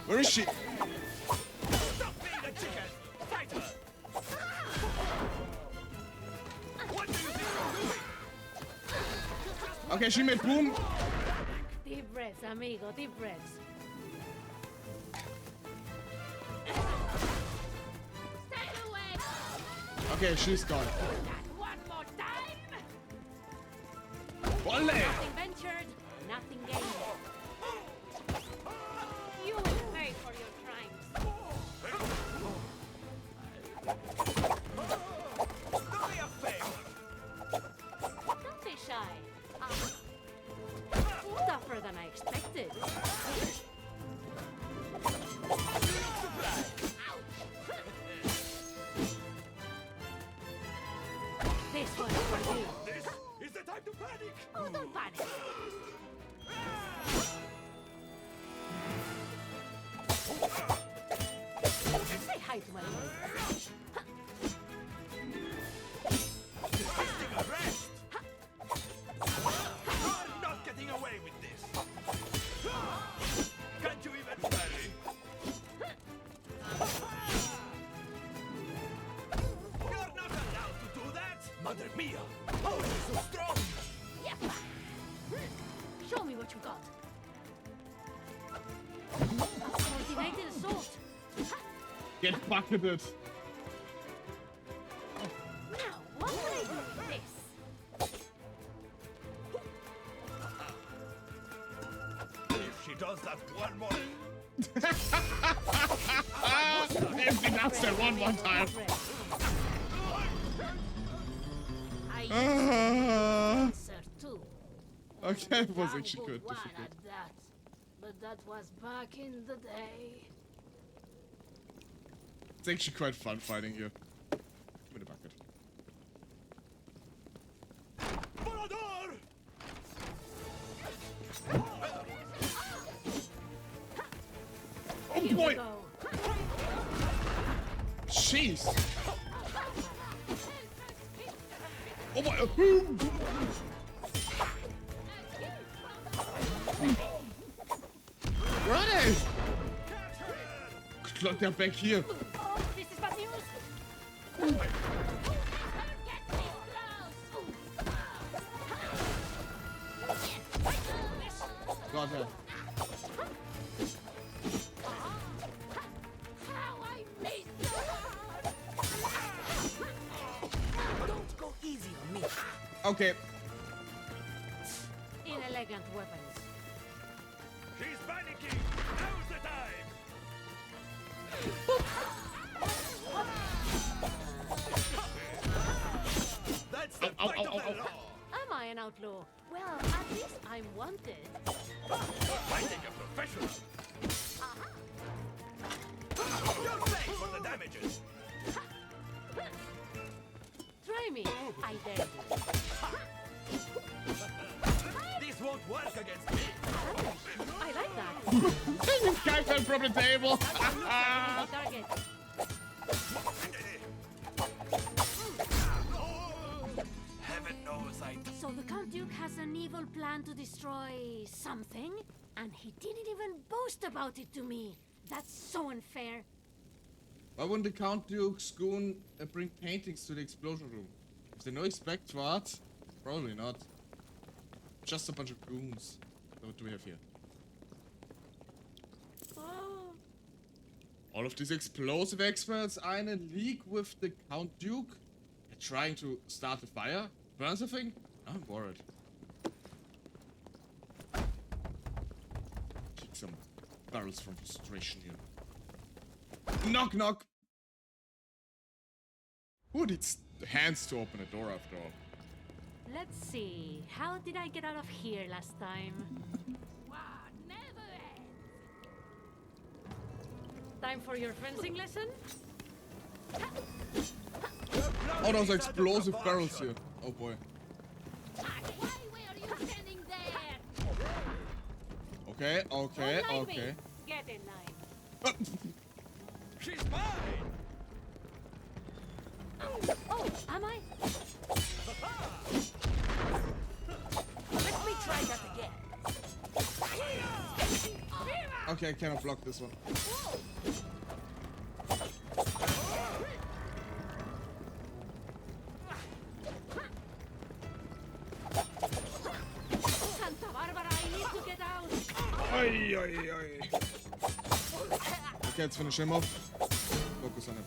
Where is she? Stop being a chicken! Fight her! What do you think you're doing? Okay, she made boom. Deep breaths, amigo, deep breaths. Stay away. Okay, she's gone. That one more time. Ole! Nothing ventured, nothing gained. Say hi to my wife. Requesting arrest! You're not getting away with this! Can't you even parry? You're not allowed to do that! Madre mia! How are you so strong? Yeah. Show me what you got. Coordinated assault. Get bucketed. Now, what will I do with this? If she does that one more... Empty nuts that one time. I Ah. sir too. Okay, it was Damn actually good good. one Difficult. at that. But that was back in the day. It's actually quite fun fighting you. Give me the bucket. Volador! Oh Here we boy! go. Jeez! Oh my! Where are they? Look, they're back here. Oh, this is bad news. Got her. How I missed you. Don't go easy on me. Okay. Inelegant weapons. She's panicking! Now's the time! That's the Ow, fight ow, of ow, the ow. law! Am I an outlaw? Well, at least I'm wanted. Fighting a professional! You're paying for the damages! Try me. I dare you. This won't work against me! I like that. This guy fell from the table. Target. Heaven knows I... So the Count Duke has an evil plan to destroy something, and he didn't even boast about it to me. That's so unfair. Why wouldn't the Count Duke's goon bring paintings to the explosion room? If they no expect what? Probably not. Just a bunch of goons. So what do we have here? All of these explosive experts are in a league with the Count Duke. They're trying to start a fire? Burn something? I'm worried. Kick some barrels from frustration here. Knock knock! Who needs hands to open a door after all? Let's see. How did I get out of here last time? Wow, never ends. Time for your fencing lesson? Oh, those explosive barrels here. Oh boy. Why were you standing there? Okay, okay, Don't like me. okay. Get in line. She's mine! Oh, am I? Let me try that again. Okay, I cannot block this one. Santa Barbara, I need to get out. Oi, oi, oi. Okay, let's finish him off. Focus on him.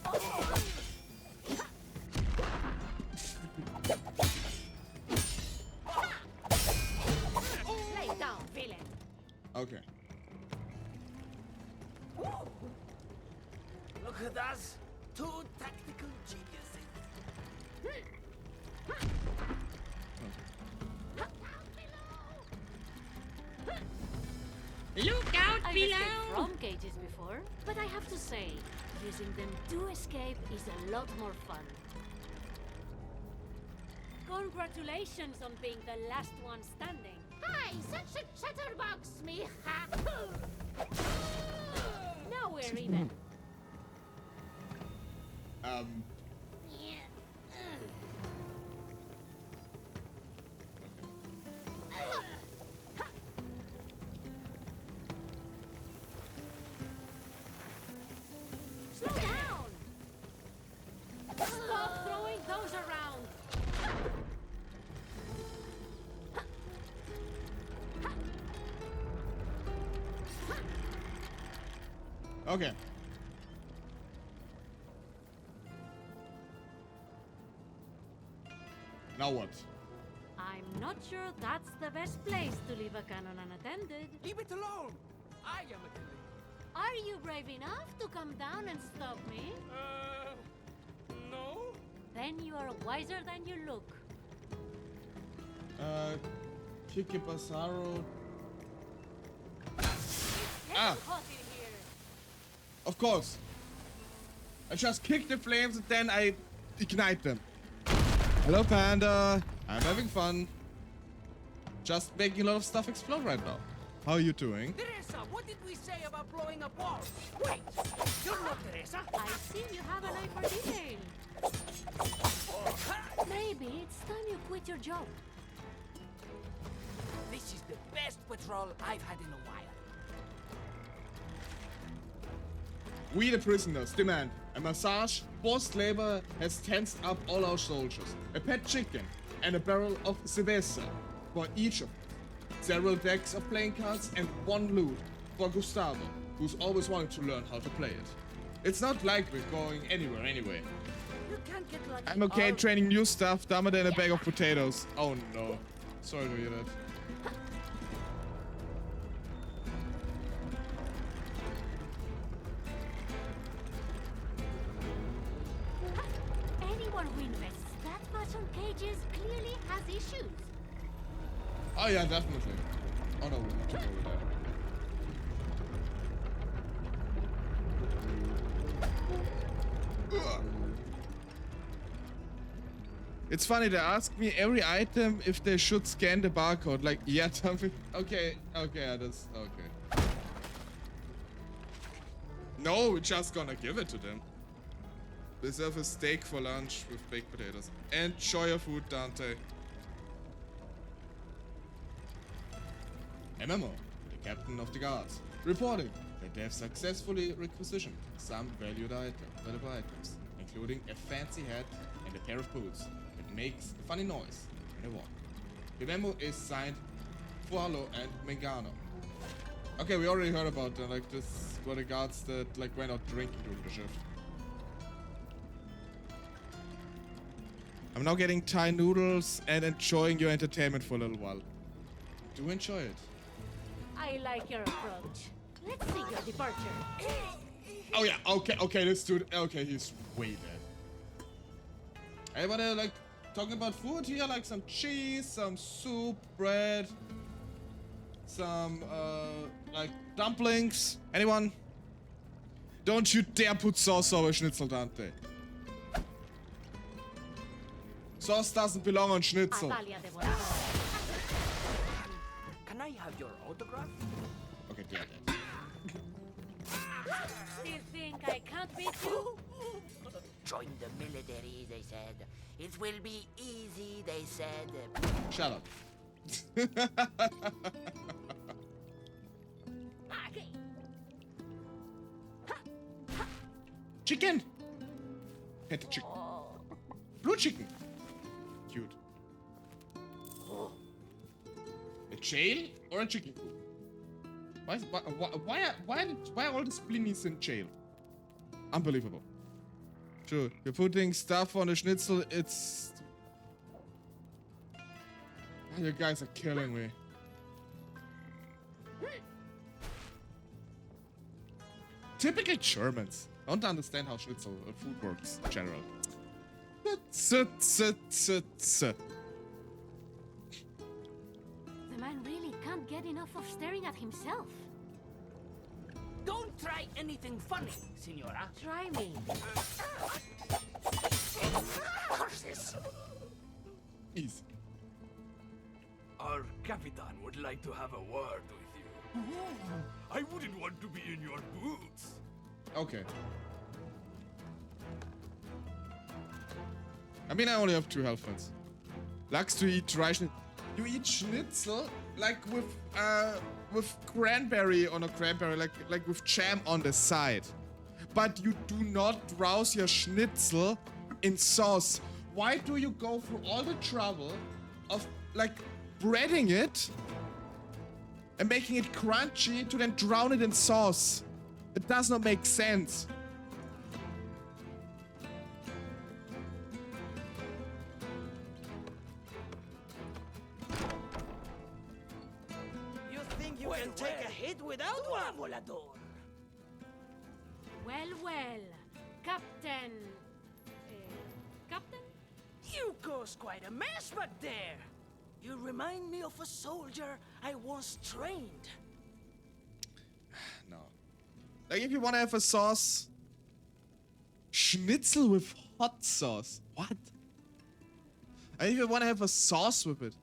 Lay down, villain. Okay. Look at us. Two tactical geniuses. Look out I've escaped from cages before, but I have to say, using them to escape is a lot more fun. Congratulations on being the last one standing. Hi, such a chatterbox, me. No, Now we're even. Slow down! Stop throwing those around! Okay. Now what? I'm not sure that's the best place to leave a cannon unattended. Leave it alone! I am attending. Are you brave enough to come down and stop me? No? Then you are wiser than you look. Kike Basaro. It's hot in here. Of course. I just kick the flames and then I ignite them. Hello, Panda. I'm having fun. Just making a lot of stuff explode right now. How are you doing? Teresa, what did we say about blowing up walls? Wait, you're not Teresa. I see you have an eye for detail. Maybe it's time you quit your job. This is the best patrol I've had in a while. We the prisoners demand a massage. Forced labor has tensed up all our soldiers. A pet chicken and a barrel of cerveza for each of them. Several decks of playing cards and one loot for Gustavo, who's always wanted to learn how to play it. It's not like we're going anywhere anyway. You can't get lucky. I'm okay training new stuff, dumber than a bag of potatoes. Oh no. Sorry to hear that. Anyone who invests that much on cages clearly has issues. Oh yeah, definitely. Oh no, we're not over there. Ugh. It's funny, they ask me every item if they should scan the barcode. Like, yeah, something. Okay, yeah, that's okay. No, we're just gonna give it to them. Deserve a steak for lunch with baked potatoes. Enjoy your food, Dante. MMO, the captain of the guards, reporting that they have successfully requisitioned some valuable items, including a fancy hat and a pair of boots that makes a funny noise when they walk. The memo is signed Fualo and Mengano. Okay, we already heard about them, like this were the guards that like went out drinking during the shift. I'm now getting Thai noodles and enjoying your entertainment for a little while. Do enjoy it. I like your approach. Let's see your departure. Oh yeah, okay, this dude, okay, he's way dead. Hey, but like, talking about food here, like some cheese, some soup, bread, some, like, dumplings. Anyone? Don't you dare put sauce over Schnitzel, Dante. Sauce doesn't belong on Schnitzel. Atalia de Volador. Can I have your autograph? Okay, yeah, Still think I can't beat you? Join the military, they said. It will be easy, they said. Shut up. Chicken! Get the chicken. Blue chicken. Cute. A jail or a chicken coop? Why are all the splinnies in jail? Unbelievable. Sure, you're putting stuff on a schnitzel, it's... You guys are killing me. Typical Germans. Don't understand how schnitzel food works in general. The man really can't get enough of staring at himself. Don't try anything funny, Senora. Try me. Horses. Easy. Our Capitan would like to have a word with you. I wouldn't want to be in your boots. Okay. I mean, I only have 2 health points. Lux to eat dry schnitzel. You eat schnitzel like with cranberry on a cranberry, like with jam on the side. But you do not douse your schnitzel in sauce. Why do you go through all the trouble of like breading it and making it crunchy to then drown it in sauce? It does not make sense. You think you can take a hit without one, Volador? Well, well, Captain. Captain? You caused quite a mess back there. You remind me of a soldier I once trained. No. Like, if you want to have a sauce, schnitzel with hot sauce. What? And if you want to have a sauce with it,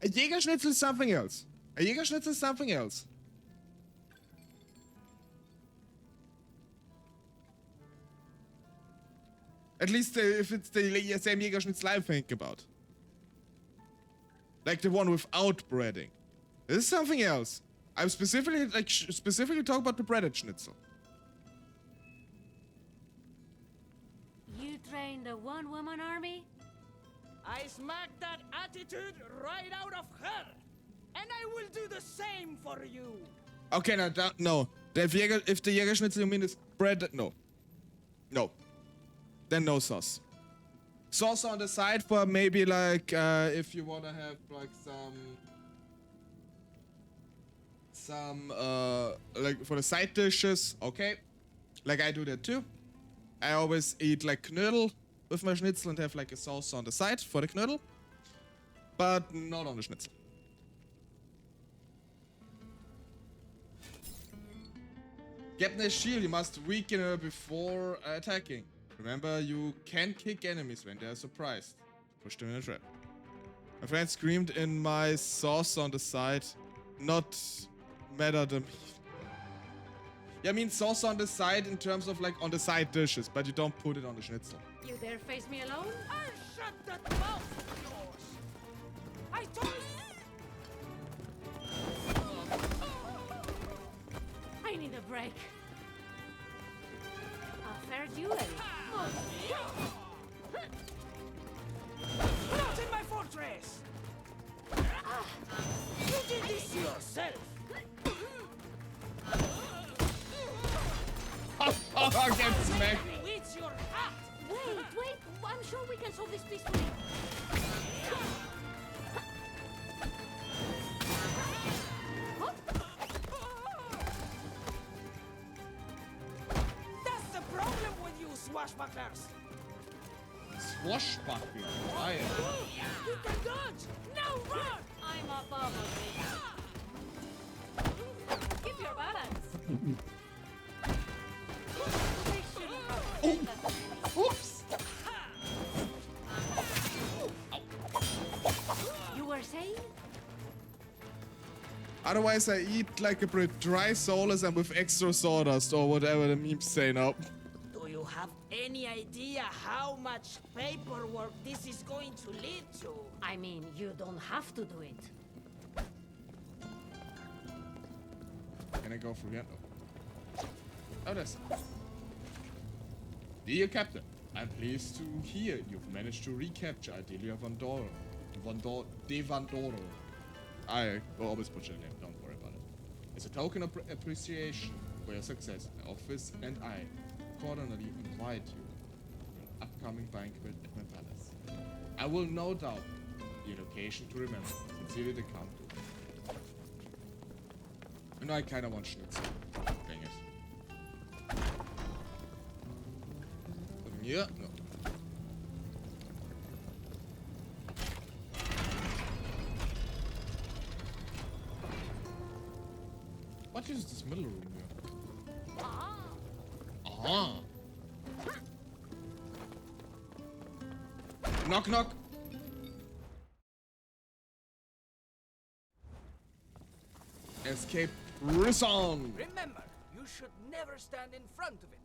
a Jägerschnitzel is something else. A Jägerschnitzel is something else. At least if it's the same Jägerschnitzel I think about. Like the one without breading. This is something else. I'm specifically talking about the breaded schnitzel. You trained a one-woman army? I smacked that attitude right out of her. And I will do the same for you. Okay, now no. If the Jägerschnitzel you mean is breaded, no. No. Then no sauce. Sauce on the side for maybe like if you wanna have like some like for the side dishes, okay. Like I do that too. I always eat like knödel with my schnitzel and have like a sauce on the side for the knödel. But not on the schnitzel. Get the shield, you must weaken her before attacking. Remember, you can kick enemies when they are surprised. Push them in a trap. My friend screamed in my sauce on the side. Not matter the meat. Yeah, I mean sauce on the side in terms of like on the side dishes, but you don't put it on the schnitzel. You dare face me alone? I'll shut that mouth of yours. I told you. I need a break. A fair duel. Not in my fortress. You did this yourself. Oh, get smacked. It's your hat. Wait, I'm sure we can solve this peacefully. That's the problem with you swashbucklers. Swashbuckling. I am. You can dodge. Now run. I'm above a bit. Keep your balance. They shouldn't have said that to me. Oops. You were saying? Otherwise, I eat like a dry soulless and with extra sawdust or whatever the memes say now. Do you have any idea how much paperwork this is going to lead to? I mean, you don't have to do it. Can I go through here? No. Oh, this. Dear Captain, I'm pleased to hear you've managed to recapture Adelia de Vandoro. I will always butcher the name, don't worry about it. As a token of appreciation for your success, my office and I cordially invite you to an upcoming banquet at my palace. I will no doubt be an occasion to remember. Sincerely, the Count. You know, I kind of want schnitzel. Dang it. Yeah, no. What is this middle room here? Ah. Knock, knock. Escape prison. Remember, you should never stand in front of it.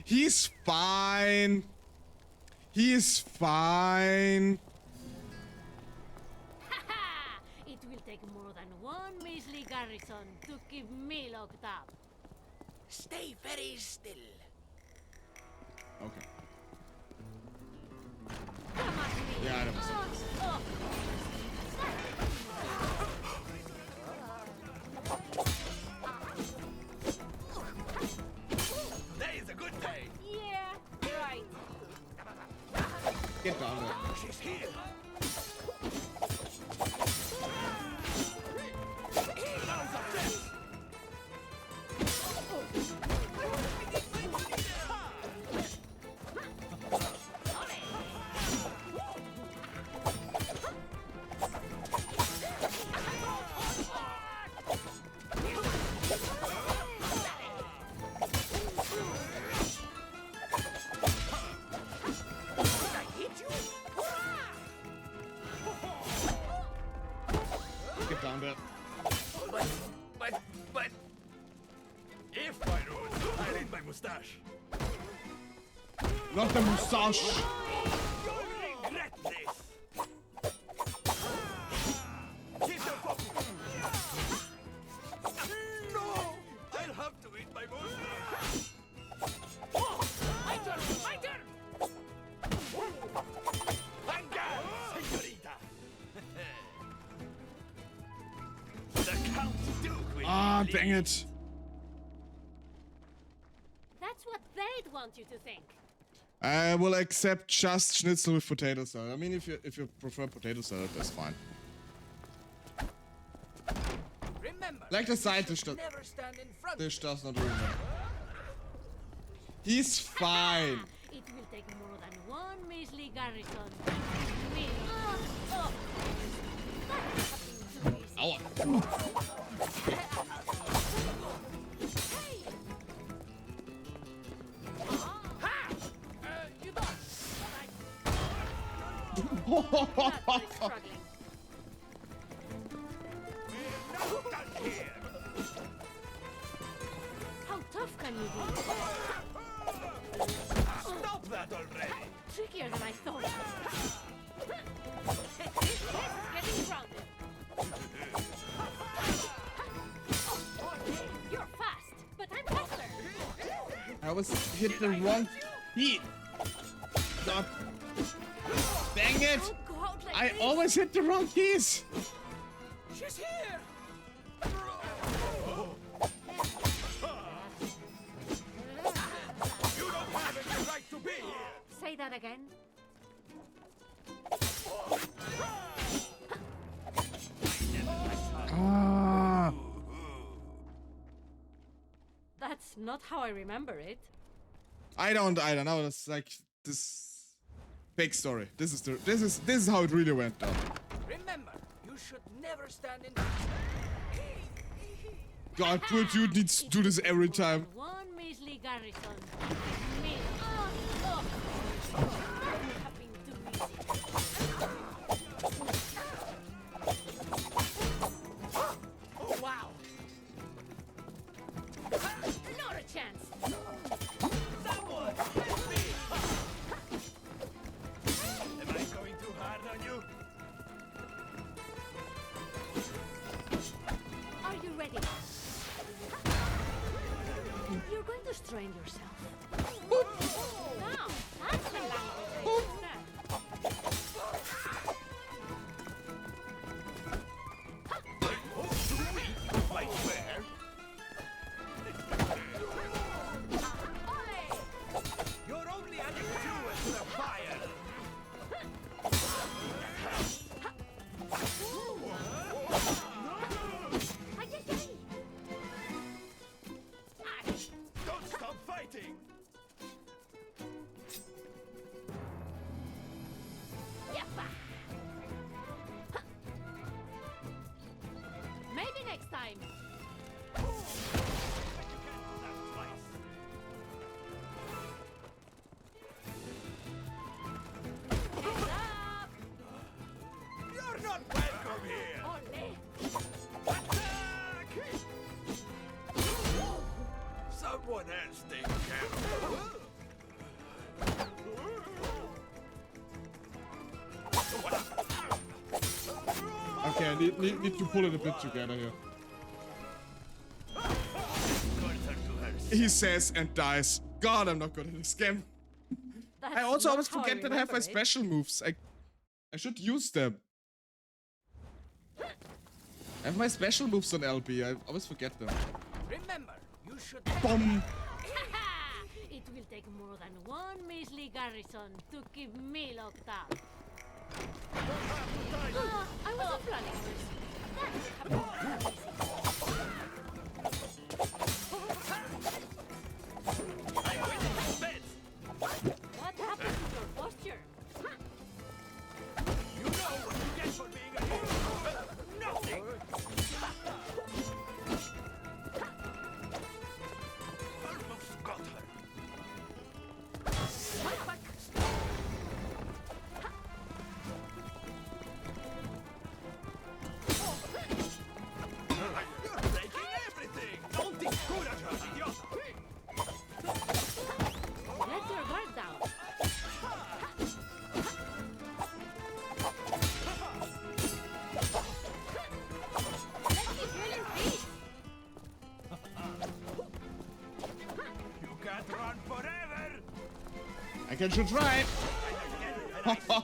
He's fine. He's fine. Haha! It will take more than one measly garrison to keep me locked up. Stay very still. Okay. Come at me! Yeah, I know. Oh. Today is a good day. Yeah, right. Get down there. She's here. Get down there. But... If I rose, I need my mustache. Not the mustache. You'll regret this. Keep your focus. No! I'll have to eat my mustache. My turn! My turn! EnGarde, señorita. The Count Duke will Ah, be dang it. That's what they'd want you to think. I will accept just schnitzel with potato salad. I mean, if you prefer potato salad, that's fine. Remember, Like the side dish does, never stand in front. does not ruin it. He's fine. It will take more than one measly garrison to keep me. Oh. That's happening to me. Aua. You done. That's my struggling. How tough can you be? Stop that already! Trickier than I thought. This is getting crowded. You're fast, but I'm faster. I was hit the wrong key. God. Dang it. Don't go out like I this. always hit the wrong keys. She's here. You don't have any right to be here! Say that again. Ah. That's not how I remember it. I don't know. It's like this fake story. This is how it really went down. Remember, you should never stand in. God, poor dude needs to do this every time. One measly garrison. Me. Oh. Have been too easy. Oh wow! Not a chance. Someone help me! Am I going too hard on you? Are you ready? You're going to strain yourself. Now, that's the language I understand. I swear. You're only adding fuel to the fire. Don't stop fighting. Maybe next time. Heads up! You're not welcome here. Ole! Attack! Someone else take care of it. need to pull it a bit together here. He says and dies. God, I'm not good at this game. I also always forget that I have my special moves. I should use them. I have my special moves on LB. I always forget them. Remember, you should. Boom! It will take more than one measly garrison to keep me locked up. I wasn't planning this. What happened to your posture? You know what you get for being a hero. Nothing. Almost got her. You're breaking everything. Don't discourage us, idiota. Let your guard down. Let me drill in peace. You can't run forever. I can should try. And I swear.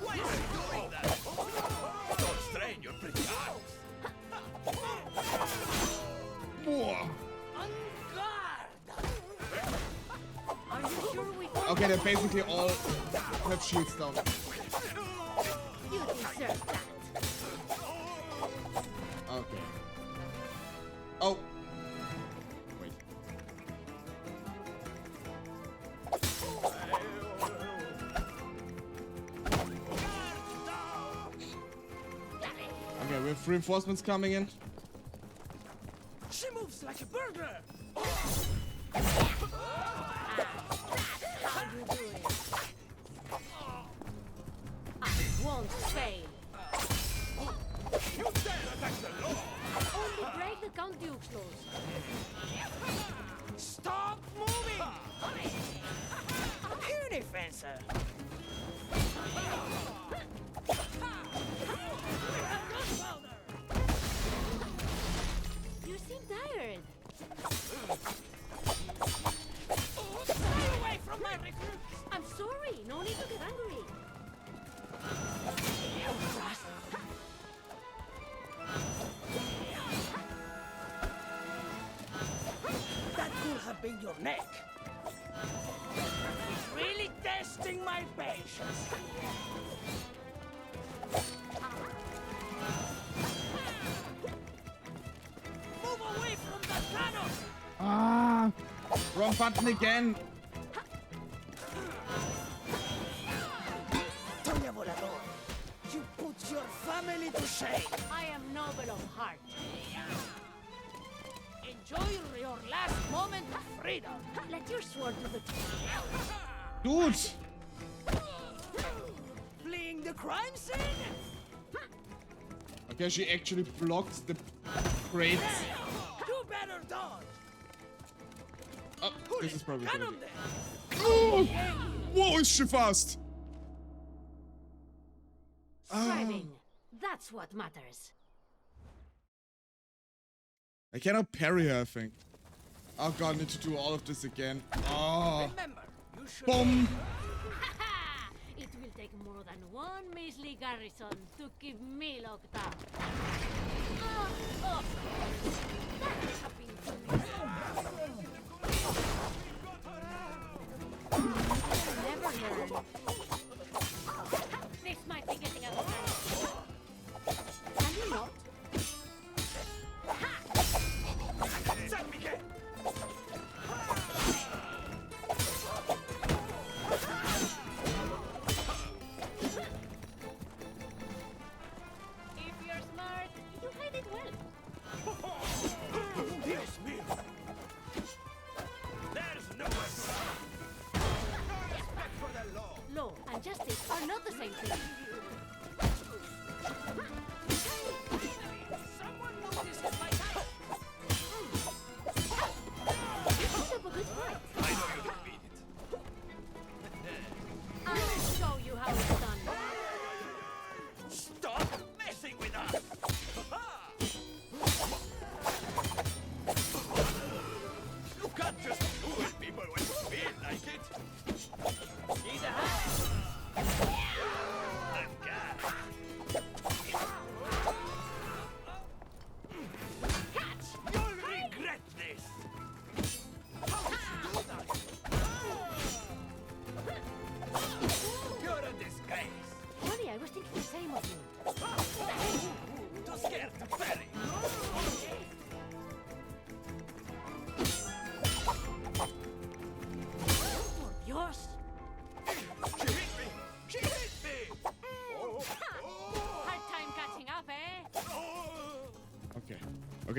Why are you doing that? Don't strain your pretty arms. Whoa. Are you sure we can? Okay, they basically all have shields down. You deserve that. Okay. Oh. Wait. Okay, we have reinforcements coming in. She moves like a burglar. How you do it? I won't fail. You dare attack the law! Only break the Count Duke's laws. Stop moving! Puny fencer. You seem tired. Stay away from my recruits! I'm sorry. No need to get angry. That could have been your neck. It's really testing my patience. Move away from the cannon! Ah! Wrong button again. Toya Volador, you put your family to shame. I am noble of heart. Enjoy your last moment of freedom. Let your sword do the Dude! Fleeing the crime scene? Okay, she actually blocked the crates. Do better dodge. Oh, this is probably Cannon good. them. Oh! Whoa, is she fast? striving. That's what matters. I cannot parry her, I think. Oh god, I need to do all of this again. Oh. Remember, you should. Boom! It will take more than one measly garrison to keep me locked up. Oh, that's a painful never learn. This might be getting out of hand. Can you not? San Miguel! If you're smart, you hide it well. Dios mío! There's nowhere to run! No respect for the law! Law and justice are not the same thing. Someone noticed my knife. You put up a good fight. I know you defeat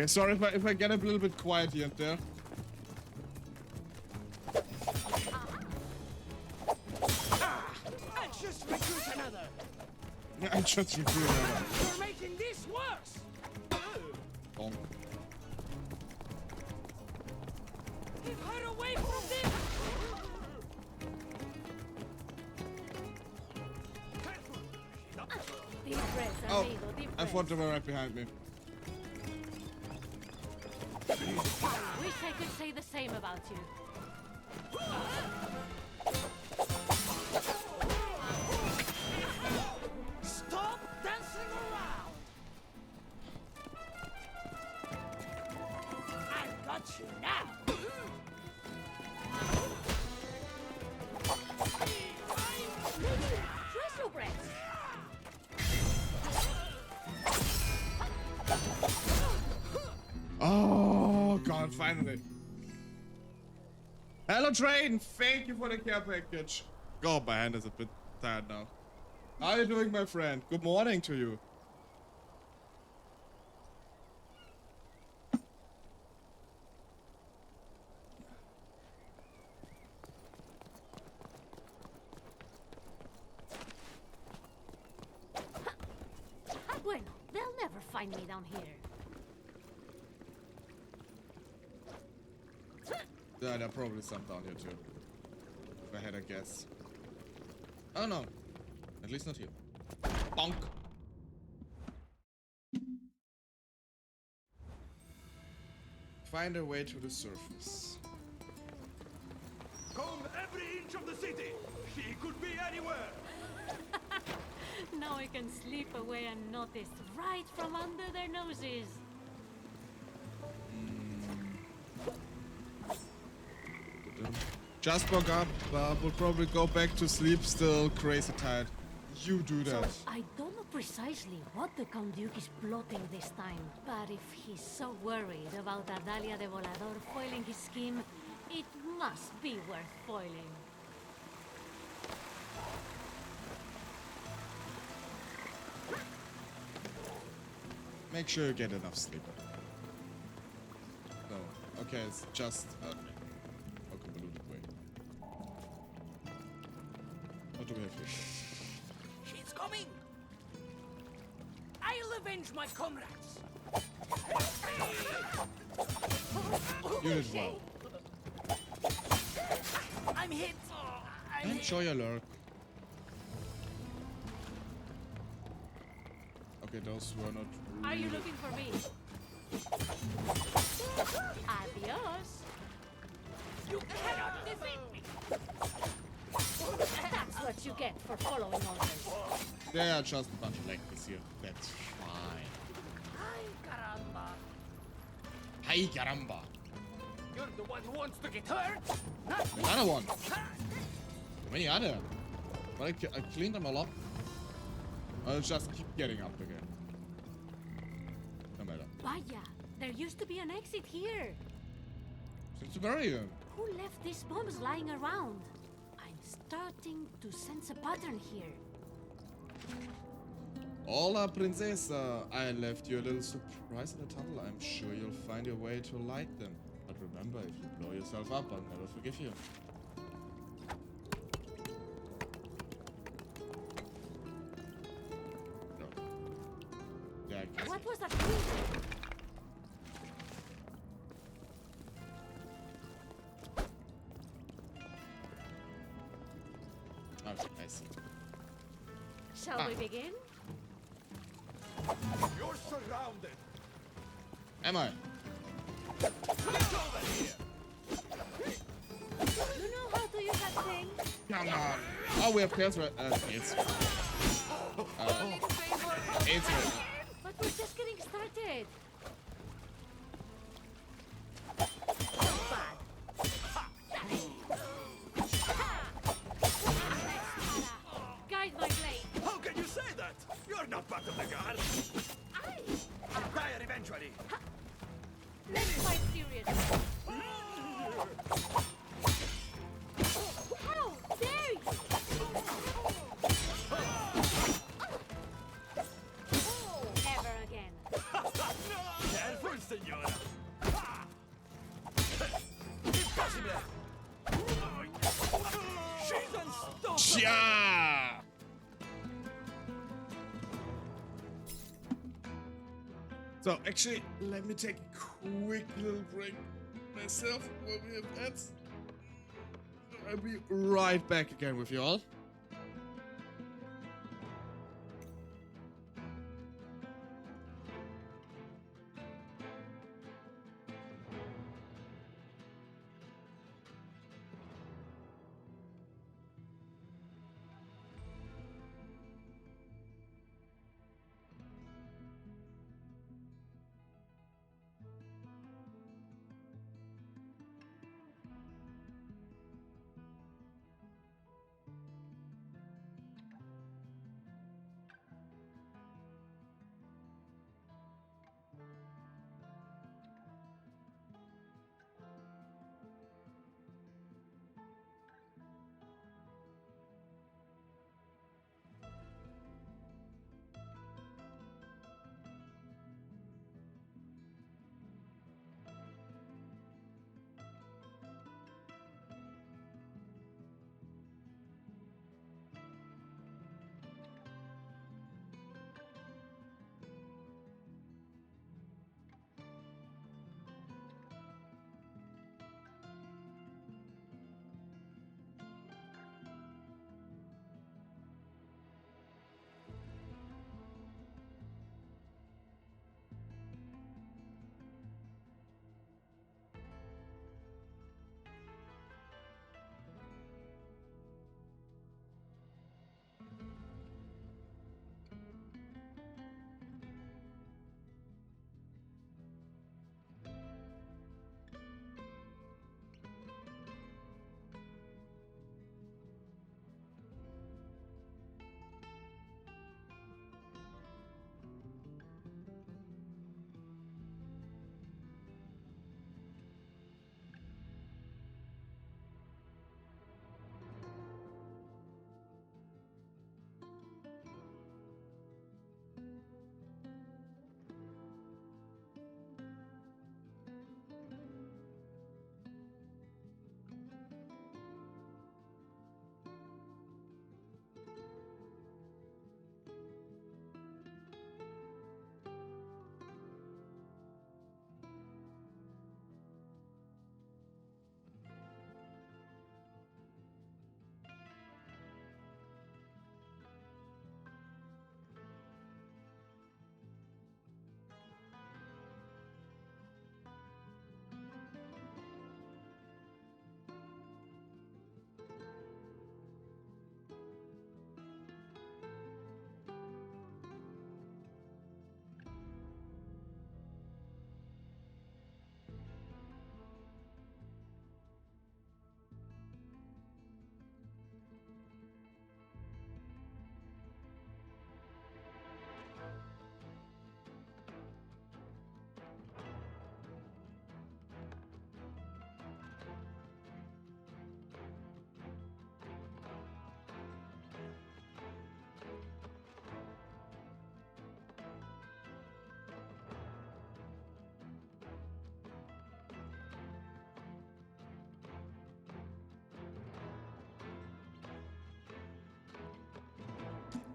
Okay, sorry if I get a little bit quiet here and there. I just recruit another. I just recruited another. You're making this worse. Bonk. Keep her away from this. Deep breaths, Oh, amigo, deep I breaths. thought they were right behind me. Wish I could say the same about you. Stop dancing around. I got you now. Treasure breaths. Oh god, finally. Hello train, thank you for the care package. God, my hand is a bit tired now. How are you doing, my friend? Good morning to you. Bueno, they'll never find me down here. Yeah, there are probably some down here too. If I had a guess. Oh no. At least not here. Bonk. Find a way to the surface. Comb every inch of the city. She could be anywhere. Now I can sleep away unnoticed, right from under their noses. Just woke up, but will probably go back to sleep still crazy tired. You do So that. I don't know precisely what the Count Duke is plotting this time, but if he's so worried about Adalia de Volador foiling his scheme, it must be worth foiling. Make sure you get enough sleep. No. Okay, it's just a convoluted way. What do we have here? She's coming. I'll avenge my comrades. You did well. I'm hit. Enjoy your lurk. Okay, those were not. Are you looking for me? Adios. You cannot defeat me. That's what you get for following orders. They are just a bunch of lackeys here. That's fine. Ay, caramba. Hey, caramba. You're the one who wants to get hurt. Another one. How many are there? Well, I cleaned them all up. I'll just keep getting up again. No matter. Vaya, there used to be an exit here. Seems to bury you. Who left these bombs lying around? I'm starting to sense a pattern here. Hola, princesa. I left you a little surprise in the tunnel. I'm sure you'll find your way to light them. But remember, if you blow yourself up, I'll never forgive you. No. Yeah, I guess. What was that music? Okay, I see. Shall we begin? You're surrounded. Am I? Get over here. You know how to use that thing? Come on. Oh, we have pairs right. It's. It's right. But we're just getting started. Guide my blade. How can you say that? You're not part of the guard. I'll die eventually. Let's fight seriously. How dare you! Never again. No! Yeah! So, actually, let me take a quick little break myself while we have ads. I'll be right back again with you all.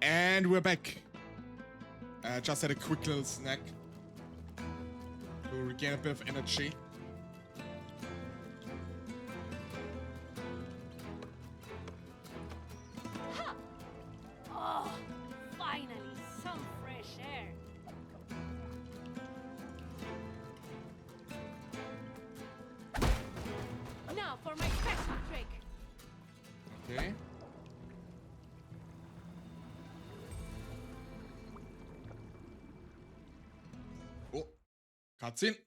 And we're back. Just had a quick little snack to regain a bit of energy. Oh, finally, some fresh air. Now for my special trick. Okay. Oh, cutscene.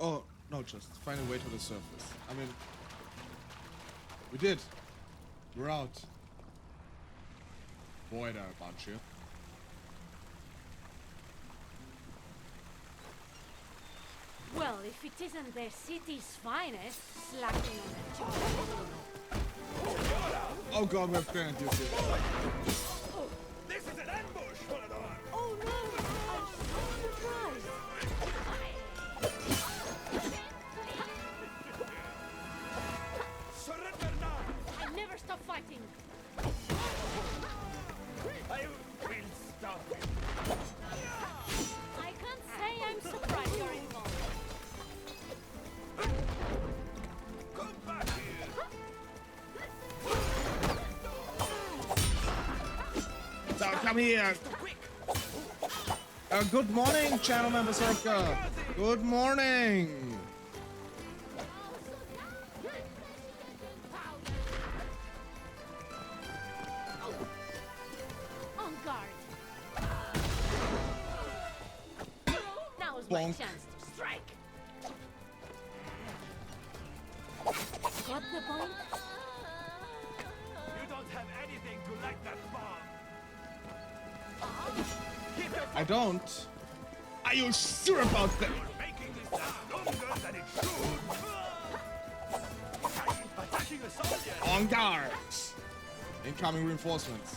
Oh, no, just find a way to the surface. I mean, we did. We're out. Boy, there are a bunch here. Well, if it isn't the city's finest, slacking on the job. Oh god, we have grenadiers here. This is an ambush, Volador! Oh no! I'm so surprised! Surrender now! I never stop fighting! Come here. Good morning, Channel Member Berserker. Good morning. On guard. Now's my Bonk. chance to strike. Got the point? You don't have anything to light that bomb. Keep your I don't. Are you sure about that? making this longer than it should. Attacking a soldier. On guard. Incoming reinforcements.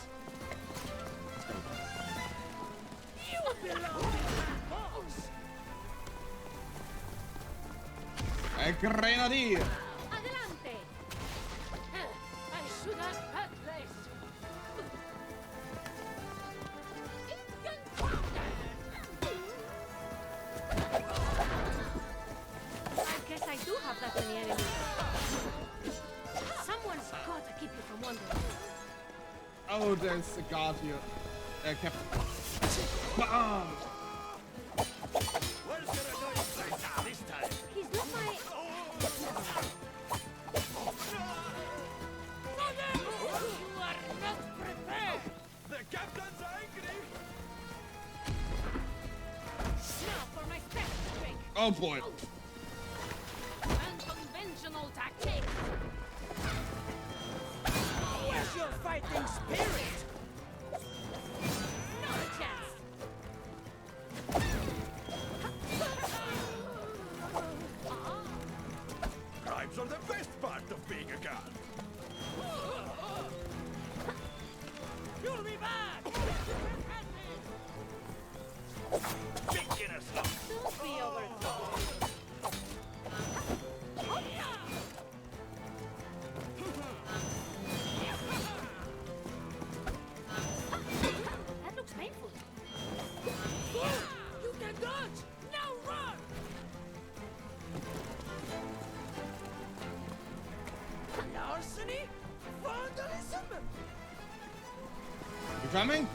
You belong in that box. A grenadier. Adelante. I should have had this. I guess I do have that many enemies. Someone's got to keep you from wandering. Oh, there's a guard here. Captain. Bam! Where's your annoying place this time? He's not my... You are not prepared. The captain's angry. Now for my special trick. Oh boy. Unconventional tactics. Where's your fighting spirit? Not a chance. Bribes are the best part of being a guard. You'll be back. Beginner's luck. Don't be overconfident. That looks painful. You can dodge. Now run. Larceny? Vandalism? You coming?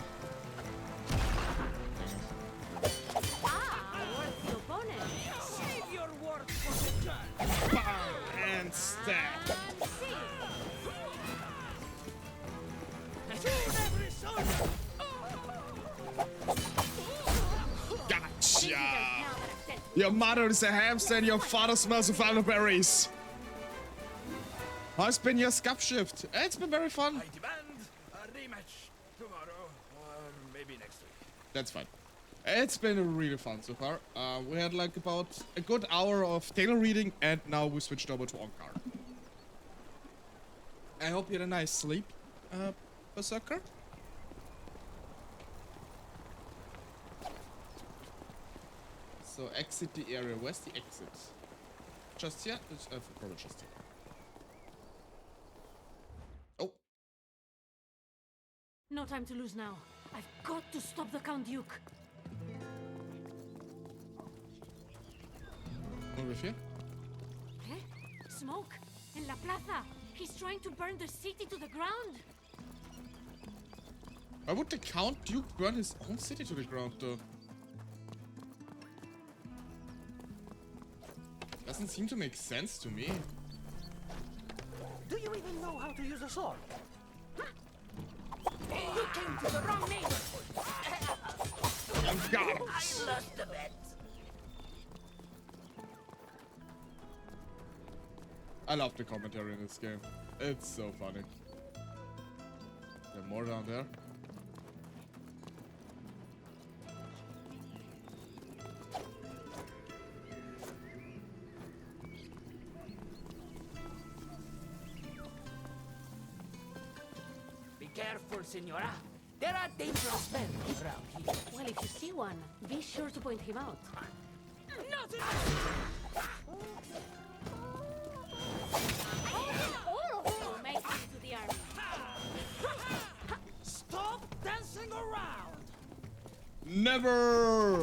Worth the opponent. Save your work for the turn. Bam! And stab. And see. Shoot every soldier. Gotcha! Now that I've sent Your mother is a hamster and your father smells of elderberries. How's been your scup shift? It's been very fun. I demand a rematch tomorrow or maybe next week. That's fine. It's been really fun so far. We had like about a good hour of tailor reading and now we switched over to EnGarde. I hope you had a nice sleep, Berserker. So exit the area. Where's the exit? Just here? It's, probably just here. Oh, No time to lose now. I've got to stop the Count Duke. over here. Eh? Smoke? In La Plaza? He's trying to burn the city to the ground. Why would the Count Duke burn his own city to the ground, though? Doesn't seem to make sense to me. Do you even know how to use a sword? You came to the wrong neighborhood. EnGarde! I lost the bet. I love the commentary in this game. It's so funny. There are more down there. Be careful, Senora. There are dangerous men around here. Well, if you see one, be sure to point him out. All of you make it to the army. Stop dancing around! Never!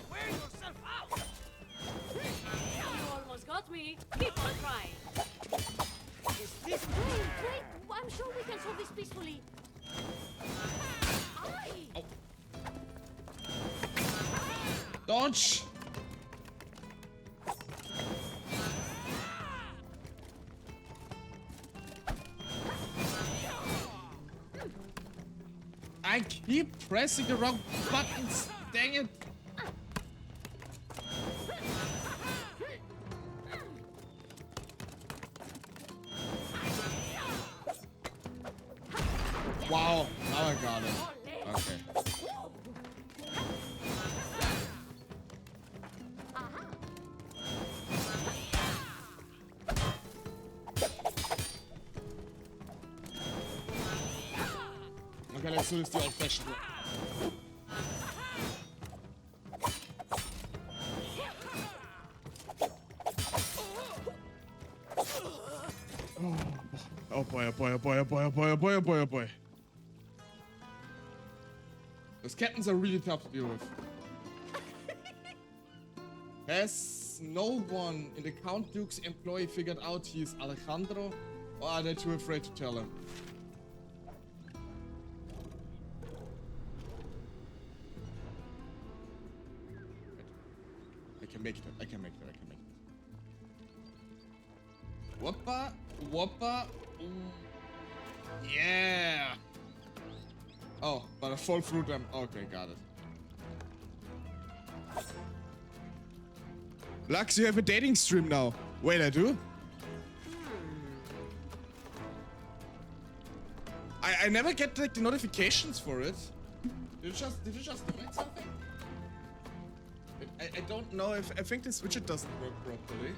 Wear yourself out! You almost got me. Keep on trying. Is this Wait, I'm sure we can solve this peacefully. Dodge! I keep pressing the wrong buttons. Dang it. Wow, now I got it. Okay. Okay, let's do this the old-fashioned way. Oh boy, oh boy, oh boy, oh boy, oh boy, oh boy, oh boy, oh boy. Those captains are really tough to deal with. Has no one in the Count Duke's employ figured out he's Alejandro? Or are they too afraid to tell him? I can make it, I can make it, I can make it. Whoppa, whoppa. Yeah. Oh, but I fall through them. Okay, got it. Lux, you have a dating stream now. Wait, I do? I never get like the notifications for it. Did you just donate something? I don't know if I think this widget doesn't work properly.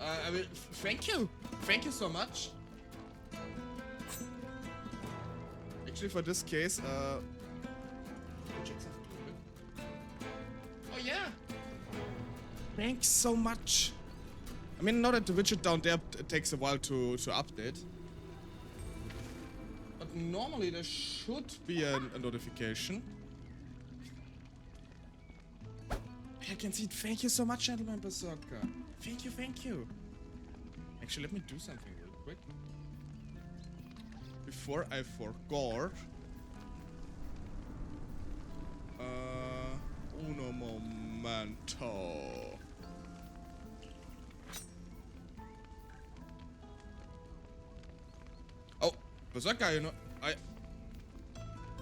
I mean, thank you so much. Actually, for this case, check something real quick. Oh yeah, thanks so much. I mean, now that the widget down there takes a while to update, but normally there should be a notification. I can see it. Thank you so much, Gentleman Berserker. Thank you, thank you. Actually, let me do something real quick. Before I forgot. Uno momento. Oh, Berserker, you know,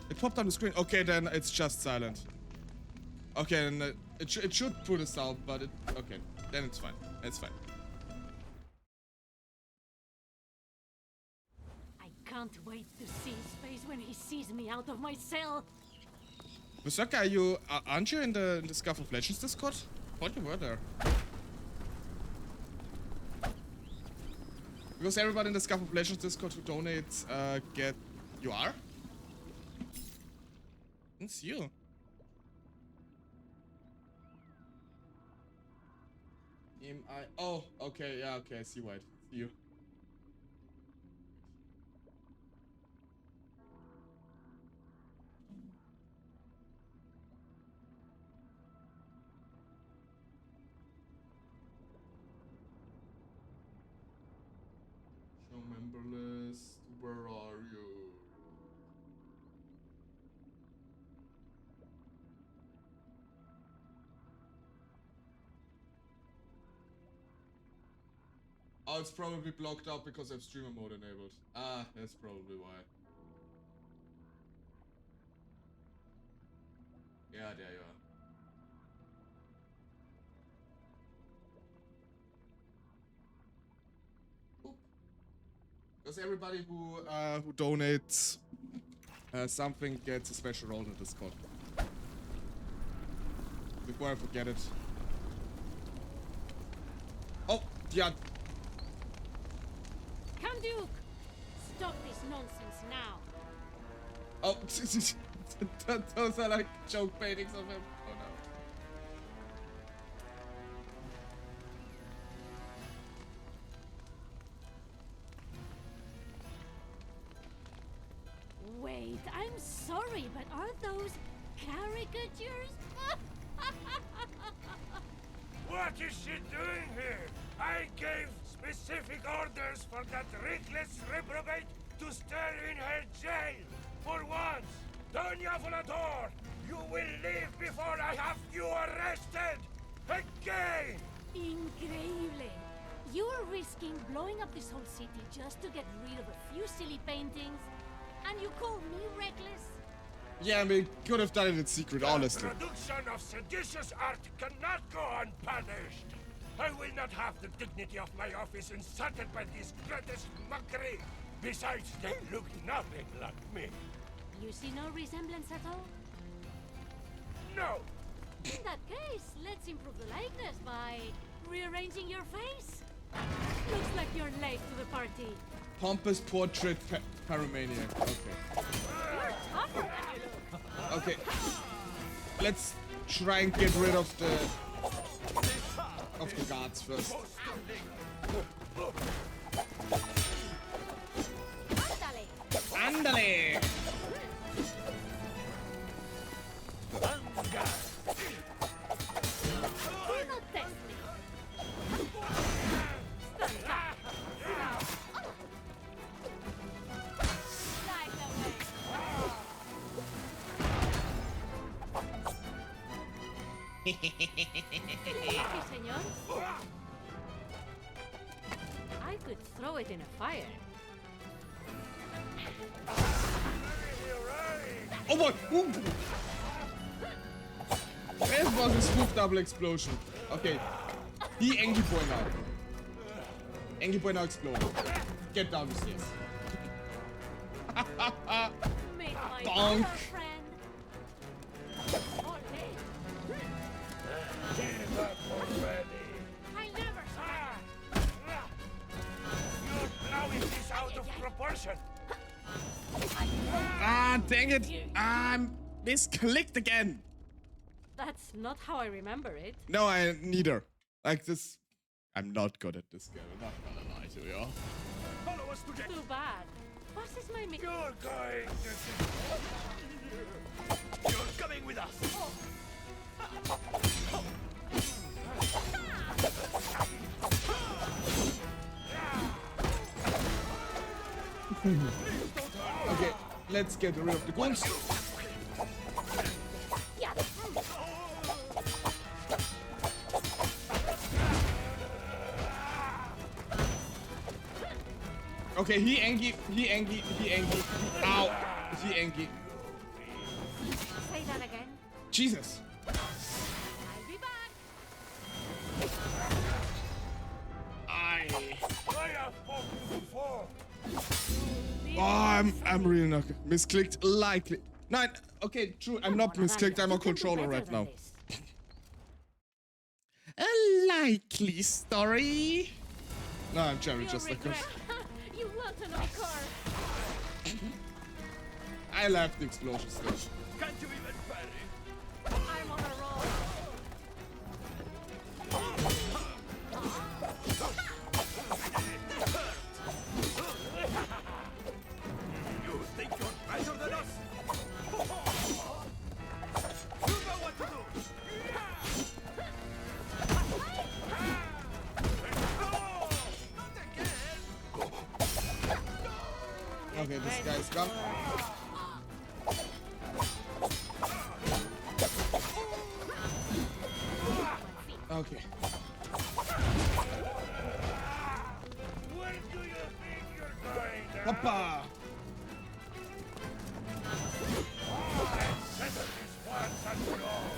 it popped on the screen. Okay, then it's just silent. Okay, then it should put us out, but okay, then it's fine. It's fine. I can't wait to see his face when he sees me out of my cell. Berserker, aren't you in the Scuff of Legends Discord? Thought you were there. Because everybody in the Scuff of Legends Discord who donates you are? It's you. Oh, okay, yeah, okay, I see why. It's you. Show member list. Where are you? Oh, it's probably blocked out because I have streamer mode enabled. Ah, that's probably why. Yeah, there you are. Oop. Because everybody who donates something gets a special role in Discord. Before I forget it. Oh, yeah. Count Duke! Stop this nonsense now. Oh, those are like joke paintings of him. Oh no. Wait, I'm sorry, but are those caricatures? What is she doing here? I gave specific orders for that reckless reprobate to stay in her jail. For once, Doña Volador, you will leave before I have you arrested! Again! Increíble. You are risking blowing up this whole city just to get rid of a few silly paintings, and you call me reckless? Yeah, we could have done it in secret, honestly. The production of seditious art cannot go unpunished. I will not have the dignity of my office insulted by this grotesque mockery. Besides, they look nothing like me. You see no resemblance at all? No! In that case, let's improve the likeness by rearranging your face. Looks like you're late to the party. Pompous portrait pyromaniac. Okay. You're tougher than you look. Okay. Let's try and get rid of the guards first. Ándale. Andale! Do not test me. Stand back. Light away. Sí, señor. I could throw it in a fire. Oh boy! Ooh. This was a smooth double explosion. Okay. He Engie Boy now. Engie Boy now explode. Get down the stairs. Meet my Bonk. other friend. Ole. Give up already! I never You're blowing this out of proportion! Ah, dang it! I'm misclicked again. That's not how I remember it. No, I neither. Like this, I'm not good at this game. I'm not gonna lie to you. Follow us to get. Too bad. What is my mi- You're going to... You're coming with us. Okay, let's get rid of the guns. Yeah. Okay, he Engie. Ow! He Engie. Say that again. Jesus. I'll be back. I have spoken before! Oh, I'm really not good. Misclicked likely. No, okay, true. I'm not misclicked. I'm on controller right now. A likely story. No, I'm generally just like this. You want an encore? I love the explosions though. Can't you even parry? I'm on a roll. You think you're better than us? You know what to do. Not again. Okay, this guy's gone. Okay. Where do you think you're going? Hoppa! Let's settle this once and for all.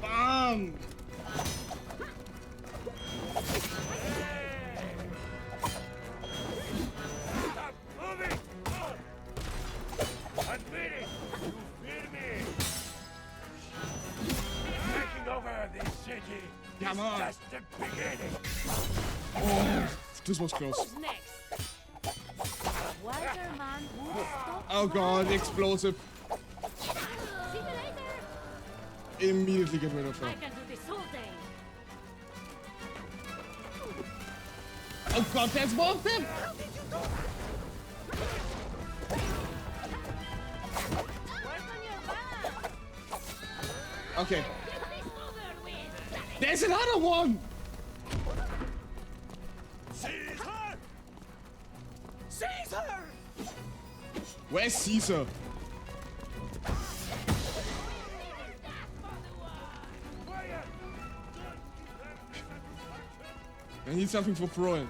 Bam! Stop moving! Admit it! You fear me! Taking over this city Come is on. just the beginning! Oh, this was close. Who's next? Walterman would stop. Oh god, explosive. See you later. Immediately get rid of I her. can do this all day. Oh god, there's more of them! Work on your balance. Okay. Get this over with. There's another one! Caesar! Caesar! Where's Caesar? I need something for throwing.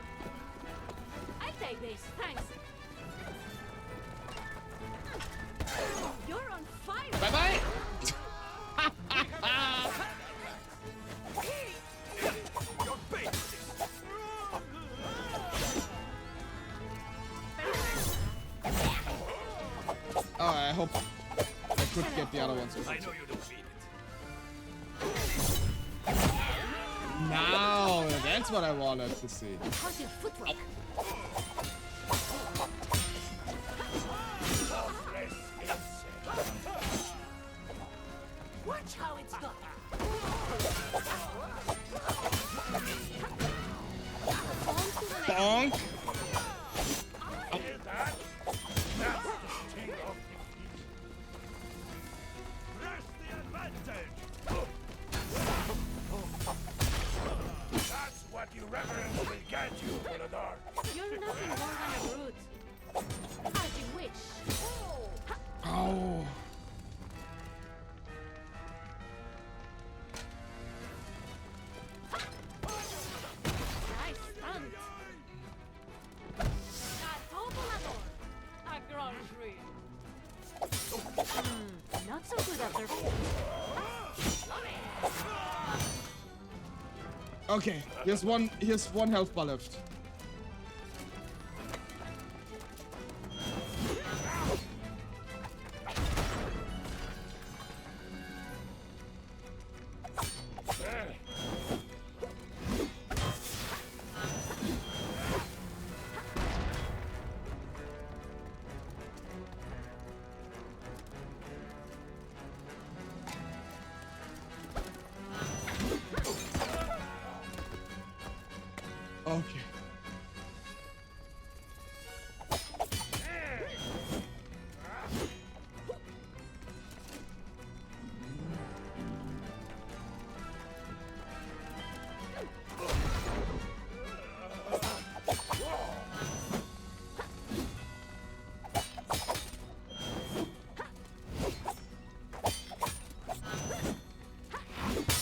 I'll take this, thanks. You're on fire. Bye bye! Your bait! Oh, I hope I could get the other ones. I know you don't mean it. Now, that's what I wanted to see. How's your footwork? Watch how it's done. Bonk! Hear that? That's the sting of defeat. Press the advantage! That's what irreverence will get you, Volador. You're nothing more than a brute. As you wish. Oh. Nice stunt. A grand dream. Not so good after. Okay, here's one health bar left. Okay.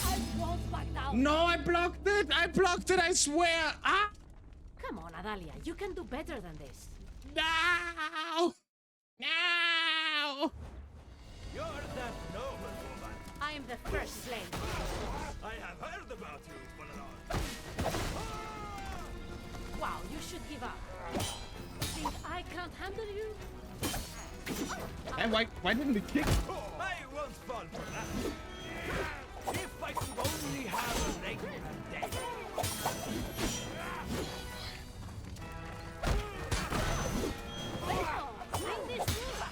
I won't back down. No, I blocked it! I blocked it, I swear! Ah! Come on, Adalia. You can do better than this. No! No! You're that noble woman. I am the first slave. I have heard about you, Volador. Wow, you should give up. Think I can't handle you? And why didn't we kick? I won't fall for that. If I could only have a regular day. Bring this through.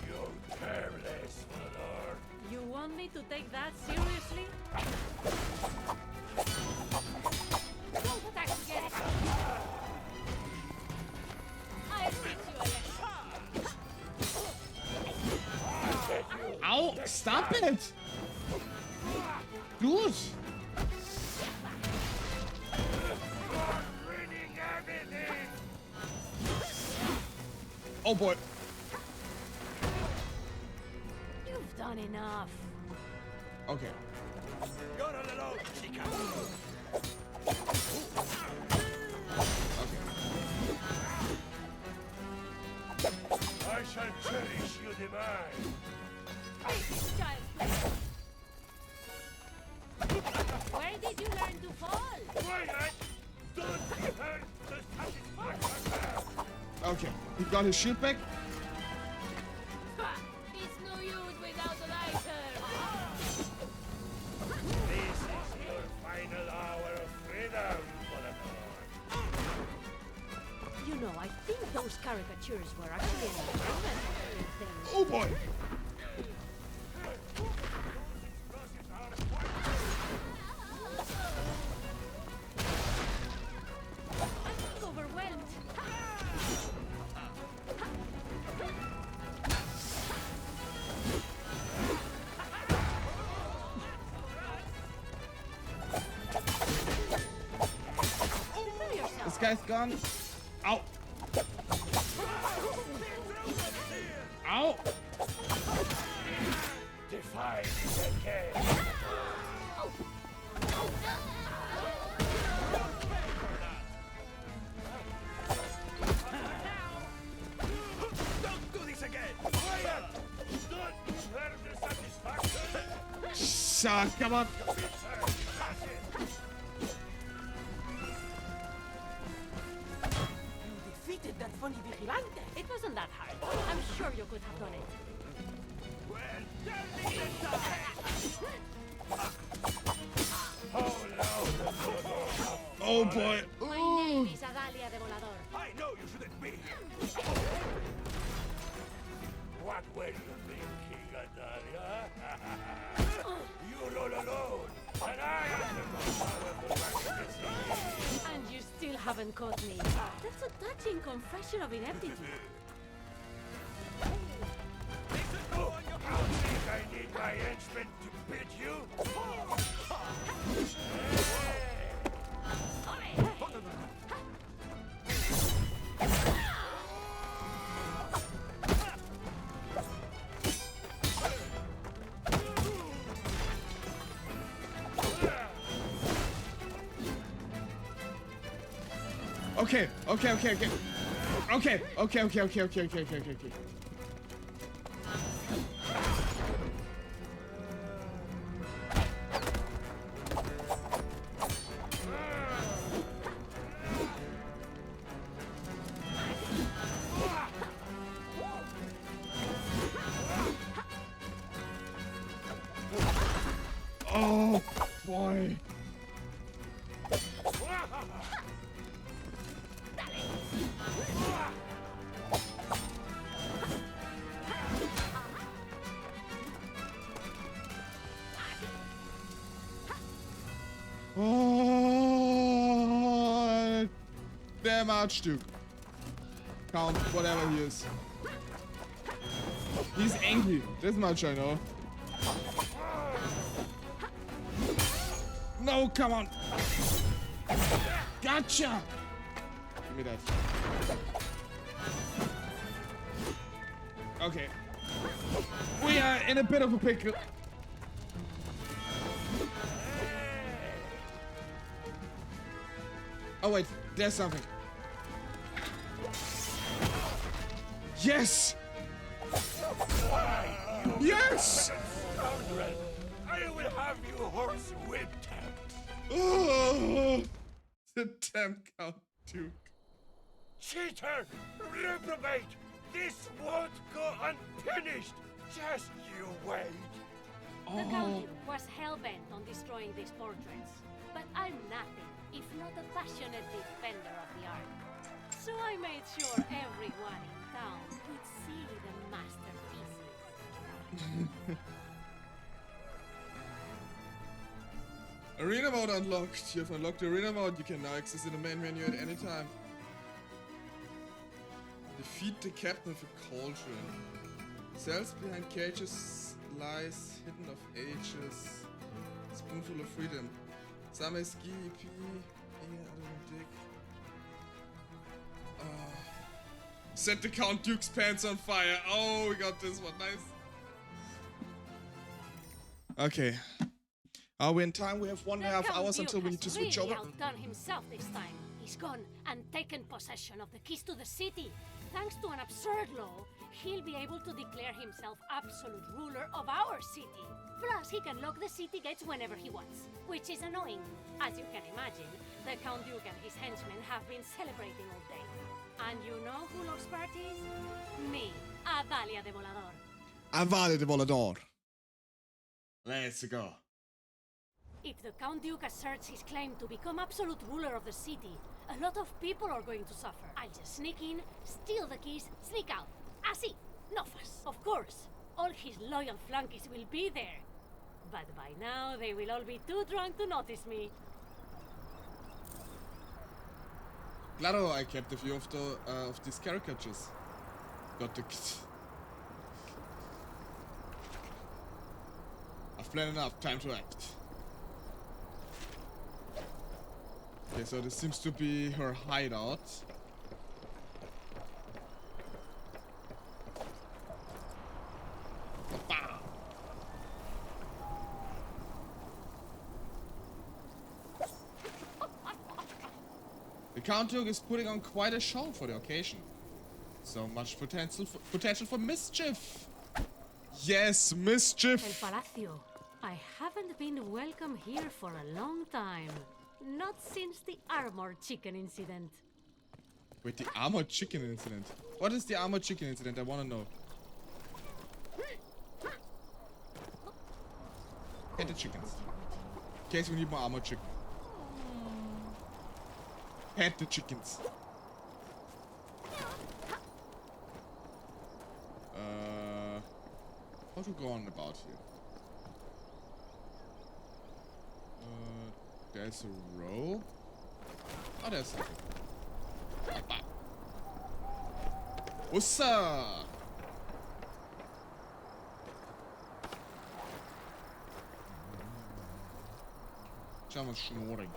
You're careless, Volador. You want me to take that seriously? Don't attack together. I'll teach you a lesson. Ow! Stop it! Good! Ruining everything. Oh boy. You've done enough. Okay. You're all alone, chica. I shall cherish your demise. This child play. Where did you learn to fall? Quiet! Don't hurt the satisfaction. Okay. He got his shield back. It's no use without a lighter. This is your final hour of freedom, Volador. You know, I think those caricatures were actually an improvement in things. Oh boy. I'm overwhelmed. guy's gone. Ow. Ow. Defy me again. Don't do this again! Quiet! Don't deserve the satisfaction. Shut, come on. You defeated that funny vigilante. It wasn't that hard. I'm sure you could have done it. Well, tell me the time! Oh no! Oh boy. My Ooh. name is Adalia de Volador. I know you shouldn't be here. What were you thinking, Adalia? You're all alone, and I am the most powerful one in the city. And you still haven't caught me. That's a touching confession of ineptitude. Oh, you think I need my henchmen to beat you? Okay. Oh boy. Oh, damn Archduke. Count, whatever he is. He's angry. This much I know. No, come on. Gotcha. Give me that. Okay. We are in a bit of a pickle. Oh wait, there's something. Yes! Yes! Scoundrel! I will have you horse whipped. Oh, the damn Count Duke. Cheater! Reprobate! This won't go unpunished! Just you wait! The Count Duke was hell-bent on destroying these portraits. But I'm nothing if not a passionate defender of the art. So I made sure everyone in town could see the masterpieces. Arena mode unlocked. You have unlocked the arena mode. You can now access the main menu at any time. Defeat the captain of a cauldron. Cells behind cages lies hidden of ages. Spoonful of freedom. Same ski EP. Dick. Set the Count Duke's pants on fire. Oh, we got this one. Nice. Okay. Are we in time? We have 1.5 hours until we need to switch over. He outdone himself this time. He's gone and taken possession of the keys to the city. Thanks to an absurd law, he'll be able to declare himself absolute ruler of our city. Plus, he can lock the city gates whenever he wants, which is annoying. As you can imagine, the Count Duke and his henchmen have been celebrating all day. And you know who locks parties? Me, Adalia de Volador. Adalia de Volador. Let's go. If the Count Duke asserts his claim to become absolute ruler of the city, a lot of people are going to suffer. I'll just sneak in, steal the keys, sneak out. Así, no fuss. Of course, all his loyal flunkies will be there. But by now, they will all be too drunk to notice me. Claro, I kept a few of these caricatures. Got the... I've planned enough, time to act. Okay, so this seems to be her hideout. Bah! The Count Duke is putting on quite a show for the occasion. So much potential for mischief. Yes, mischief. El Palacio. I haven't been welcome here for a long time. Not since the armored chicken incident. Wait, the armored chicken incident. What is the armored chicken incident? I want to know. Get the chickens. In case we need more armored chicken. Pet the chickens. How to go on about here? There's a row. Oh, there's something. Ussa! Someone's snoring.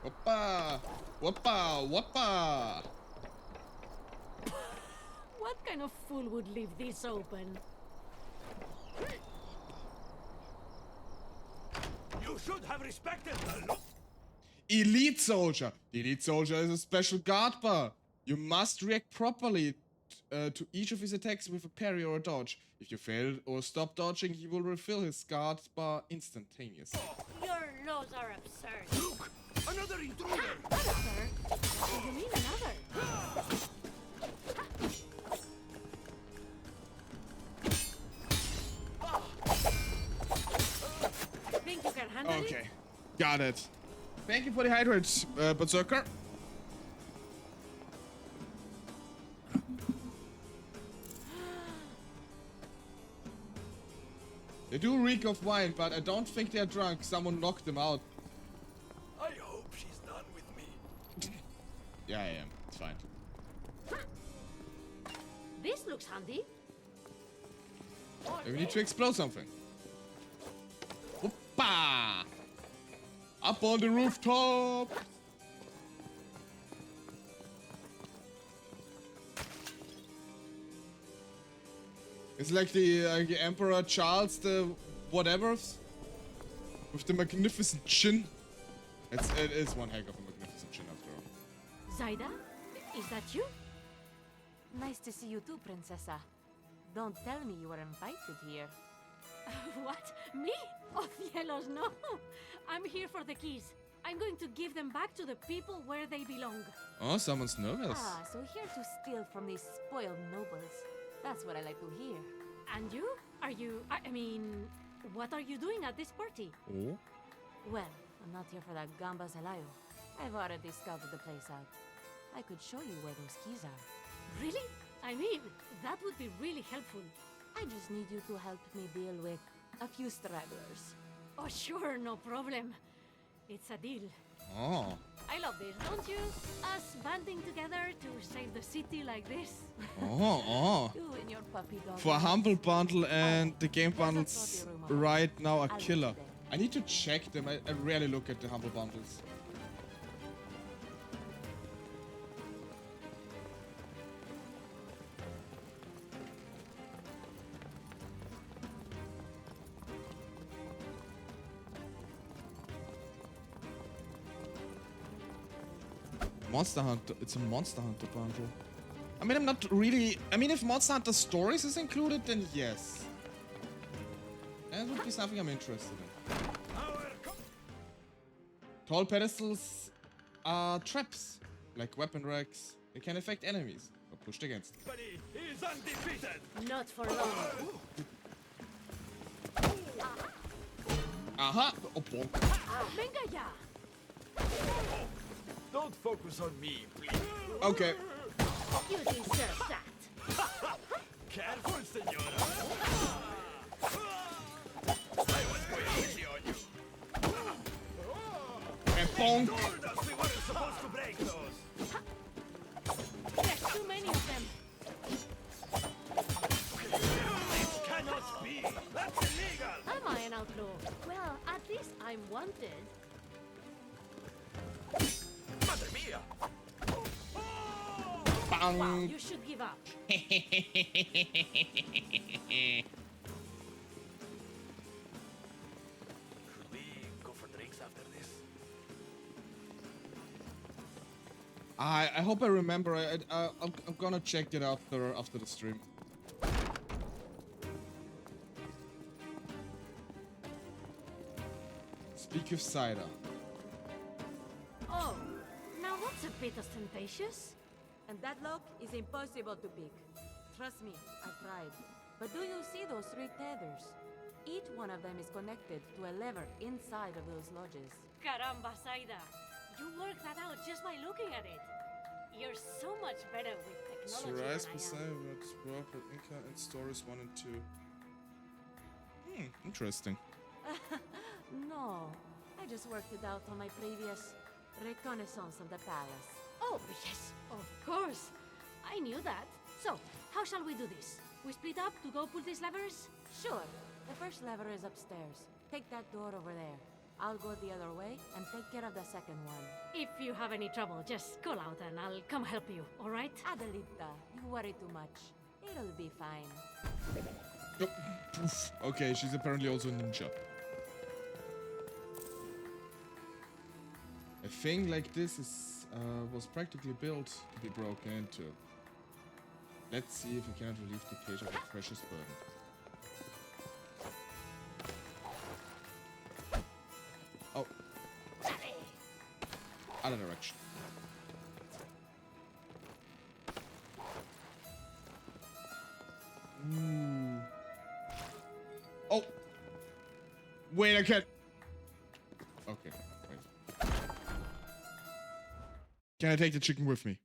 Whoppa! Whoppa! Whoppa! What kind of fool would leave this open? You should have respected the law. Elite Soldier. The Elite Soldier is a special guard bar. You must react properly to each of his attacks with a parry or a dodge. If you fail or stop dodging, he will refill his guard bar instantaneously. Your laws are absurd. Look! Another intruder! Sir, do you mean another? Think you can handle it? Okay, got it. Thank you for the hydrate, Berserker. They do reek of wine, but I don't think they're drunk. Someone knocked them out. I hope she's done with me. Yeah, I am. It's fine. This looks handy. We need to explode something. Whoopa! Up on the rooftop! It's like the Emperor Charles, the whatevers, with the magnificent chin. It is one heck of a magnificent chin after all. Zaida? Is that you? Nice to see you too, Princessa. Don't tell me you were invited here. What? Me? Oh, cielos, no. I'm here for the keys. I'm going to give them back to the people where they belong. Oh, someone's nervous. Ah, so here to steal from these spoiled nobles. That's what I like to hear. And you? Are you... I mean... What are you doing at this party? Oh? Well, I'm not here for that gamba salayo. I've already scouted the place out. I could show you where those keys are. Really? I mean, that would be really helpful. I just need you to help me deal with a few stragglers. Oh, sure, no problem. It's a deal. Oh. I love this, don't you? Us banding together to save the city like this. Oh. You and your puppy dog. For a humble bundle and the game bundles right now are killer. I need to check them. I rarely look at the humble bundles. Monster Hunter. It's a Monster Hunter bundle. I mean, I'm not really... I mean, if Monster Hunter Stories is included, then yes. That would be something I'm interested in. Tall pedestals are traps, like weapon racks. They can affect enemies or pushed against them. But he is undefeated. Not for long. Aha! Oh, bonk. Venga ya! Don't focus on me, please. Okay. You deserve that. Careful, senora. I was going easy on you. And bonk. Told us we weren't supposed to break those. There's too many of them. This cannot be. That's illegal. Am I an outlaw? Well, at least I'm wanted. Wow, you should give up. Should we go for drinks after this? I hope I remember. I'm gonna check it after the stream. Speak of cider. Oh, now that's a bit ostentatious. And that lock is impossible to pick. Trust me, I've tried. But do you see those three tethers? Each one of them is connected to a lever inside of those lodges. Caramba, Saida. You worked that out just by looking at it. You're so much better with technology Surprise than I Messiah am. works well with Inca and stories 1 and 2. Interesting. No, I just worked it out on my previous reconnaissance of the palace. Oh, yes, of course. I knew that. So, how shall we do this? We split up to go pull these levers? Sure, the first lever is upstairs. Take that door over there. I'll go the other way and take care of the second one. If you have any trouble, just call out and I'll come help you, all right? Adelita, you worry too much. It'll be fine. Oh, poof. Okay, she's apparently also a ninja. A thing like this was practically built to be broken into. Let's see if we cannot relieve the cage of the precious burden. Oh. Other direction. Ooh. Oh. Wait, I can't. Okay, wait. Can I take the chicken with me?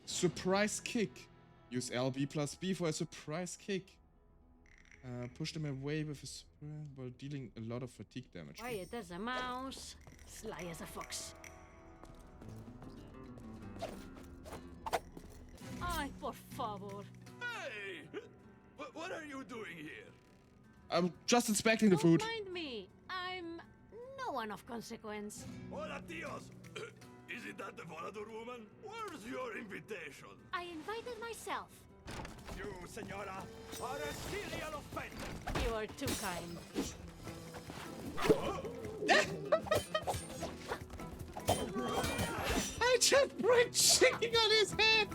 Surprise kick. Use LB plus B for a surprise kick. Push them away with a surprise while dealing a lot of fatigue damage. Quiet as a mouse, sly as a fox. Ay, por favor. Hey! What are you doing here? I'm just inspecting the food. Don't mind me. I'm no one of consequence. Hola, tios! Isn't that the Volador woman? Where's your invitation? I invited myself. You, senora, are a serial offender. You are too kind. I just brought chicken on his head.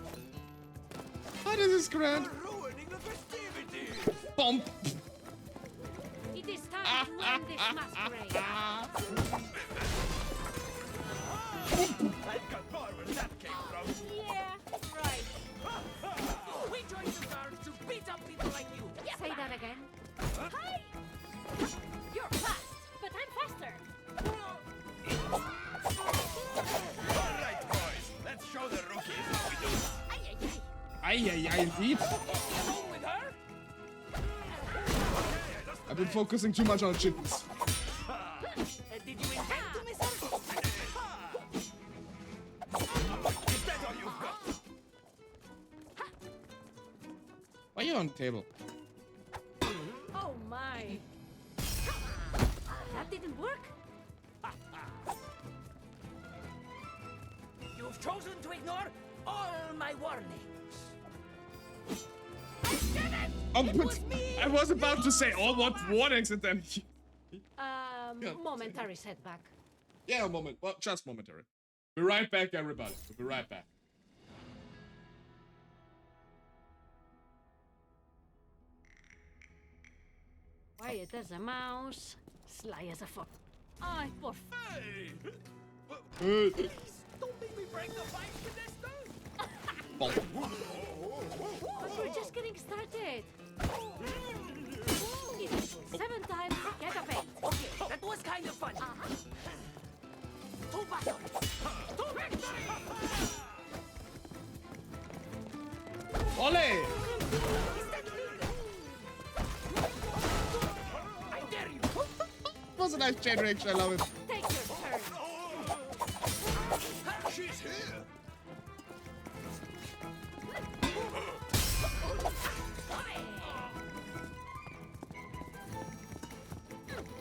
Oh, this is grand. You're ruining the festivities. Bump. It is time to end this masquerade. I got more where that came from. Yeah, right. We joined the guards to beat up people like you. Say that again. Hi! You're fast, but I'm faster. All right, boys. Let's show the rookies how we do. Ay, ay, ay, indeed. Along with her? I've been focusing too much on the chickens. Did you intend to miss her? Is that all you've got? Why are you on the table? Oh my. That didn't work? You've chosen to ignore all my warnings. Oh, but I was about to say all what warnings and then. Momentary setback. Yeah, a moment. Well, just momentary. Be right back, everybody. We'll be right back. Quiet as a mouse, sly as a fox. Ay, por Hey! Don't make me break the fight with this thing. Bump. But we're just getting started. 7 times, get a bait. Okay, that was kind of fun. To battle. To victory. Ole! I dare you. Was a nice chain reaction. I love it. Take your turn. She's here!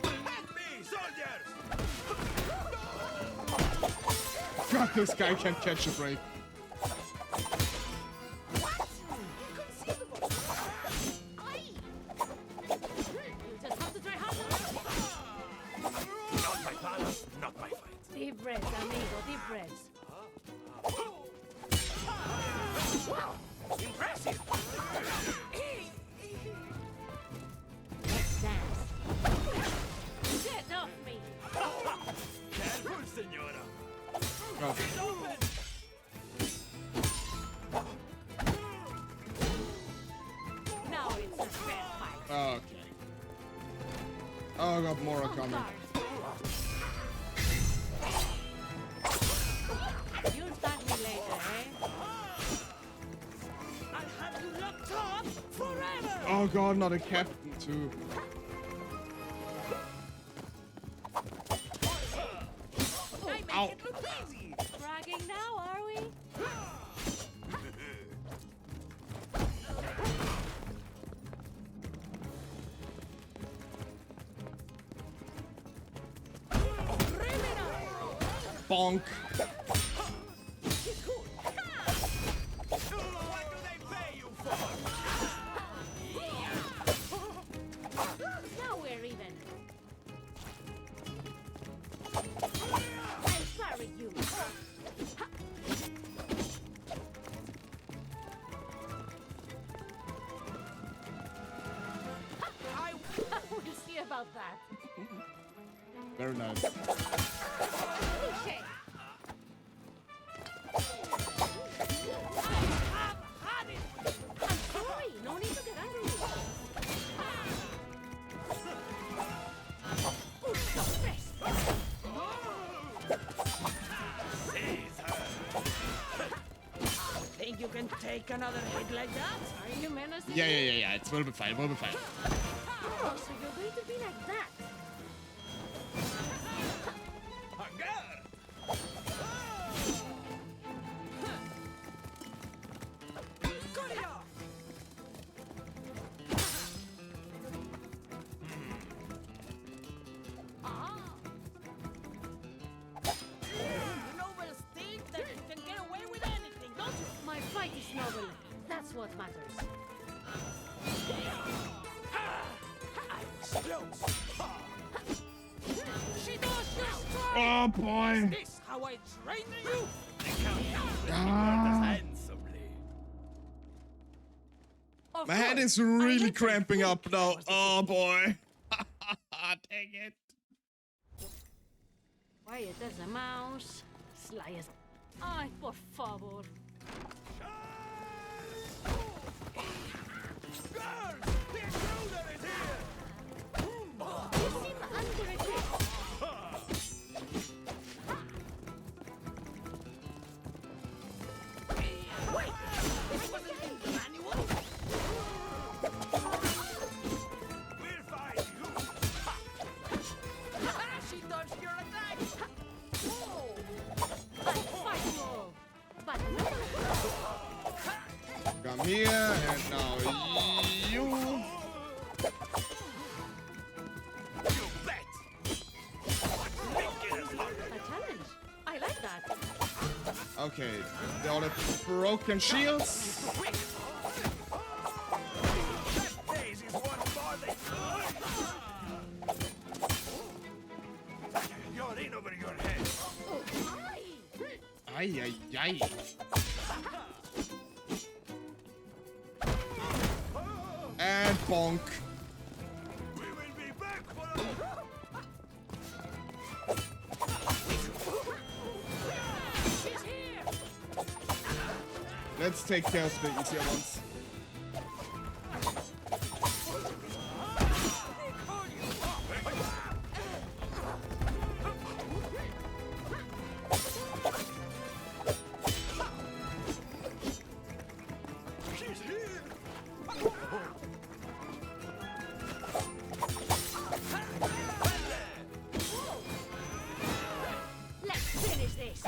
Help me, soldiers! God This guy can't catch a break. Not my palace, not my fight. Deep breaths, amigo, deep breaths. Impressive! Let's dance. Get off me! Careful, senora. Oh. It's open! Now it's a fair fight. Okay. Oh, I got more are coming. You'll thank me later, eh? I'll have you locked up forever! Oh god, not a captain too. I make Ow. it look easy! Bragging now, are we? Bonk. What do they pay you for? Now we're even. I'll parry you. We'll see about that. Very nice. Touché. I'm sorry. No need to get angry. Think you can take another hit like that? Are you menacing? Yeah. It will be fine. Will be fine. Oh, so you're going to be like that? Cut it off! You nobles think that you can get away with anything, don't you? My fight is noble. That's what matters. She does just try! Oh boy. Is this how I train you? Ah. Of My hand course, is I really let you cramping think up now. Oh boy. Dang it. Quiet as a mouse, sly as... Ay, por favor. Guards! The intruder is here! You seem under attack. Wait! This wasn't in the manual? We'll find you! She dodged your attack! I fight you all. But no Come here and now you. You bet! a challenge. I like that. Okay, they all have broken shields. Days is one more than... You're in over your head! Ay. And bonk. We will be back for She's here. Let's take care of the easier ones. She's here! Let's finish this.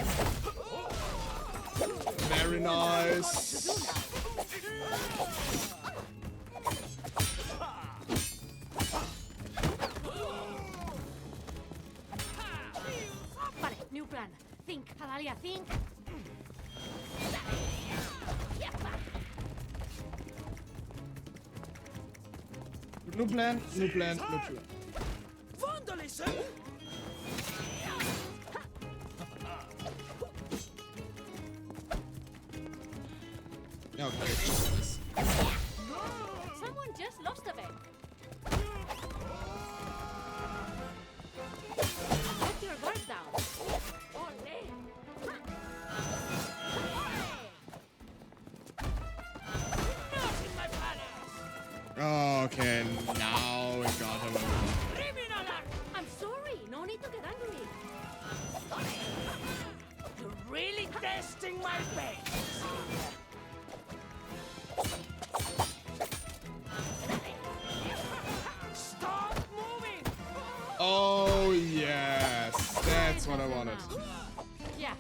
Very nice. Vale, new plan. Think Hadalia, think. No plan, no plan, no plan. Vandalism? Yeah, okay, let's just do this. Someone just lost a bet. Put your guard down. Ole. Not in my palace! Okay, now we got him. Criminal act! I'm sorry. No need to get angry. You're really testing my patience. Stop moving! Oh, yes. That's what I wanted. Yeah,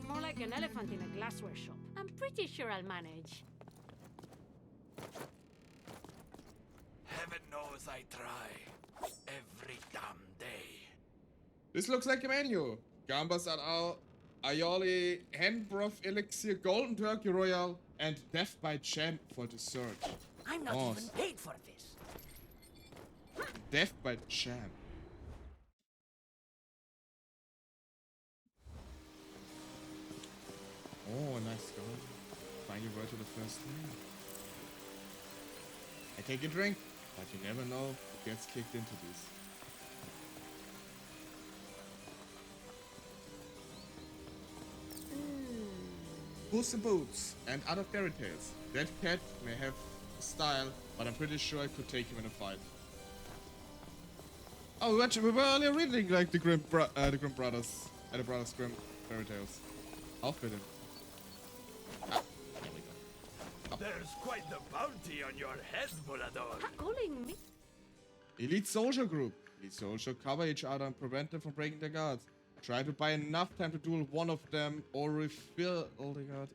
more like an elephant in a glassware shop. I'm pretty sure I'll manage. Heaven knows I try. Every damn day. This looks like a menu. Gambas at our aioli, hen broth elixir, golden turkey royale, and death by champ for dessert. I'm not Nice. even paid for this. Death by champ. Oh, nice going. Find your word to the first name. I take a drink, but you never know who gets kicked into this. Puss in Boots and other fairy tales. That cat may have style, but I'm pretty sure I could take him in a fight. Oh, we were earlier reading like the Grimm brothers, the Brothers Grimm fairy tales. Aufbitte. Ah, there we go. There's quite the bounty on your head, Volador. Calling me? Elite Soldier Group. Elite Soldier cover each other and prevent them from breaking their guards. Try to buy enough time to duel one of them or refill all the guard.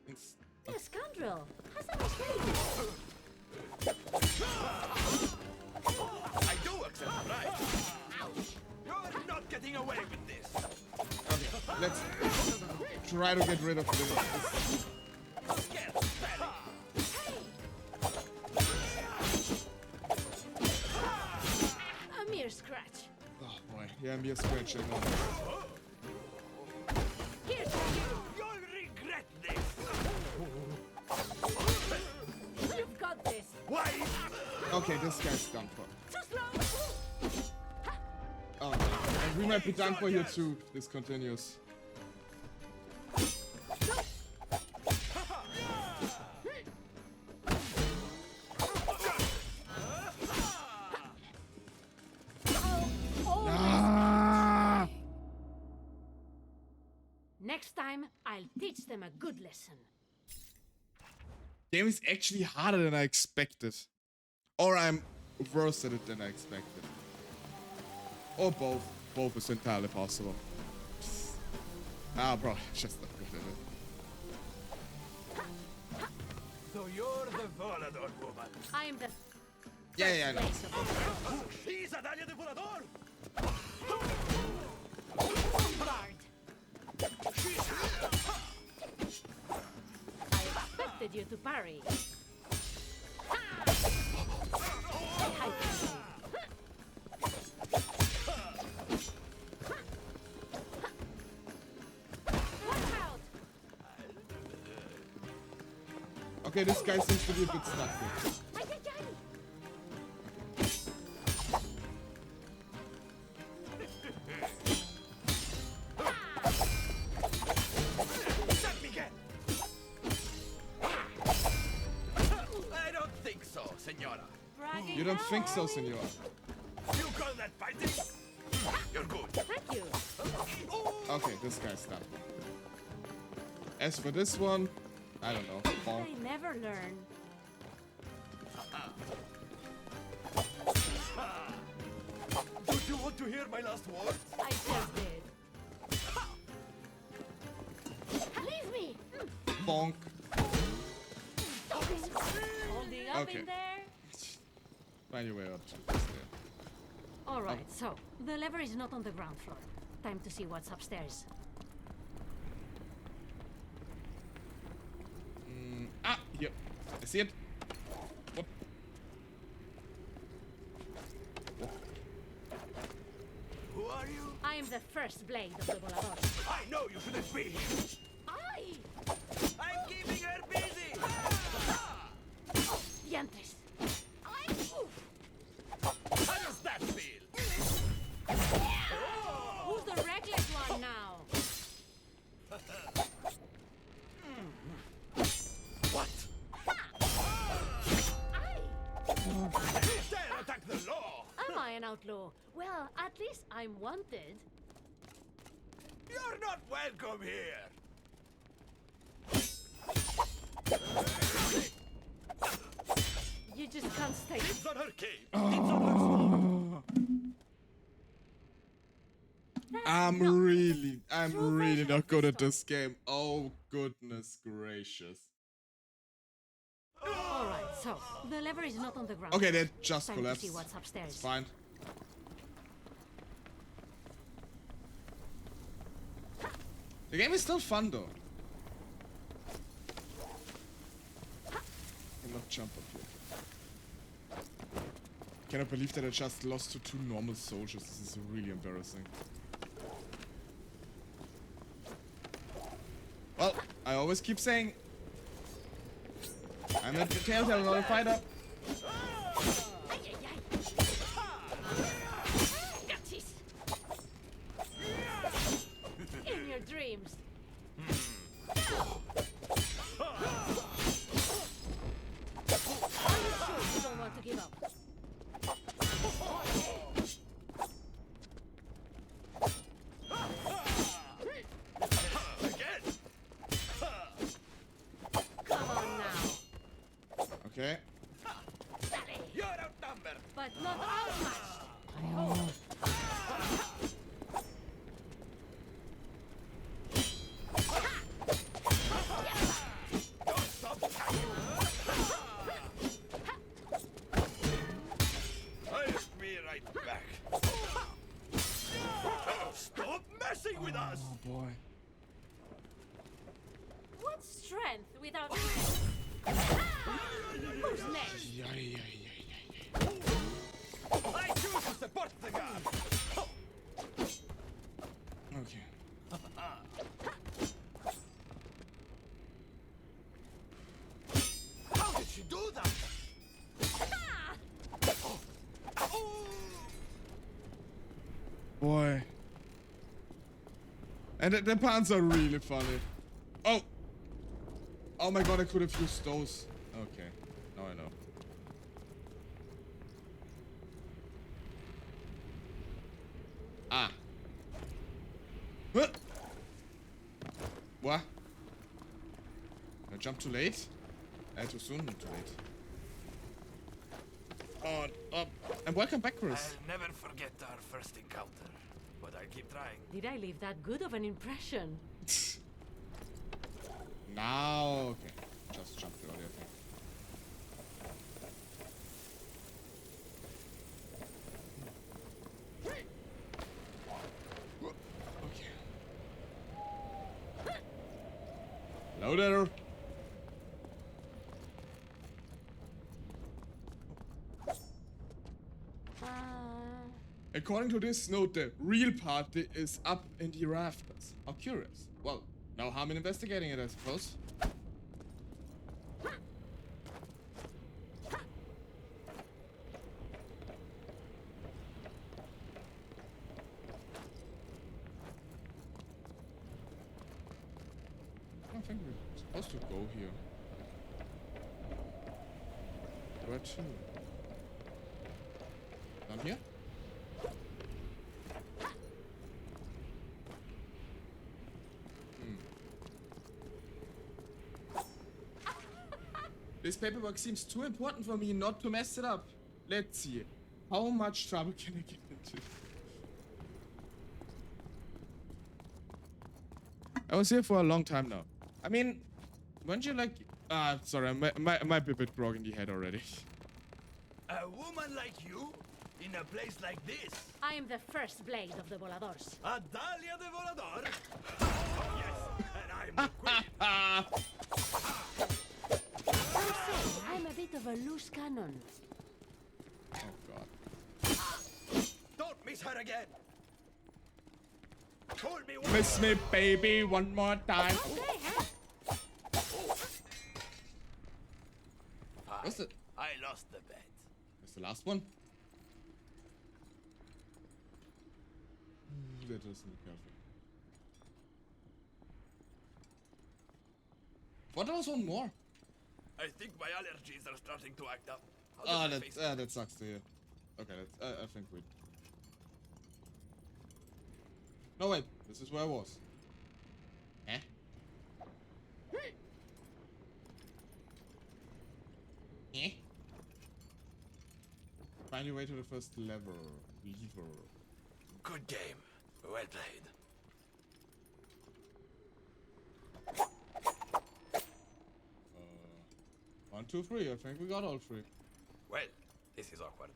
A scoundrel. Has a mistake. I do accept the prize. You're not getting away with this. Okay, let's try to get rid of this. A mere scratch. Oh boy, yeah, I'm just scratching. Here's You'll regret this. You've got this. Why? Okay, this guy's done for. Too slow. Oh, and we might be done for here too. If this continues. Next time, I'll teach them a good lesson. Game is actually harder than I expected. Or I'm worse at it than I expected. Or both. Both is entirely possible. Ah, bro, just not good at it. So you're the Volador woman. I am the Yeah, I know. place of it. She's Adalia the Volador. Guard. I expected you to parry. Watch out! Okay, this guy seems to be a bit stuck here. Ay, ay, ay. Let me get. I don't think so, senora. Bragging You don't now, think so, are we? senor? You call that fighting? You're good. Thank you. Okay, this guy's done. As for this one, I don't know. Bonk. I never learn. Don't you want to hear my last words? I just did. Leave me! Bonk. Holding up Okay. in there. Find your way up to this there. All right, so the lever is not on the ground floor. Time to see what's upstairs. Here. I see it. What? Who are you? I am the first blade of the Volador. I know you shouldn't be here. I'm keeping her busy. Diantres. How does that feel? Who's the reckless one now? What? You dare attack the law? Am I an outlaw? Well, at least I'm wanted. You're not welcome here. You just can't stay. It's on her cape. It's on her sword. I'm really not good at this game. Oh, goodness gracious. Alright, so the lever is not on the ground. Okay, that just Time to collapsed. see what's upstairs. It's fine. The game is still fun though. Cannot jump up here. Cannot believe that I just lost to 2 normal soldiers. This is really embarrassing. Well, I always keep saying I'm a telltale, not a fighter. In your dreams. Are you sure you don't want to give up? Again. Come on now. Okay. You're outnumbered. But not outmatched. I hope. Don't stop attacking. I'll be right back. Stop messing with us. Oh boy. What strength without strength? Who's next? I choose to support the guard. Okay. How did she do that? Boy. And the puns are really funny. Oh! Oh my god, I could have used those. Okay. Now I know. Ah. Huh. What? I jumped too late? Too soon? Too late. On up. And welcome back, Chris. I'll never forget our first encounter, but I'll keep trying. Did I leave that good of an impression? Now, okay. Just jump the audio thing. Okay. Hello there. According to this note, the real party is up in the rafters. How curious. Well, no harm in investigating it, I suppose. I don't think we're supposed to go here. Where to? Down here? This paperwork seems too important for me not to mess it up. Let's see. How much trouble can I get into? I was here for a long time now. I mean, weren't you like... sorry, I might be a bit groggy in the head already. A woman like you? In a place like this? I am the first blade of the Voladors. A Dahlia de Volador? Oh, yes, and I'm the queen. a loose cannon. Oh god. Don't miss her again. Fool me once. Miss me, baby, one more time. Okay, huh? What's it? I lost the bet. That's the last one. That doesn't look perfect. What, there was one more? I think my allergies are starting to act up. Ah, that sucks to hear. Okay, I think we... No, wait. This is where I was. Eh? Eh? Find your way to the first lever. Lever. Good game. Well played. 1, 2, 3. I think we got all 3. Well, this is awkward.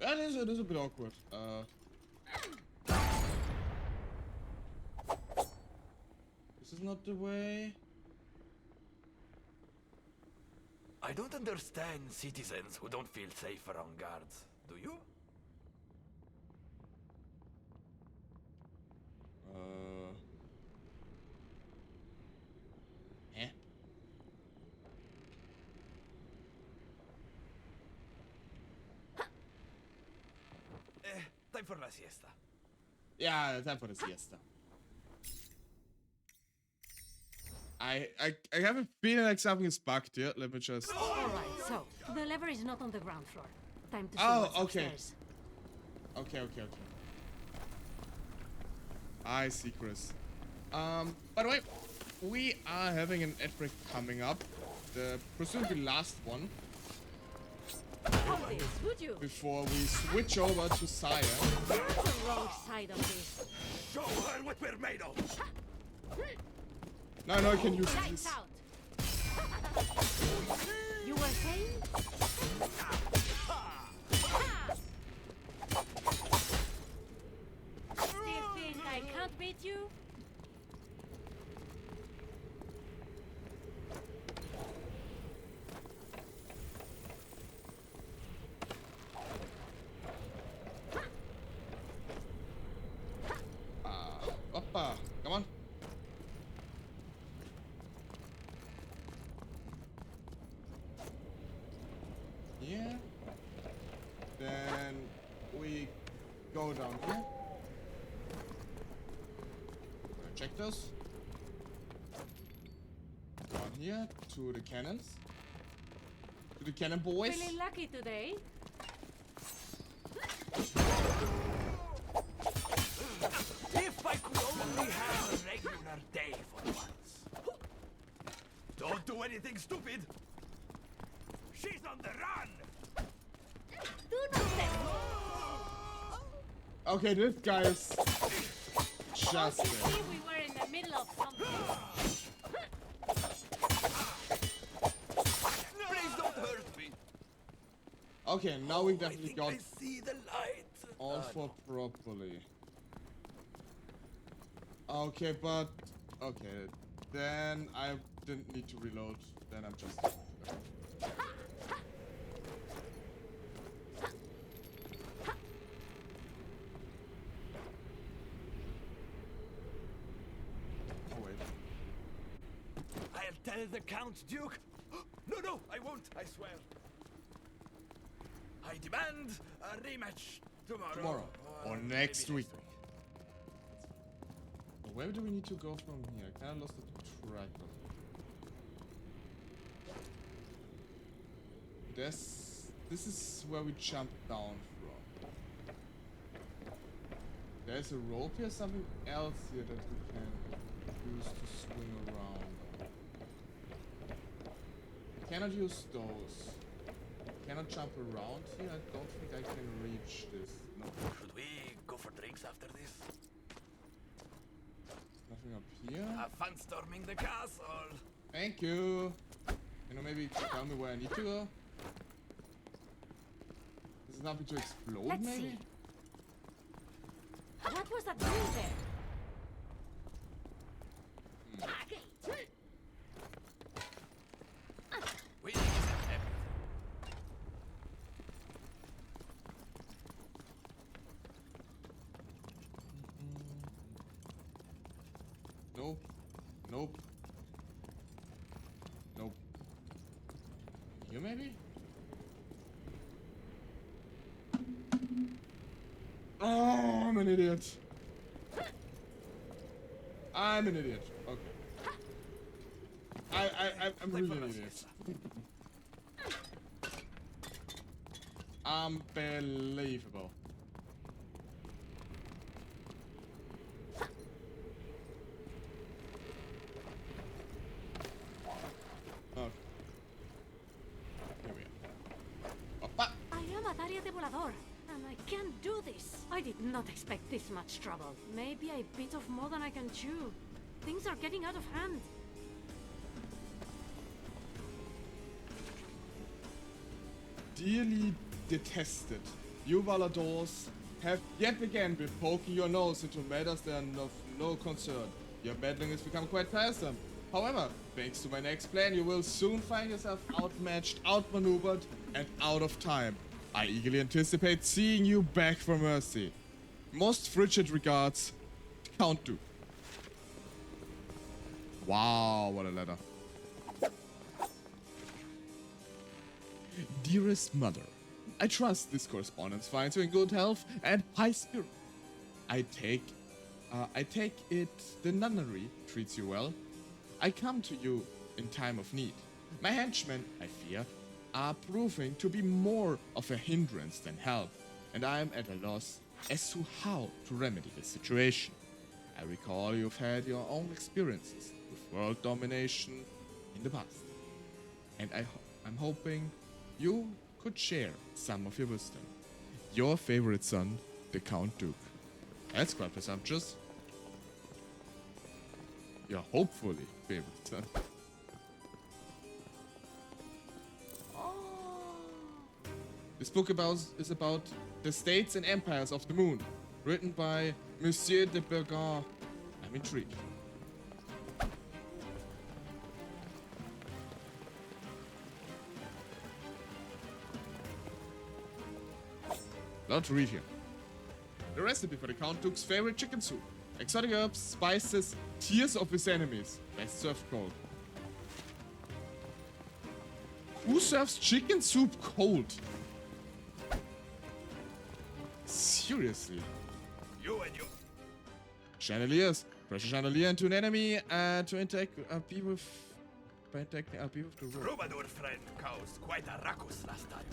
It is a bit awkward. This is not the way. I don't understand citizens who don't feel safe around guards. Do you? Eh? Time for la siesta. Yeah, time for the siesta. I have a feeling like something is bugged here. Let me just... Alright, so, the lever is not on the ground floor. Time to see Oh, what's okay. upstairs. Okay. I see, Chris. By the way, we are having an ad break coming up. The presumably last one. Hold this, would you? Before we switch over to Sire. You're on the wrong side of this. Show her what we're made of. No, I can use Lights this. out. You were saying? Still think I can't beat you? Oppa, come on. Yeah. Then we go down here. Check those. Down here to the cannons. To the cannon boys. Feeling lucky today? If I could only have a regular day for once. Don't do anything stupid. She's on the run. Do not let me. Okay, this guy is just See, there. we were in the middle of something. Please don't hurt me. Okay, now we I definitely think got I see the light. all four properly. Okay, but okay, then I didn't need to reload. Then I'm just. Oh wait. I'll tell the Count Duke. No, I won't. I swear. I demand a rematch tomorrow. Tomorrow or maybe next week. Where do we need to go from here? I kind of lost the track of it. This is where we jump down from. There's a rope here, something else here that we can use to swing around. I cannot use those. I cannot jump around here. I don't think I can reach this. No. Should we go for drinks after this? Nothing up here. Have fun storming the castle. Thank you. You know, maybe tell me where I need to go. Is it nothing to explode, Let's maybe? see. What was that doing there? Winning isn't everything. You maybe? Oh, I'm an idiot. I'm an idiot. Okay. I'm really an idiot. Unbelievable. Okay. Here we are. Opa. I am a Ariete Volador, and I can't do this. I did not expect this much trouble. Maybe I bit off more than I can chew. Things are getting out of hand. Dearly detested, you Valadors have yet again been poking your nose into matters that are of no concern. Your meddling has become quite tiresome. However, thanks to my next plan, you will soon find yourself outmatched, outmaneuvered, and out of time. I eagerly anticipate seeing you back for mercy. Most frigid regards, Count Duke. Wow, what a letter. Dearest Mother, I trust this correspondence finds you in good health and high spirit. I take it the nunnery treats you well. I come to you in time of need. My henchmen, I fear, are proving to be more of a hindrance than help, and I am at a loss as to how to remedy the situation. I recall you've had your own experiences with world domination in the past, and I'm hoping you could share some of your wisdom. Your favorite son, the Count Duke. That's quite presumptuous. Your hopefully favorite son. This book is about the states and empires of the moon, written by Monsieur de Bergant. I'm intrigued. Lot to read here. The recipe for the Count Duke's favorite chicken soup. Exotic herbs, spices, tears of his enemies. Best served cold. Who serves chicken soup cold? Seriously? You and you. Chandeliers. Press a chandelier into an enemy to interact be with by interacting be with the room. Troubadour friend caused quite a ruckus last time.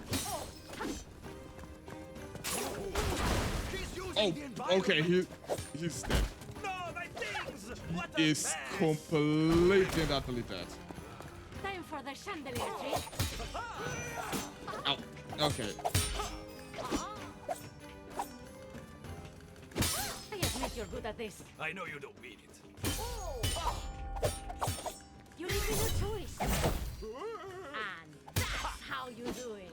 Oh, okay, he's dead. No, my things! What a Is mess! completely and utterly dead. Time for the chandelier trick. Ow. Okay. I admit you're good at this. I know you don't mean it. You leave me no choice. And that's how you do it.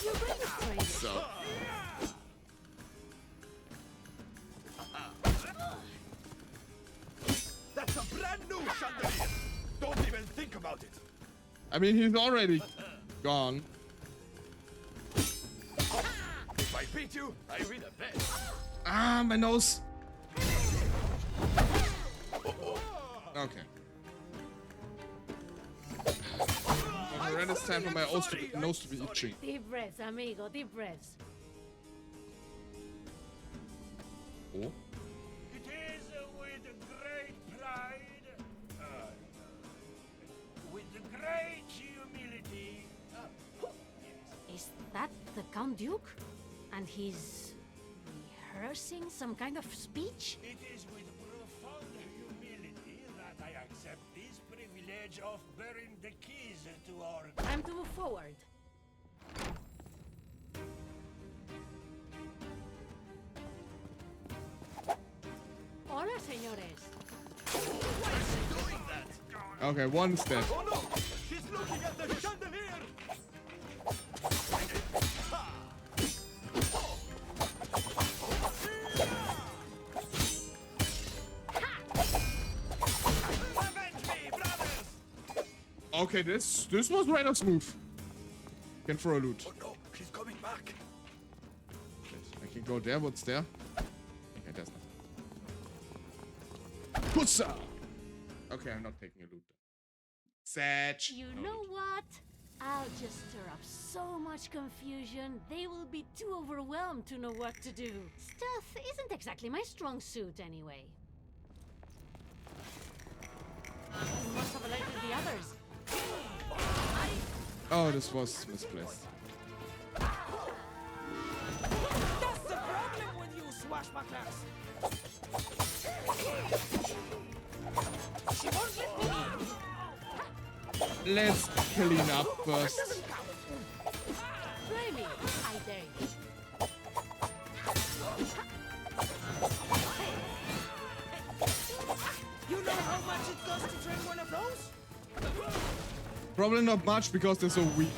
Your brain is trained. So. That's a brand new chandelier! Don't even think about it! I mean, he's already gone. If I beat you, I win a bet. Ah, my nose. Okay. When it's time for my nose to be itching. Deep breaths, amigo, deep breaths. Oh. It is with great pride, with great humility. Is that the Count Duke? And he's rehearsing some kind of speech? It is with profound humility that I accept this privilege of bearing the keys to our... Time to move forward. Hola, señores. Okay, one's dead. Oh no! She's looking at the chandelier! Avenge me, brothers! Okay, this was right off smooth. Can throw a loot. Oh no, she's coming back. I can go there. What's there? Okay, there's nothing. Putsa! Okay, I'm not taking a loot. Sad. You No know loot. what? I'll just stir up so much confusion, they will be too overwhelmed to know what to do. Stealth isn't exactly my strong suit, anyway. You must have alerted the others. Oh, this was misplaced. That's the problem with you, swashbucklers. She won't let me in. Let's clean up first. Try me, I dare you. You know how much it costs to train one of those? Probably not much because they're so weak.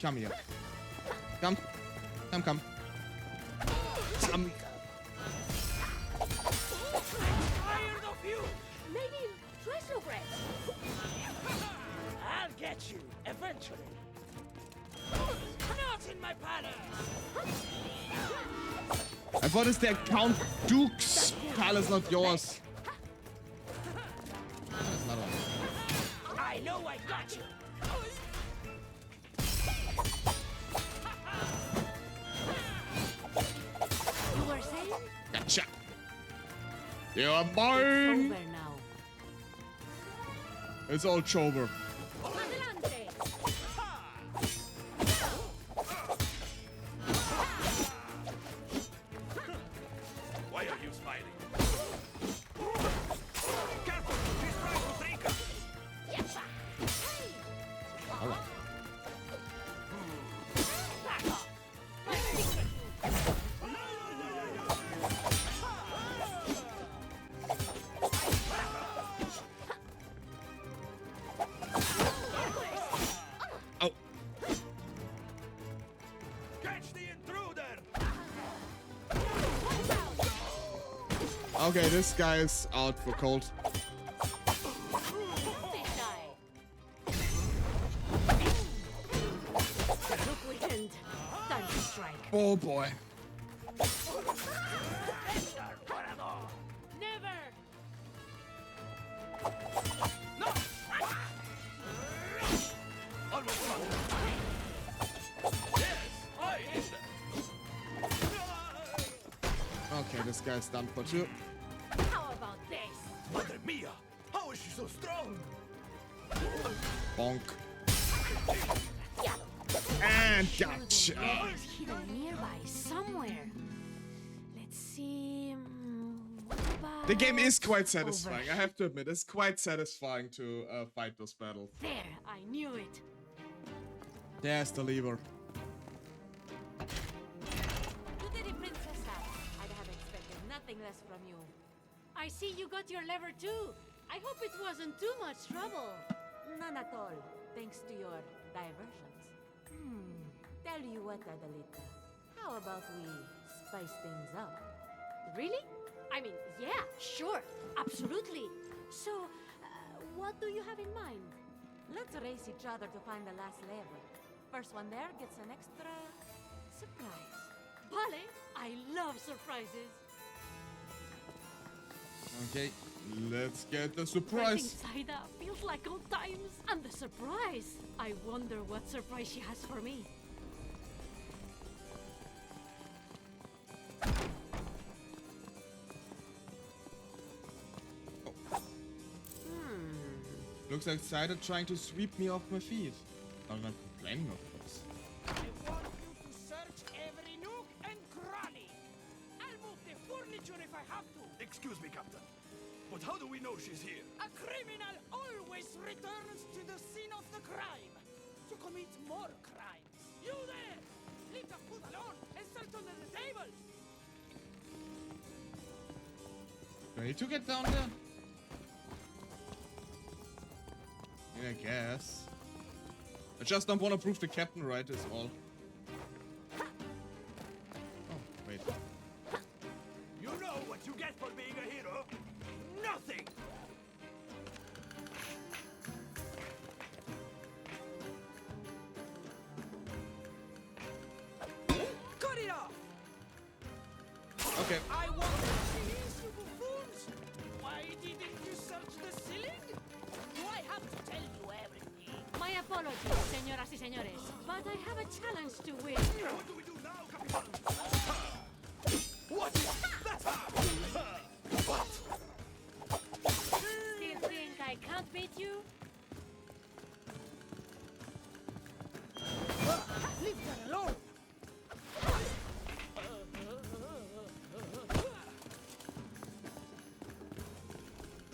Come here. Come. Come, come. Come. Tired of you. Maybe try slow bread. I'll get you eventually. Not in my palace. I thought it's the Count Duke's palace, not yours. That's not one. I know I got you. You were saying? Gotcha. You are It's mine. over now. It's all over. Adelante! Why are you smiling? Careful! He's trying to drink us! All right. Oh, Catch the intruder! okay. This guy is out for cold. Fisheye! Look weekend. Time to strike. Oh boy. Never! Almost got him. Yes, I did that. Okay, this guy's done for two. How about this? Madre mia! How is she so strong? Bonk. And gotcha. It's hidden nearby somewhere. Let's see. What about The game is quite satisfying. I have to admit, it's quite satisfying to fight those battles. There, I knew it. There's the lever. Tuteri Princessa, I'd have expected nothing less from you. I see you got your lever too. I hope it wasn't too much trouble. None at all, thanks to your diversions. Tell you what, Adelita. How about we spice things up? Really? I mean, yeah, sure, absolutely. So, what do you have in mind? Let's race each other to find the last lever. First one there gets an extra surprise. Vale, I love surprises. Okay, let's get the Fighting surprise. Saida feels like old times. And the surprise. I wonder what surprise she has for me. Looks like Cider trying to sweep me off my feet. I'm not complaining, of course. I want you to search every nook and cranny. I'll move the furniture if I have to. Excuse me, Captain. But how do we know she's here? A criminal always returns to the scene of the crime to commit more crimes. You there! Leave the food alone and search under the tables! Do I need to get down there? I guess. I just don't want to prove the captain right is all. Oh, wait. You know what you get for being a hero? Nothing! Cut it off! Okay. I want to see you buffoons! Why didn't you search the ceiling? Do I have to tell you everything? My apologies, señoras y señores, but I have a challenge to win. What do we do now, Capitan? What is that? What? Still think I can't beat you? Leave her alone!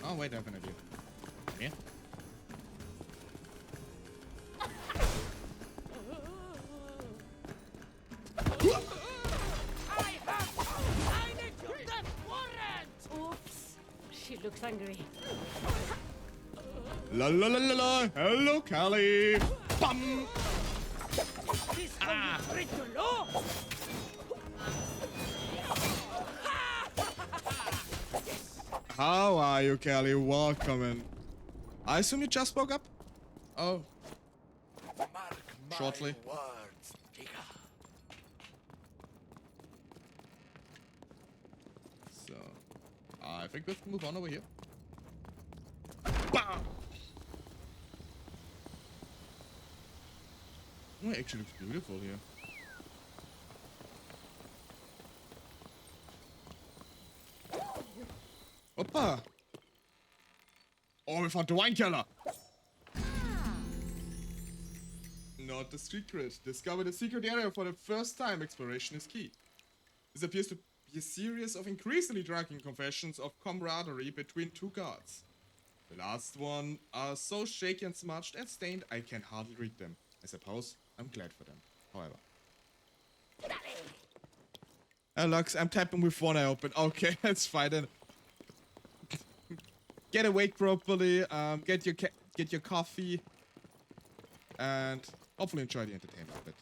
Oh, wait, I have an idea. Come here. I need your death warrant! Oops. She looks angry. La la la la la. Hello, Callie. Bum. This how you treat the law? How are you, Callie? Welcome in. I assume you just woke up? Oh, Mark my Shortly. words, Tika. so I think we have to move on over here. Bam! Oh, it actually looks beautiful here. Hoppa! Oh, we found the wine cellar! Not the secret. Discover the secret area for the first time. Exploration is key. This appears to be a series of increasingly striking confessions of camaraderie between two guards. The last one are so shaky and smudged and stained I can hardly read them. I suppose I'm glad for them, however. Lux, I'm tapping with one eye open. Okay, that's fine then. Get awake properly, get your coffee, and hopefully enjoy the entertainment a bit.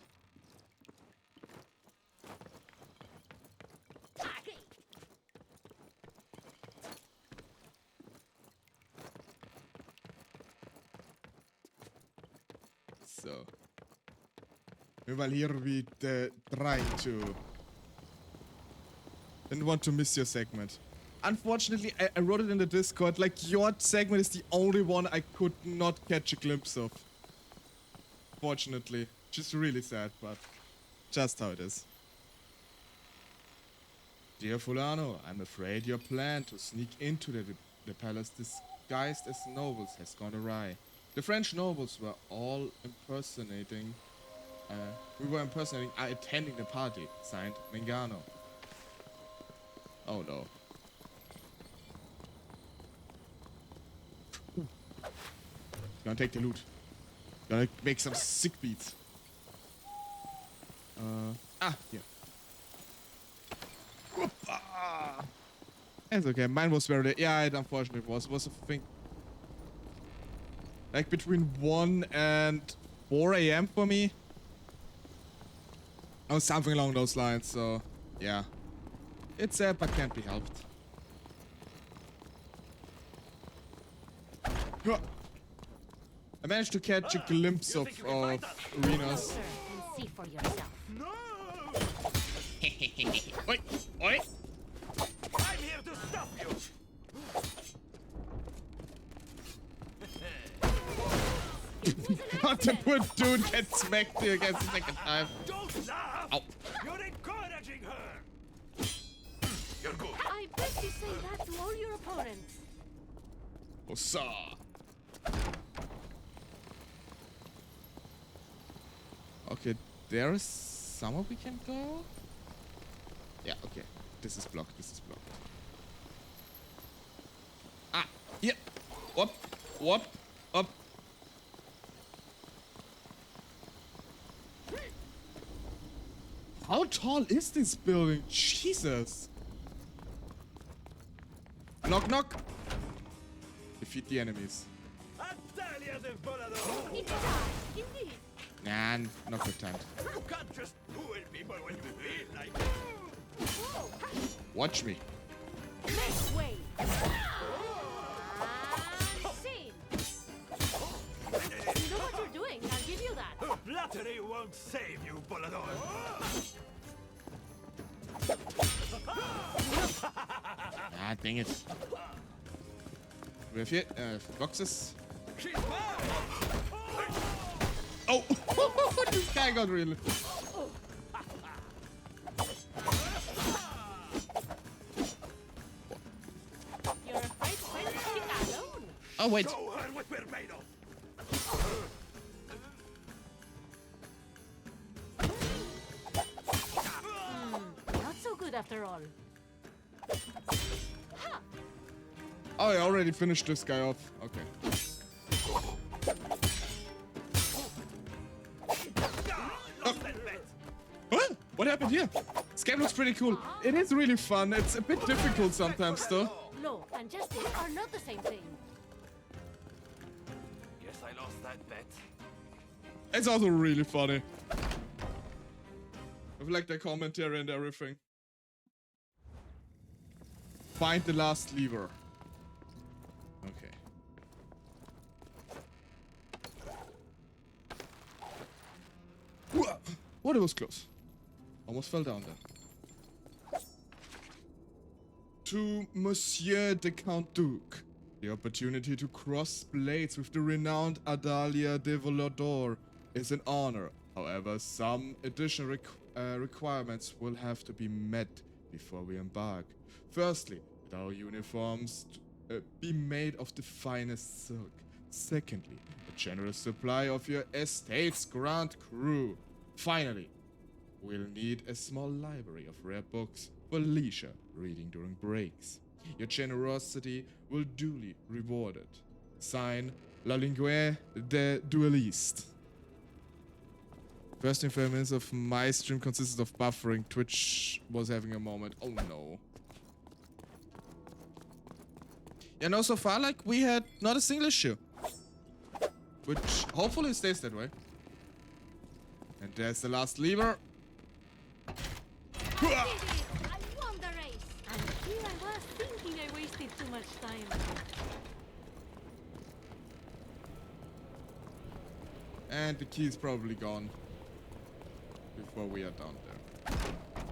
So, we will here be trying to. Didn't want to miss your segment. Unfortunately, I wrote it in the Discord, like, your segment is the only one I could not catch a glimpse of. Fortunately. Just really sad, but just how it is. Dear Fulano, I'm afraid your plan to sneak into the palace disguised as nobles has gone awry. The French nobles were all impersonating... attending the party. Signed, Mengano. Oh no. Gonna take the loot. Gonna make some sick beats. Here. Whoopa! It's okay. Mine was very late. Yeah, it unfortunately was. It was a thing. Like between 1 and 4 a.m. for me. Or something along those lines, so yeah. It's sad, but can't be helped. I managed to catch a glimpse of arenas. Closer and see for yourself. No! Oi! Oi! I'm here to stop you! Not the poor dude gets smacked here again the second time. Don't laugh! Ow. You're encouraging her! You're good. I bet you say that to all your opponents. Ossa! Okay, there is somewhere we can go? Yeah, okay. This is blocked, this is blocked. Ah! Here! Up! Up! Up! How tall is this building? Jesus! Knock, knock! Defeat the enemies. Italia del Volador! It's time, indeed. Nah, not good time. You can't just duel people when you feel like Watch me. Next way. And scene. You know what you're doing. I'll give you that. Flattery won't save you, Volador! Dang it. We have here boxes. Oh, this guy got really. You're afraid to fight the chick alone. Oh wait. Show her what we're made of. Not so good after all. Oh, I already finished this guy off. Okay. What? What happened here? This game looks pretty cool. It is really fun. It's a bit difficult sometimes, though. Law and justice are not the same thing. Guess I lost that bet. It's also really funny. I've liked the commentary and everything. Find the last lever. Okay. What? It was close. Almost fell down there. To Monsieur de Count Duke. The opportunity to cross blades with the renowned Adalia de Volador is an honor. However, some additional requirements will have to be met before we embark. Firstly, that our uniforms be made of the finest silk. Secondly, a generous supply of your estate's grand crew. Finally, we'll need a small library of rare books for leisure reading during breaks. Your generosity will duly rewarded. Sign, La Lingue de Dueliste. First 5 minutes of my stream consisted of buffering. Twitch was having a moment. Oh no. Yeah, no, so far, like, we had not a single issue. Which hopefully stays that way. And there's the last lever. I won the race. And here I was thinking I wasted too much time. And the key is probably gone. Before we are down there.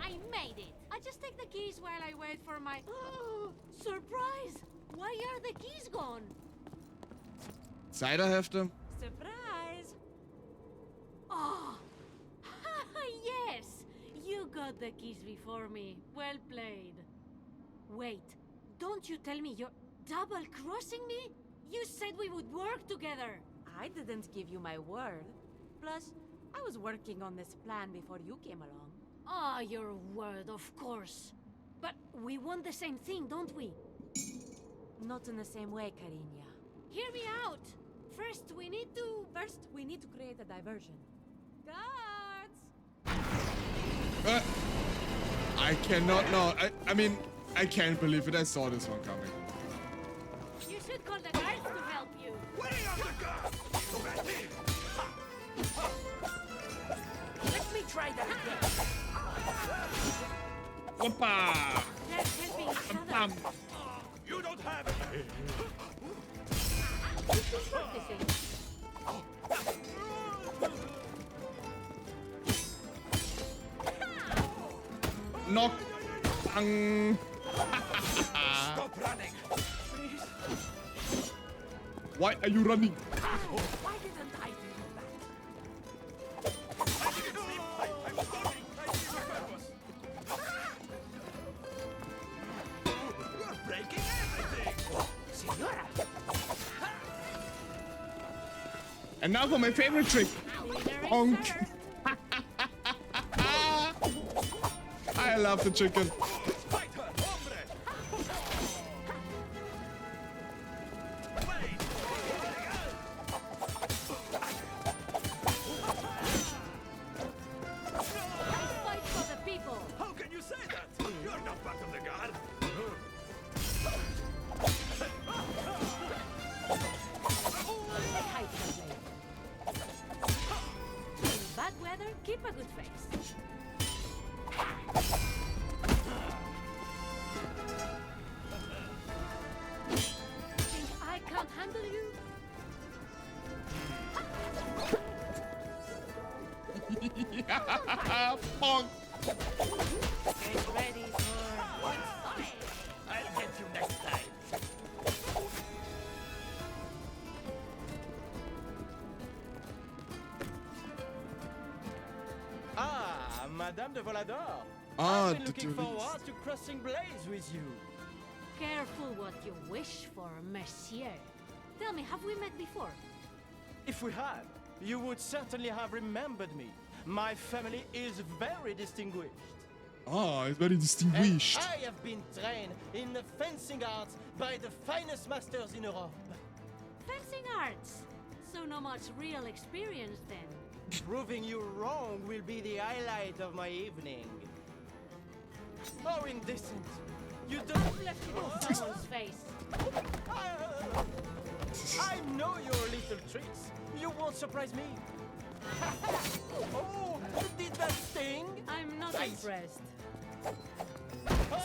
I made it. I just take the keys while I wait for my... surprise! Why are the keys gone? Cider have them? Surprise! Oh, yes! You got the keys before me. Well played. Wait, don't you tell me you're double-crossing me? You said we would work together. I didn't give you my word. Plus, I was working on this plan before you came along. Ah, your word, of course. But we want the same thing, don't we? Not in the same way, Carinia. Hear me out! First, we need to create a diversion. Guards! I cannot know. I mean, I can't believe it. I saw this one coming. You should call the guards to help you. Where are the guards? Let me try that again. Whoppa! Let's help each other. You don't have it. Practicing. Knock. Bang. Stop running. Why are you running? Why didn't I do that? I didn't sleep. I was talking. I see your purpose. You're breaking everything. Signora, And now for my favorite trick. Honk. I love the chicken. Fight her, hombre. Wait. Fight for the people. How can you say that? You're not part of the guard. Hide from me. In bad weather, keep a good face. Think I can't handle you? Bonk. Get ready for... I'll get you next time. Ah, Madame de Volador. Ah, I've been the looking tourists. forward to crossing blades with you. Careful what you wish for, monsieur. Tell me, have we met before? If we had, you would certainly have remembered me. My family is very distinguished. Ah, it's very And distinguished. I have been trained in the fencing arts by the finest masters in Europe. Fencing arts. So no much real experience then. Proving you wrong will be the highlight of my evening. Oh, indecent. You don't Left it in someone's face. I know your little tricks. You won't surprise me. Oh, did that sting? I'm not Right. impressed.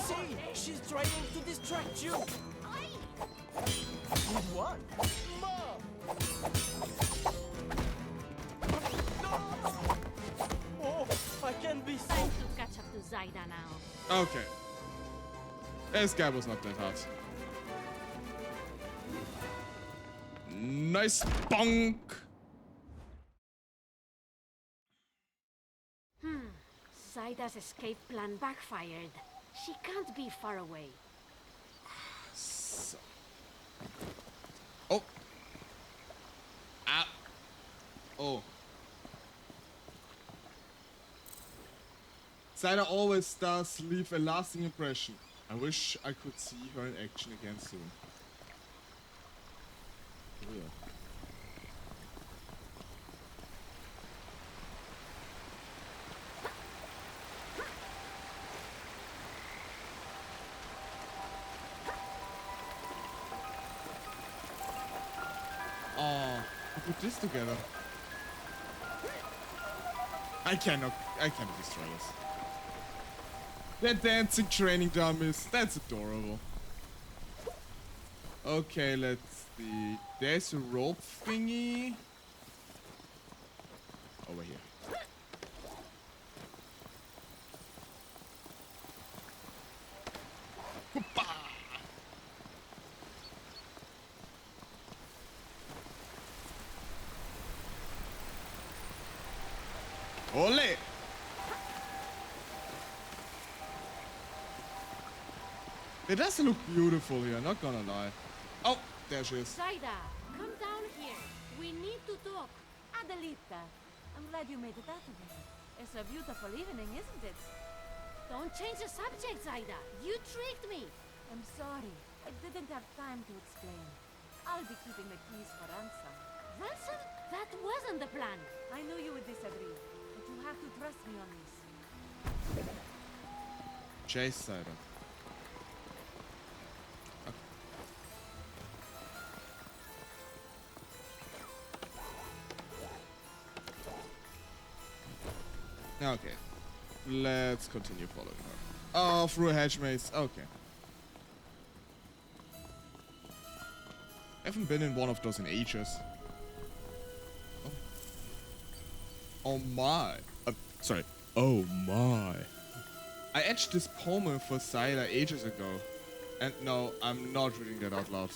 See, she's trying to distract you. With one. More. Oh, I can't be so... Time to catch up to Zaida now. Okay. This guy was not that hard. Nice bonk. Zaida's escape plan backfired. She can't be far away. So. Oh. Ah. Oh. Zaida always does leave a lasting impression. I wish I could see her in action again soon. Oh, yeah. Oh, we put this together. I cannot destroy this. They're dancing training dummies. That's adorable. Okay, let's see. There's a rope thingy. Over here. Hoppa! Ole! It does look beautiful here, not gonna lie. Oh, there she is. Zaida, come down here. We need to talk. Adelita, I'm glad you made it out together. It's a beautiful evening, isn't it? Don't change the subject, Zaida. You tricked me. I'm sorry. I didn't have time to explain. I'll be keeping the keys for ransom. Ransom? That wasn't the plan. I know you would disagree, but you have to trust me on this. Chase Zaida. Okay. Let's continue following her. Oh, through a hedge maze. Okay. I haven't been in one of those in ages. Oh, oh my. Sorry. Oh my. I etched this poem for Zaida ages ago. And no, I'm not reading that out loud.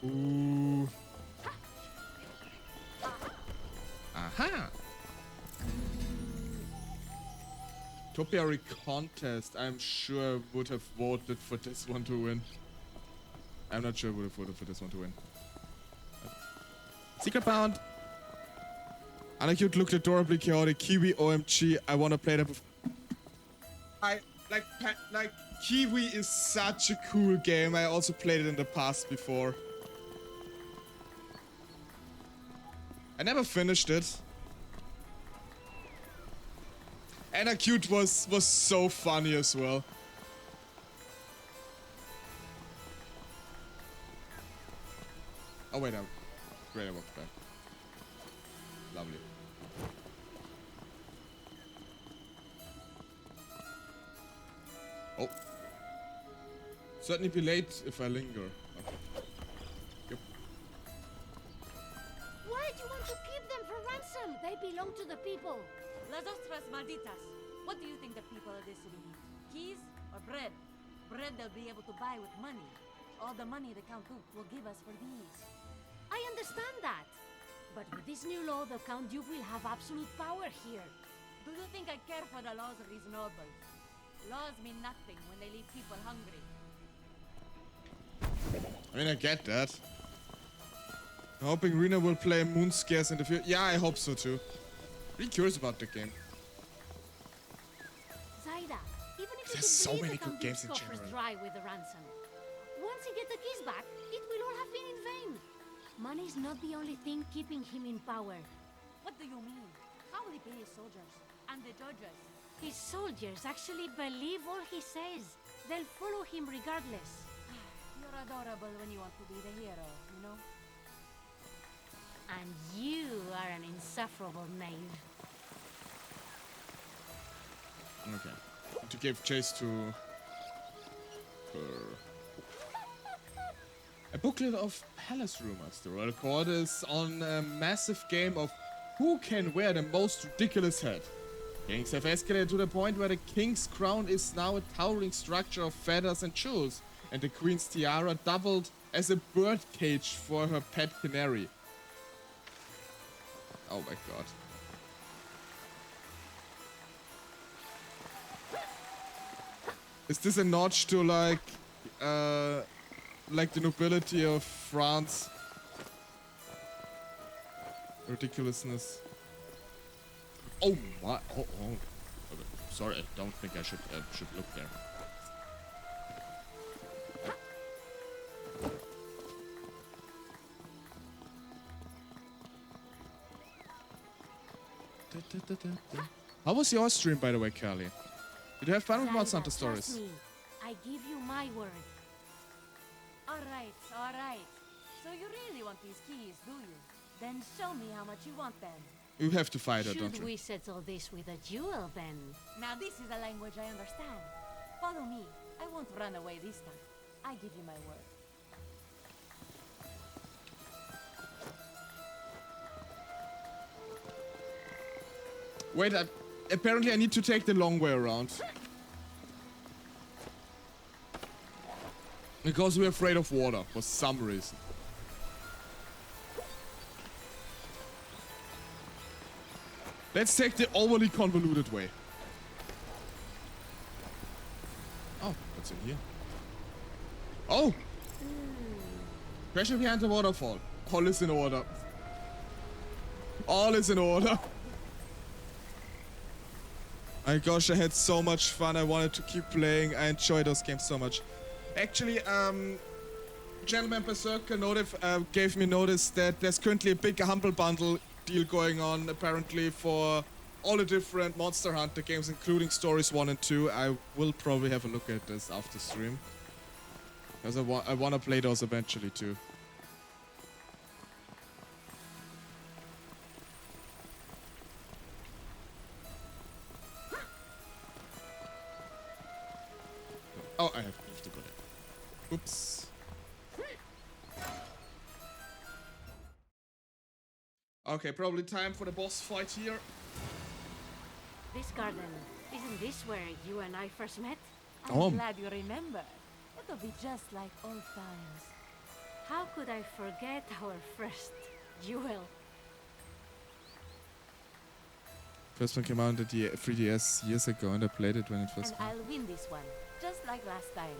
Ooh. Aha! Topiary contest, I'm sure would have voted for this one to win. I'm not sure would have voted for this one to win. Secret Bound! Anacute looked adorably chaotic. Kiwi OMG, I wanna play that before. Like Kiwi is such a cool game. I also played it in the past before. I never finished it. Anacute was so funny as well. Oh wait, great, I walked back. Lovely. Oh. Certainly be late if I linger. Okay. Yep. Why would you want to keep them for ransom? They belong to the people. Las ostras malditas. What do you think the people of this city eat? Keys or bread? Bread they'll be able to buy with money. All the money the Count Duke will give us for these. I understand that. But with this new law, the Count Duke will have absolute power here. Do you think I care for the laws of these nobles? Laws mean nothing when they leave people hungry. I mean, I get that. I'm hoping Rena will play Moon Scares in the future. Yeah, I hope so too. Really curious about the game. Zaida, even if There's so you many the good Count games Duke's in coffers general. dry with the ransom, once he gets the keys back, it will all have been in vain. Money's not the only thing keeping him in power. What do you mean? How will he pay his soldiers? And the judges? His soldiers actually believe all he says. They'll follow him regardless. You're adorable when you want to be the hero, you know? And you are an insufferable knave. Okay. To give chase to her. A booklet of palace rumors. The royal court is on a massive game of who can wear the most ridiculous hat. Things have escalated to the point where the king's crown is now a towering structure of feathers and jewels, and the queen's tiara doubled as a bird cage for her pet canary. Oh my god. Is this a notch to like the nobility of France? Ridiculousness. Oh my! Oh. Okay. Sorry, I don't think I should look there. How was your stream, by the way, Carly? Did you have fun with Zaida, Monster Hunter trust Stories? me. I give you my word. Alright, alright. So you really want these keys, do you? Then show me how much you want them. You have to fight her, don't Should you? we settle this with a duel, then? Now this is a language I understand. Follow me. I won't run away this time. I give you my word. Wait, apparently I need to take the long way around. Because we're afraid of water, for some reason. Let's take the overly convoluted way. Oh, what's in here? Oh! Pressure behind the waterfall. All is in order. All is in order. My gosh, I had so much fun. I wanted to keep playing. I enjoyed those games so much. Actually, Gentleman Berserker gave me notice that there's currently a big Humble Bundle deal going on, apparently, for all the different Monster Hunter games, including Stories 1 and 2. I will probably have a look at this after stream. Because I want to play those eventually, too. Oh, I have to go there. Oops. Okay, probably time for the boss fight here. This garden, isn't this where you and I first met? I'm glad you remember. It'll be just like old times. How could I forget our first duel? First one came out on the 3DS years ago, and I played it when it first And came. I'll win this one, just like last time.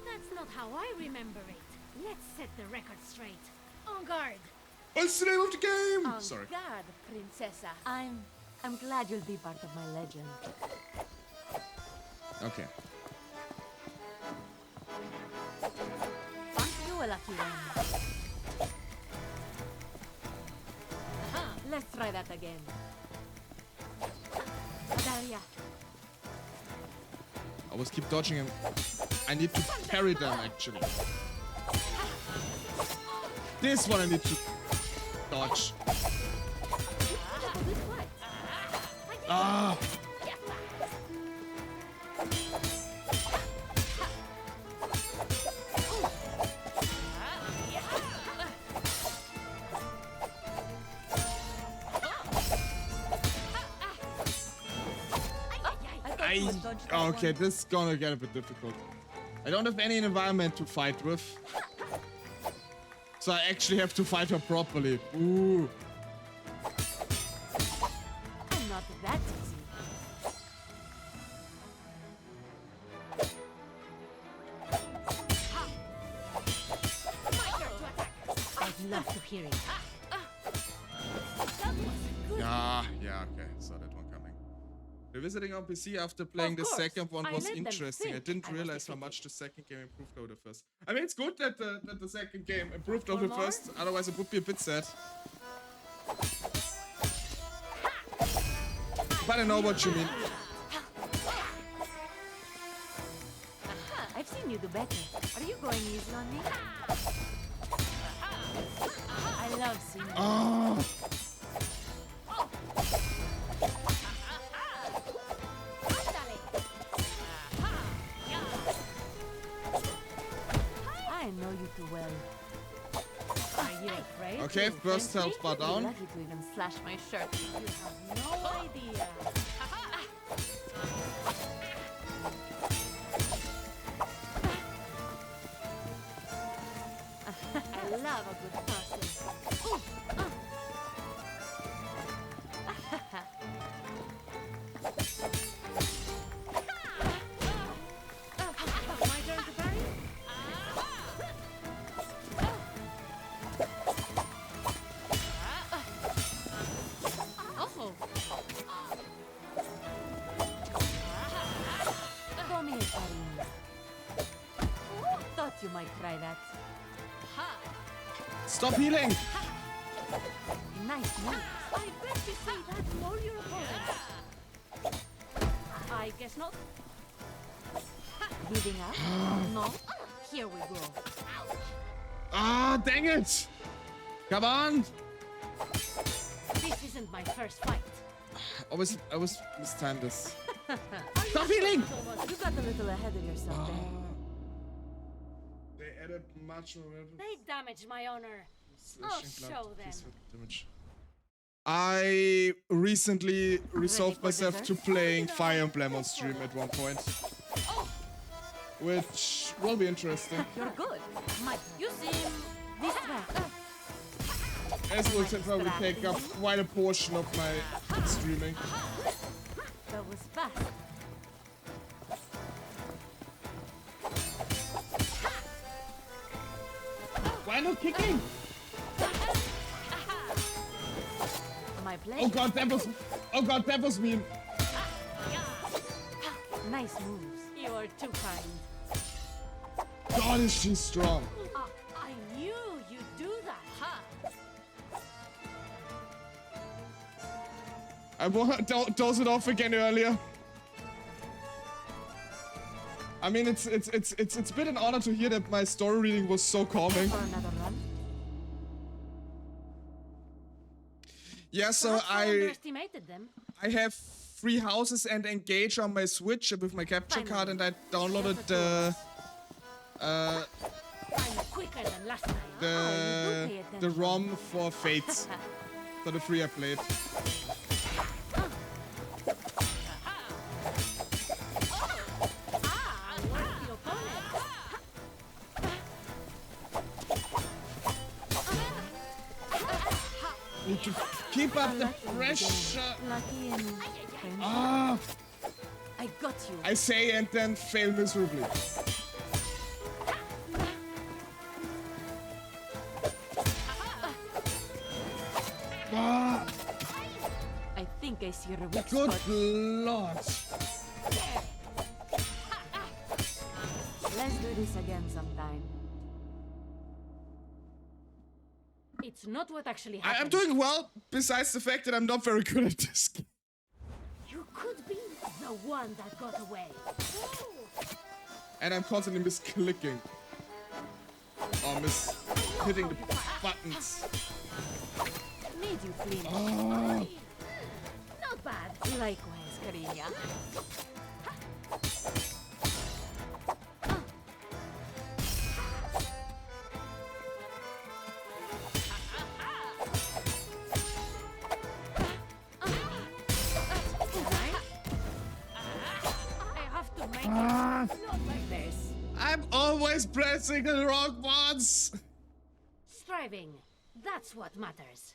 That's not how I remember it. Let's set the record straight. En garde! What's the name of the game? On Sorry. guard, Princessa. I'm glad you'll be part of my legend. Okay. Aren't you a lucky one? Let's try that again. Daria. I always keep dodging him. I need to parry them, actually. This one I need to dodge. Ah! Everyone dodged that Okay, one. this is gonna get a bit difficult. I don't have any environment to fight with. So I actually have to fight her properly. Ooh. I'm not that easy. I'd love to hear it. Yeah, okay. Saw that one coming. Revisiting on PC after playing the course. second one I was let them interesting. I think didn't I was realize how defeated. much the second game improved over the first. I mean, it's good that the second game improved over the more? first. Otherwise, it would be a bit sad. But I know what you mean. I've seen you do better. Are you going easy on me? I love seeing you. Oh. I know you too well. Are you afraid? Okay, to first tempt health bar me? down. Lucky to even slash my shirt. You have no idea. I love a good tussle. My turn to parry? Oh. Come here, Karina. Thought you might try that. Stop healing! Nice move. I bet you say that to all your opponents. I guess not. Giving up? No. Here we go. Ah, dang it! Come on! This isn't my first fight. I was mistimed this. Stop healing! You got a little ahead of yourself there. They added much more They damaged my honor. slashing show blood, them. piece of damage. I recently resolved for myself to dessert? playing Fire Emblem on stream at one point. Which will be interesting. You're good. Mike, you seem distracted. As will probably take up quite a portion of my streaming. That was fast. Why not kicking? My pleasure. Oh god, that was mean. Nice moves. You are too kind. God, is she strong. I knew you'd do that, huh? I want to dose it off again earlier. I mean, it's been an honor to hear that my story reading was so calming. For another run. Yeah, so Perhaps I I underestimated them. have 3 houses and Engage on my Switch with my capture card, and I downloaded I'm quicker than last time. the ROM for Fates for the 3 I played. Where's the opponent? Need to keep up the pressure. Lucky and Ah, I got you. I say and then fail miserably. Ah, I think I see your weak good spot. lord. Let's do this again sometime. It's not what actually I'm happened. doing well, besides the fact that I'm not very good at this game. You could be the one that got away. And I'm constantly misclicking. Or hitting the buttons. Made you flinch. Oh. Not bad. Likewise, Karina. always pressing the wrong ones. Striving. That's what matters.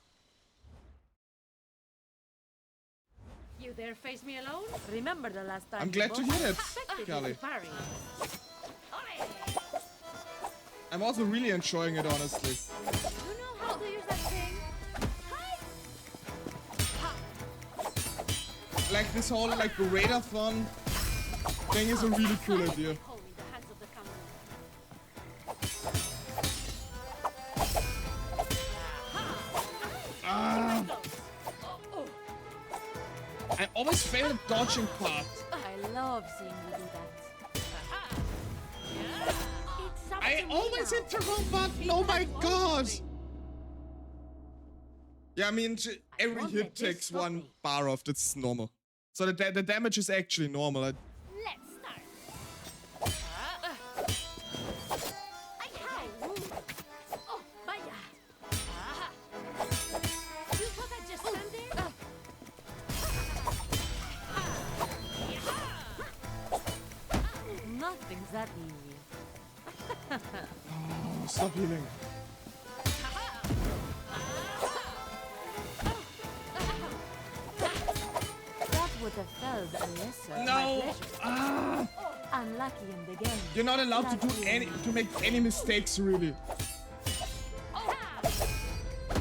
You dare face me alone? Remember the last time I'm you glad to both- hear it, Effective Kelly. parry. I'm also really enjoying it, honestly. You know how to use that thing? Like this whole like radar-thon thing is a really cool idea. Call me the hands of the camera. I always fail at dodging part. I love seeing you do that. It's up I to me always now. hit the wrong button. Oh my god. Yeah, I mean, every won't hit let this takes stop one me. bar off. That's normal. So the damage is actually normal. Let's start. Oh, vaya. You thought I'd just stand there? Nothing's that easy. Oh, stop healing. That would have felt a lesser. No. My pleasure. Ah, Unlucky in the game. you're not allowed to do make any mistakes, really.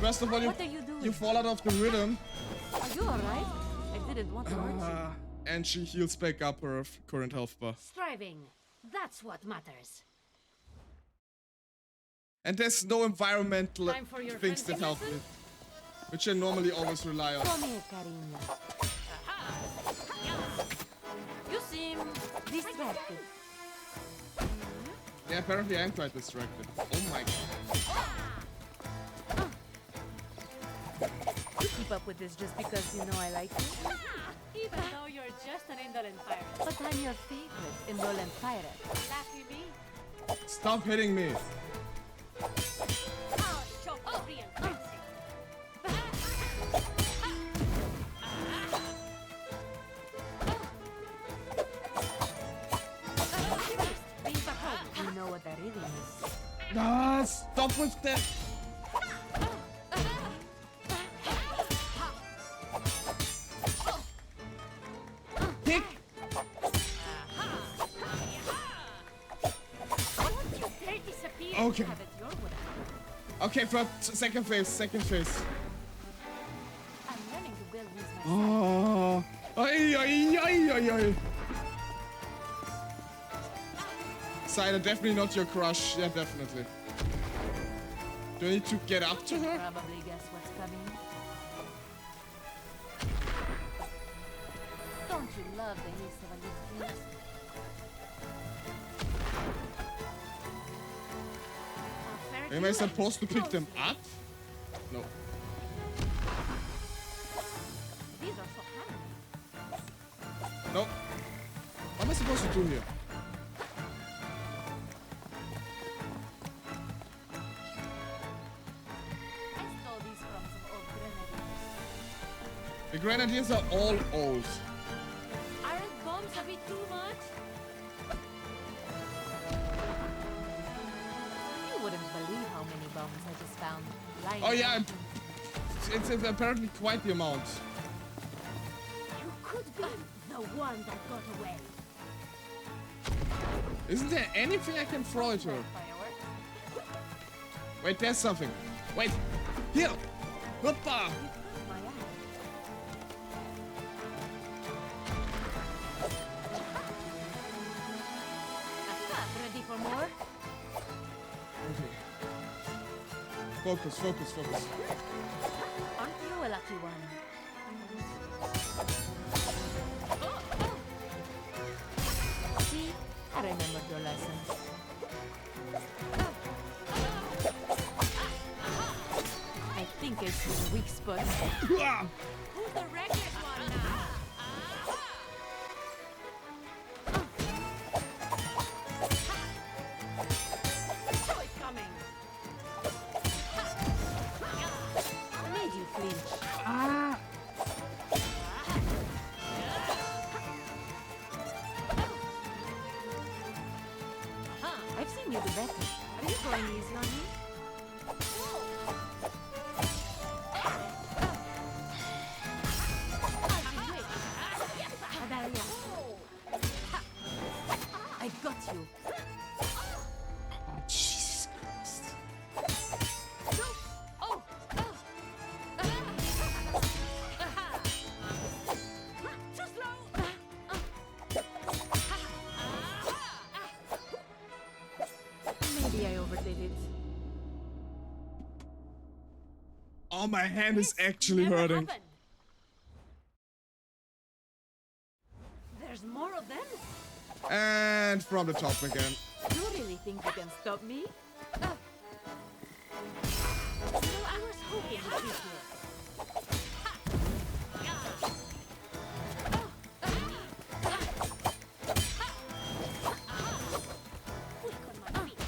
First of all, What are you doing? you fall out of the rhythm, Are you alright? I didn't want to hurt you. and she heals back up her current health bar. Striving. That's what matters. And there's no environmental Time for your things that fencing help me, lesson? which I normally always rely on. Come here, Karina. You seem distracted. Yeah, apparently I'm quite distracted. Oh my god. You keep up with this just because you know I like you. Even though you're just an indolent pirate. But I'm your favorite indolent pirate. Lucky me. Stop hitting me. I'll show you real fencing. Be back home. You know what that rhythm is. Ah, stop with that. Kick. You dare disappear. Okay. Have it your way. Okay, for second phase. I'm learning to build these myself. Oh. Ay, ay, ay, ay, ay. Cider, definitely not your crush. Yeah, definitely. Do I need to get up to her? Probably guess what's coming. Don't you love the hiss of a little kiss? Am I supposed to pick them up? No. These are so handy. No. What am I supposed to do here? I stole these from some old grenadiers. The grenadiers are all old. Aren't bombs a bit too much? You wouldn't believe how many bombs I just found lying Oh yeah, around. it's apparently quite the amount. You could be the one that got away. Isn't there anything I can throw at her? Fireworks. Wait, there's something. Wait, here. Hoppa. My eye. Aha, ready for more? Okay. Focus, focus, focus. Aren't you a lucky one? See? I remembered your lesson. I think I see the weak spot. Ah! Who's the reckless one now? Show it coming. Made you flinch. Ah! I've seen you do better. Oh, my hand is actually Never hurting. happened. There's more of them? And from the top again. You really think you can stop me? So I was hoping you'd be here. Quick on my feet.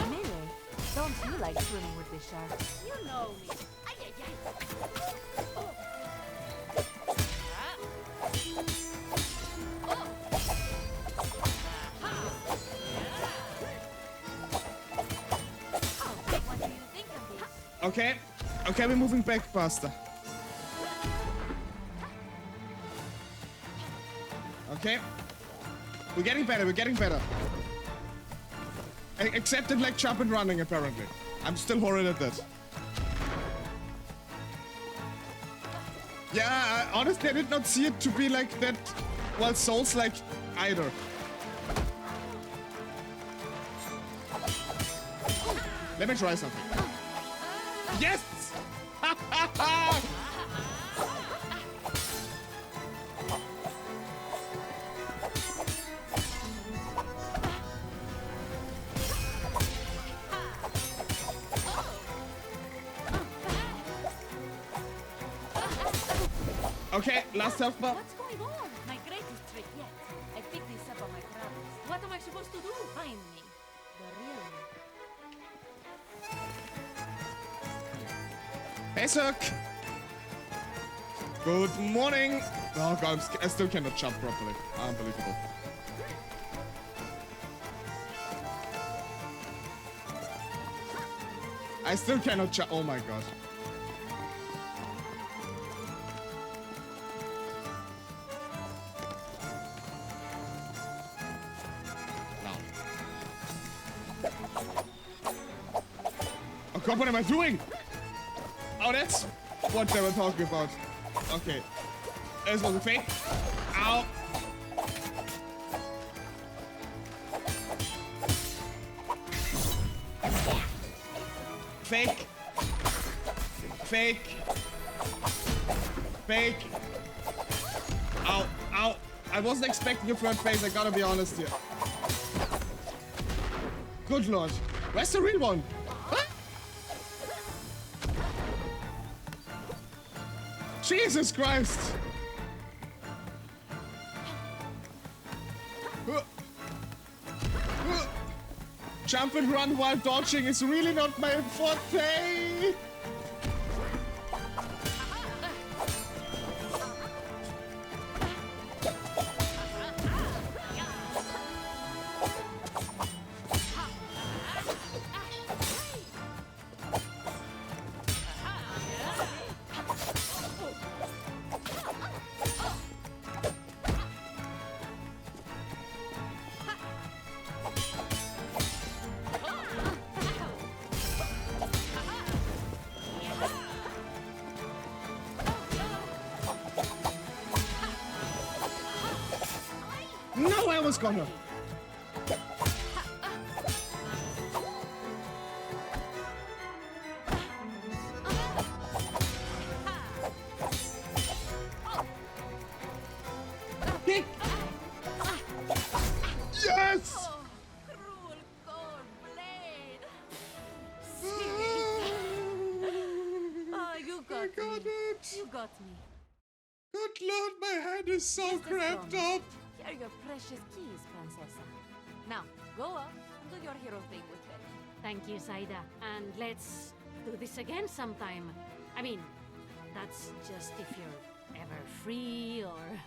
Melee, don't you like swimming with the sharks? You know me. Ay, ay, ay. Oh. What do you think of this? Okay. Okay, we're moving back faster. Okay. We're getting better, we're getting better. Except in like jump and running, apparently. I'm still horrid at that. Yeah, honestly, I did not see it to be like that, well, Souls-like either. Let me try something. Yes! Okay, last health bar. What's going on? My greatest trick yet. I picked this up on my travels. What am I supposed to do? Find me. The real me. Hey, Suk. Good morning. Oh god, I still cannot jump properly. Unbelievable. I still cannot jump. Oh my god. Oh god, what am I doing? Oh, that's what they were talking about. Okay. This was a fake. Ow. Fake. Fake. Fake. Ow. Ow. I wasn't expecting a front face, I gotta be honest here. Good lord. Where's the real one? Huh? Jesus Christ! Jump and run while dodging is really not my forte! No, I was gonna. Kick. Yes! Cruel cold blade. Oh, you got I got me. it. You got me. Good lord, my hand is so Here's the cramped stone. up. Here are your precious keys, Princessa. Now, go up and do your hero thing with them. Thank you, Zaida. And let's do this again sometime. I mean, that's just if you're ever free or...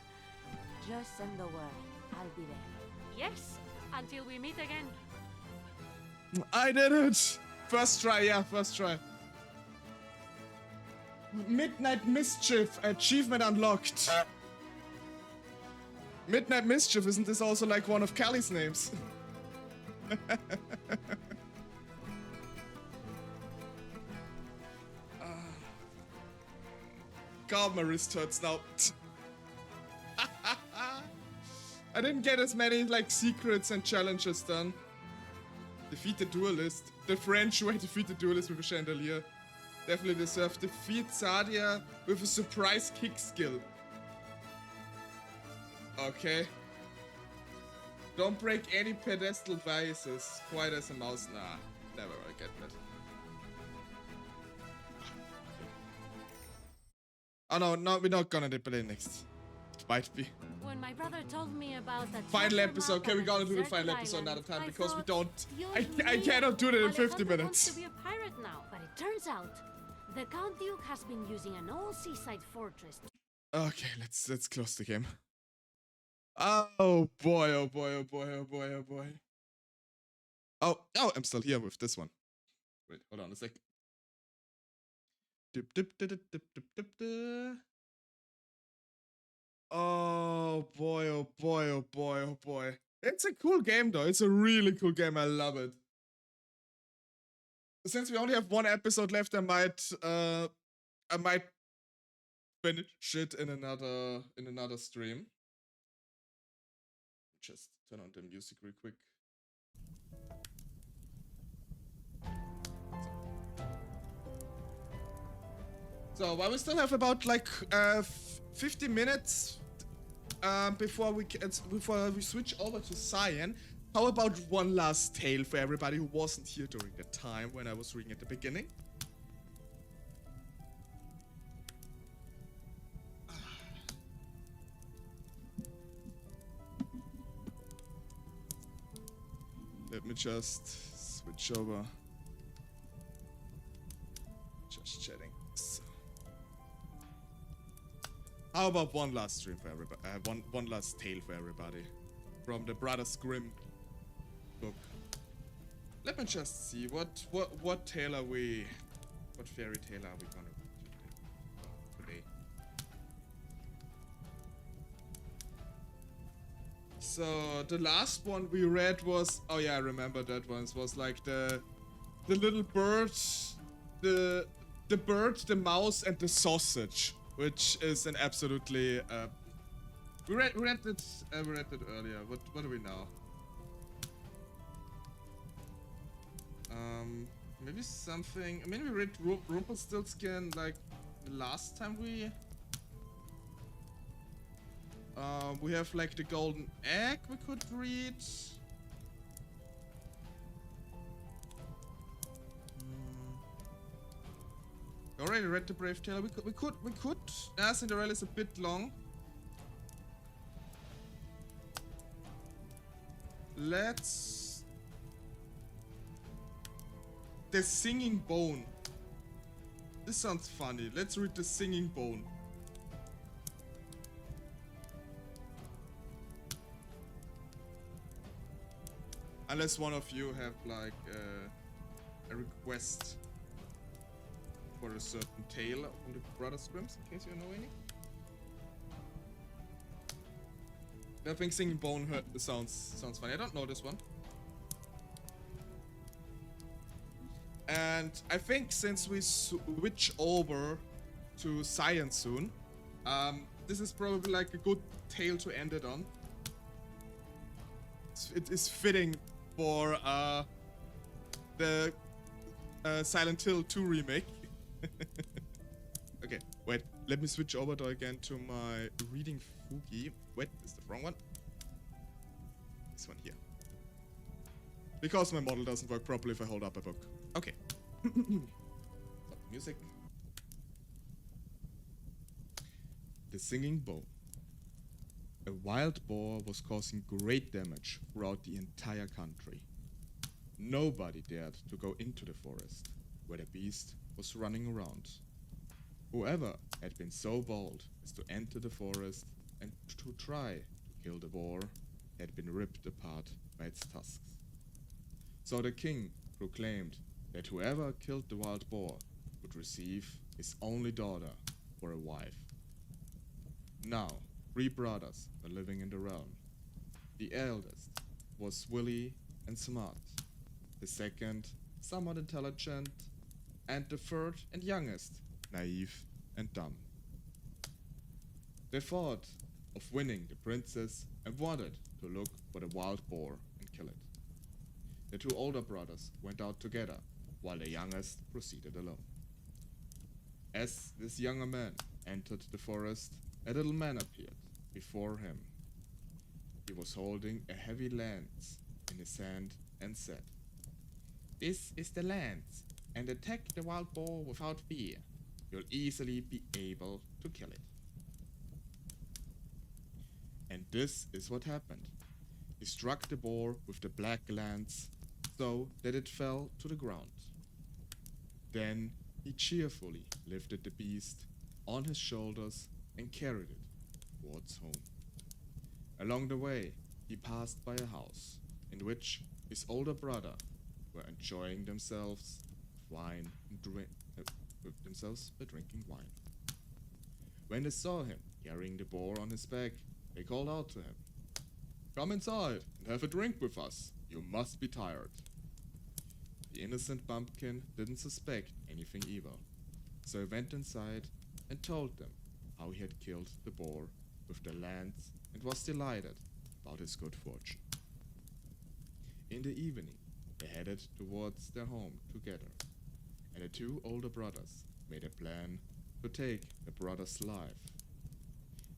Just send the word. I'll be there. Yes, until we meet again. I did it! First try, yeah, first try. Midnight Mischief, achievement unlocked. Midnight Mischief, isn't this also like one of Callie's names? God, my wrist hurts now. I didn't get as many like secrets and challenges done. Defeat the duelist. The French way defeat the duelist with a chandelier. Definitely deserve. Defeat Sadia with a surprise kick skill. Okay. Don't break any pedestal vases. Quiet as a mouse. Nah, never I get that. Oh no, we're not gonna play next. It might be. When my brother told me about that Final treasure episode. map Okay, on we a gotta do the deserted final episode island, another time I because we thought, don't. "Dios I mío, cannot do that in 50 Alejandro minutes. wants to be a pirate now, but it turns out the Count Duke has been using an old seaside fortress. Okay, let's close the game. Oh boy, oh boy, oh boy, oh boy, oh boy. Oh, I'm still here with this one. Wait, hold on a sec. Dip, dip, dip, dip, dip, dip, dip, dip. Oh boy, oh boy, oh boy, oh boy. It's a cool game though. It's a really cool game. I love it. Since we only have one episode left, I might finish it in another stream. Just turn on the music real quick. So while we still have about like 50 minutes before we switch over to Cyan, how about one last tale for everybody who wasn't here during the time when I was reading at the beginning? Let me just switch over. Just chatting. So. How about one last stream for everybody? One last tale for everybody from the Brothers Grimm book. Let me just see what tale are we? What fairy tale are we gonna read today? So the last one we read was, oh yeah, I remember that one. It was like the little bird, the bird, the mouse, and the sausage, which is an absolutely we read it earlier. What do we know? Maybe something. I mean, we read Rumpelstiltskin like the last time we have like the golden egg we could read. Already read the Brave Tailor. We could. Cinderella is a bit long. Let's. The Singing Bone. This sounds funny. Let's read the Singing Bone. Unless one of you have like a request for a certain tale from the Brothers Grimms, in case you know any. I think Singing Bone sounds funny. I don't know this one. And I think since we switch over to science soon, this is probably like a good tale to end it on. It is fitting for the Silent Hill 2 remake. Okay, wait, let me switch over though again to my reading Fugi. Wait, is the wrong one? This one here. Because my model doesn't work properly if I hold up a book. Okay. Stop the music. The Singing Bone. A wild boar was causing great damage throughout the entire country. Nobody dared to go into the forest, where the beast was running around. Whoever had been so bold as to enter the forest and to try to kill the boar had been ripped apart by its tusks. So the king proclaimed that whoever killed the wild boar would receive his only daughter for a wife. Now, 3 brothers were living in the realm. The eldest was wily and smart, the second somewhat intelligent, and the third and youngest naive and dumb. They thought of winning the princess and wanted to look for the wild boar and kill it. The two older brothers went out together, while the youngest proceeded alone. As this younger man entered the forest, a little man appeared before him. He was holding a heavy lance in his hand and said, "This is the lance, and attack the wild boar without fear. You'll easily be able to kill it." And this is what happened. He struck the boar with the black lance so that it fell to the ground. Then he cheerfully lifted the beast on his shoulders and carried it towards home. Along the way, he passed by a house in which his older brother were enjoying themselves by drinking wine. When they saw him carrying the boar on his back, they called out to him, "Come inside and have a drink with us. You must be tired." The innocent bumpkin didn't suspect anything evil, so he went inside and told them how he had killed the boar with the lance and was delighted about his good fortune. In the evening, they headed towards their home together, and the two older brothers made a plan to take the brother's life.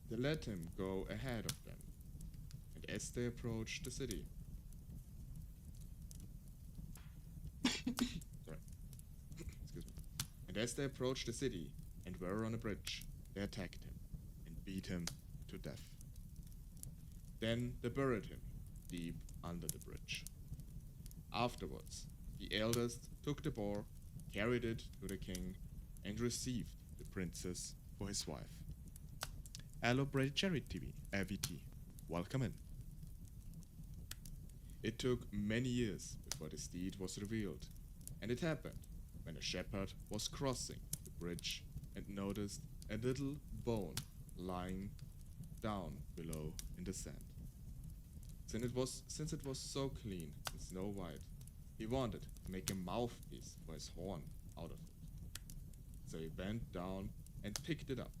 They let him go ahead of them, and as they approached the city, and were on a bridge, they attacked him and beat him to death. Then they buried him deep under the bridge. Afterwards, the eldest took the boar, carried it to the king, and received the princess for his wife. Hello, Brady Cherry TV, VT. Welcome in. It took many years before this deed was revealed, and it happened when a shepherd was crossing the bridge and noticed a little bone lying down below in the sand. Since it was so clean and snow white, he wanted to make a mouthpiece for his horn out of it. So he bent down and picked it up.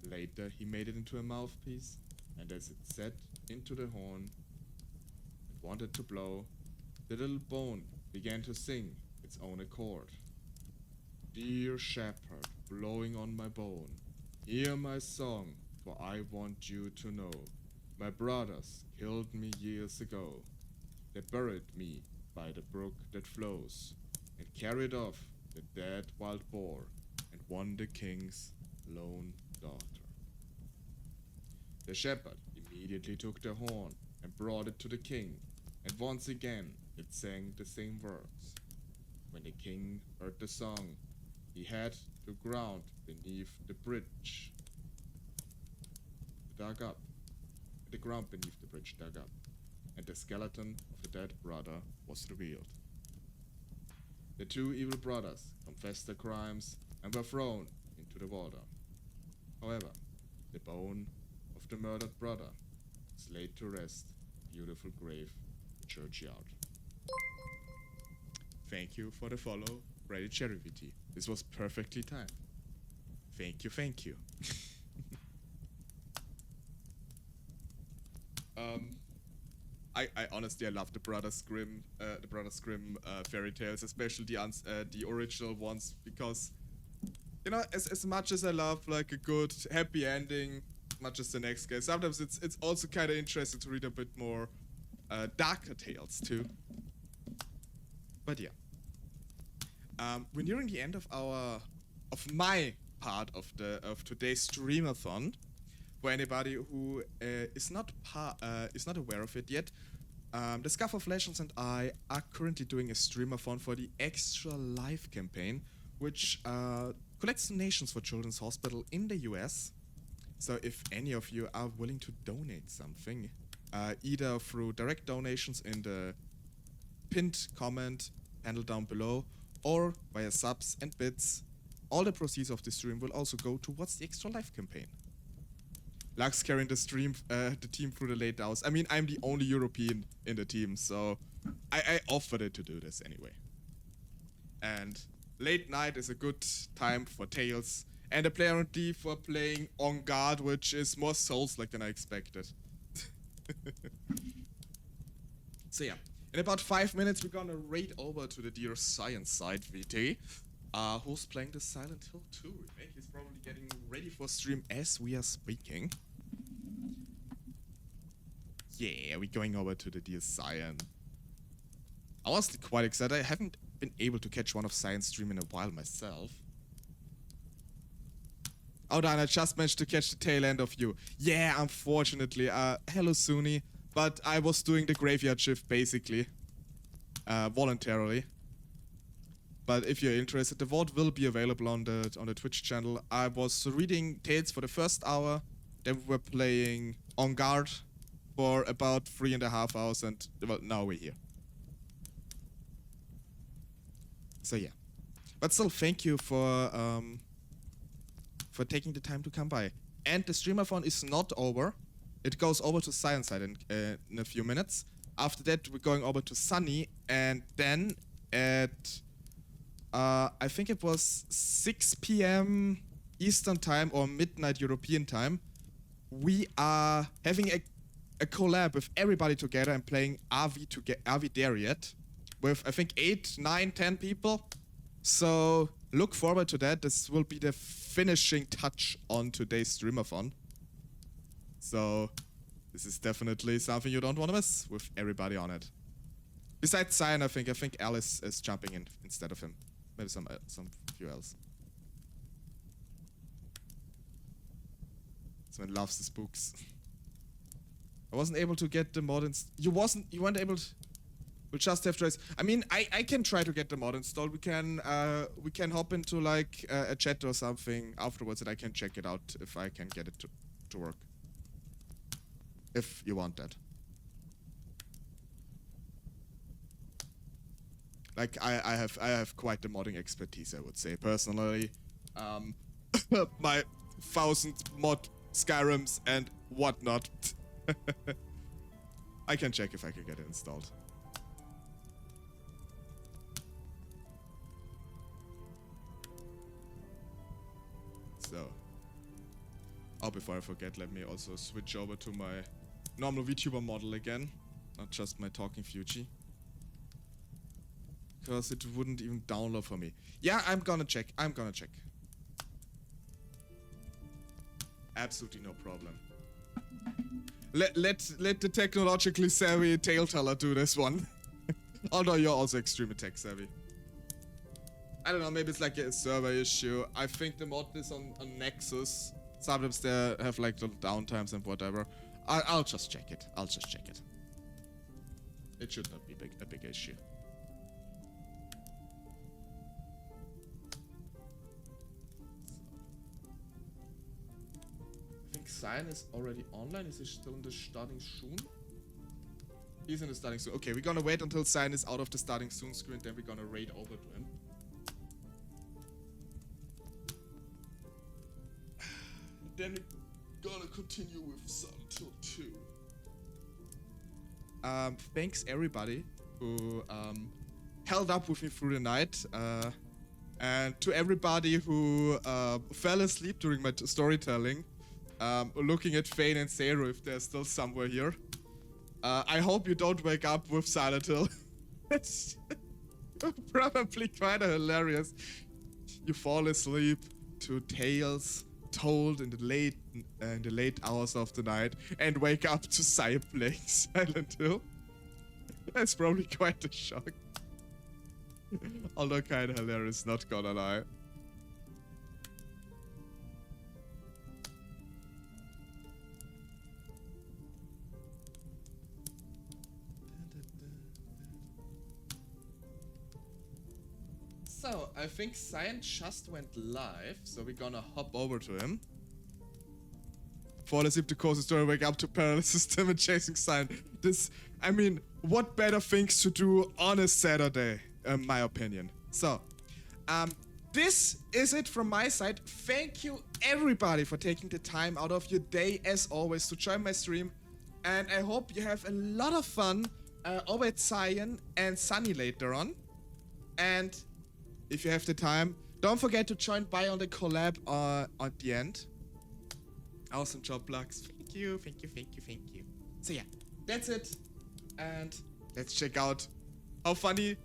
Later he made it into a mouthpiece, and as it set into the horn and wanted to blow, the little bone began to sing its own accord. "Dear shepherd, blowing on my bone, hear my song, for I want you to know. My brothers killed me years ago. They buried me by the brook that flows, and carried off the dead wild boar, and won the king's lone daughter." The shepherd immediately took the horn and brought it to the king, and once again it sang the same words. When the king heard the song, he had the ground beneath the bridge dug up. The ground beneath the bridge dug up, and the skeleton of the dead brother was revealed. The two evil brothers confessed their crimes and were thrown into the water. However, the bone of the murdered brother was laid to rest in a beautiful grave in the churchyard. Thank you for the follow, Brady Cherry VT. This was perfectly timed. Thank you, thank you. I honestly love the Brothers Grimm fairy tales, especially the original ones, because you know, as much as I love like a good happy ending, much as the next guy, sometimes it's also kind of interesting to read a bit more darker tales too. But yeah, we're nearing the end of my part of today's streamathon. For anybody who is not aware of it yet, the Scuff of Legends and I are currently doing a streamathon for the Extra Life campaign, which collects donations for Children's Hospital in the US. So if any of you are willing to donate something, either through direct donations in the pinned comment handle down below, or via subs and bits, all the proceeds of the stream will also go towards the Extra Life campaign. Lux carrying the team through the late hours. I mean, I'm the only European in the team, so I offered it to do this anyway. And late night is a good time for Tales, and apparently for playing EnGarde, which is more Souls-like than I expected. So yeah, In about 5 minutes, we're gonna raid over to the Dear Science side, VT. Who's playing the Silent Hill 2 remake? He's probably getting ready for stream as we are speaking. Yeah, we're going over to the Dear Science. I was quite excited. I haven't been able to catch one of Science stream in a while myself. Oh, Dan, I just managed to catch the tail end of you. Yeah, unfortunately. Hello, Suni. But I was doing the graveyard shift, basically. Voluntarily. But if you're interested, the VOD will be available on the Twitch channel. I was reading Tales for the first hour. Then we were playing EnGarde for about 3.5 hours. And, well, now we're here. So, yeah. But still, thank you for taking the time to come by. And the streamathon is not over. It goes over to Science Side in a few minutes. After that, we're going over to Sunny, and then at I think it was 6 p.m. Eastern time or midnight European time, we are having a collab with everybody together and playing RV Dariet with I think 8, 9, 10 people. So look forward to that. This will be the finishing touch on today's streamathon. So this is definitely something you don't want to miss with everybody on it. Besides Cyan, I think Alice is jumping in instead of him. Maybe some few else. Someone loves the spooks. I wasn't able to get the mod you weren't able to. We'll just have to. I mean, I can try to get the mod installed. We can hop into like a chat or something afterwards, and I can check it out if I can get it to work. If you want that. Like I have quite the modding expertise, I would say personally. My 1,000 mod Skyrims and whatnot. I can check if I can get it installed. So, oh, before I forget, let me also switch over to my normal VTuber model again, not just my talking Fuji. Because it wouldn't even download for me. Yeah, I'm gonna check. Absolutely no problem. Let the technologically savvy tale teller do this one. Although you're also extremely tech savvy. I don't know, maybe it's like a server issue. I think the mod is on Nexus. Sometimes they have like little downtimes and whatever. I'll just check it. It should not be a big issue. I think Cyan is already online. Is he still in the starting soon? He's in the starting soon. Okay, we're gonna wait until Cyan is out of the starting soon screen, then we're gonna raid over to him. Then we're gonna continue with Silent Hill 2. Thanks everybody who held up with me through the night. And to everybody who fell asleep during my storytelling. Looking at Fane and Zero if they're still somewhere here. I hope you don't wake up with Silent Hill. It's probably quite hilarious. You fall asleep to tales told in the late hours of the night and wake up to Sai playing Silent Hill. That's probably quite a shock. Although kind of hilarious, not gonna lie. So, I think Cyan just went live, so we're gonna hop over to him. Fall asleep to course story, wake up to parallel system and chasing Cyan. This, I mean, what better things to do on a Saturday, in my opinion. So, this is it from my side. Thank you everybody for taking the time out of your day, as always, to join my stream. And I hope you have a lot of fun over at Cyan and Sunny later on. And if you have the time, don't forget to join by on the collab at the end. Awesome job, Lux. Thank you. So yeah, that's it. And let's check out how funny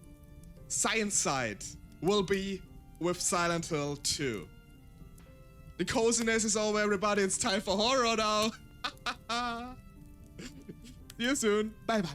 Science Side will be with Silent Hill 2. The coziness is over, everybody. It's time for horror now. See you soon. Bye bye.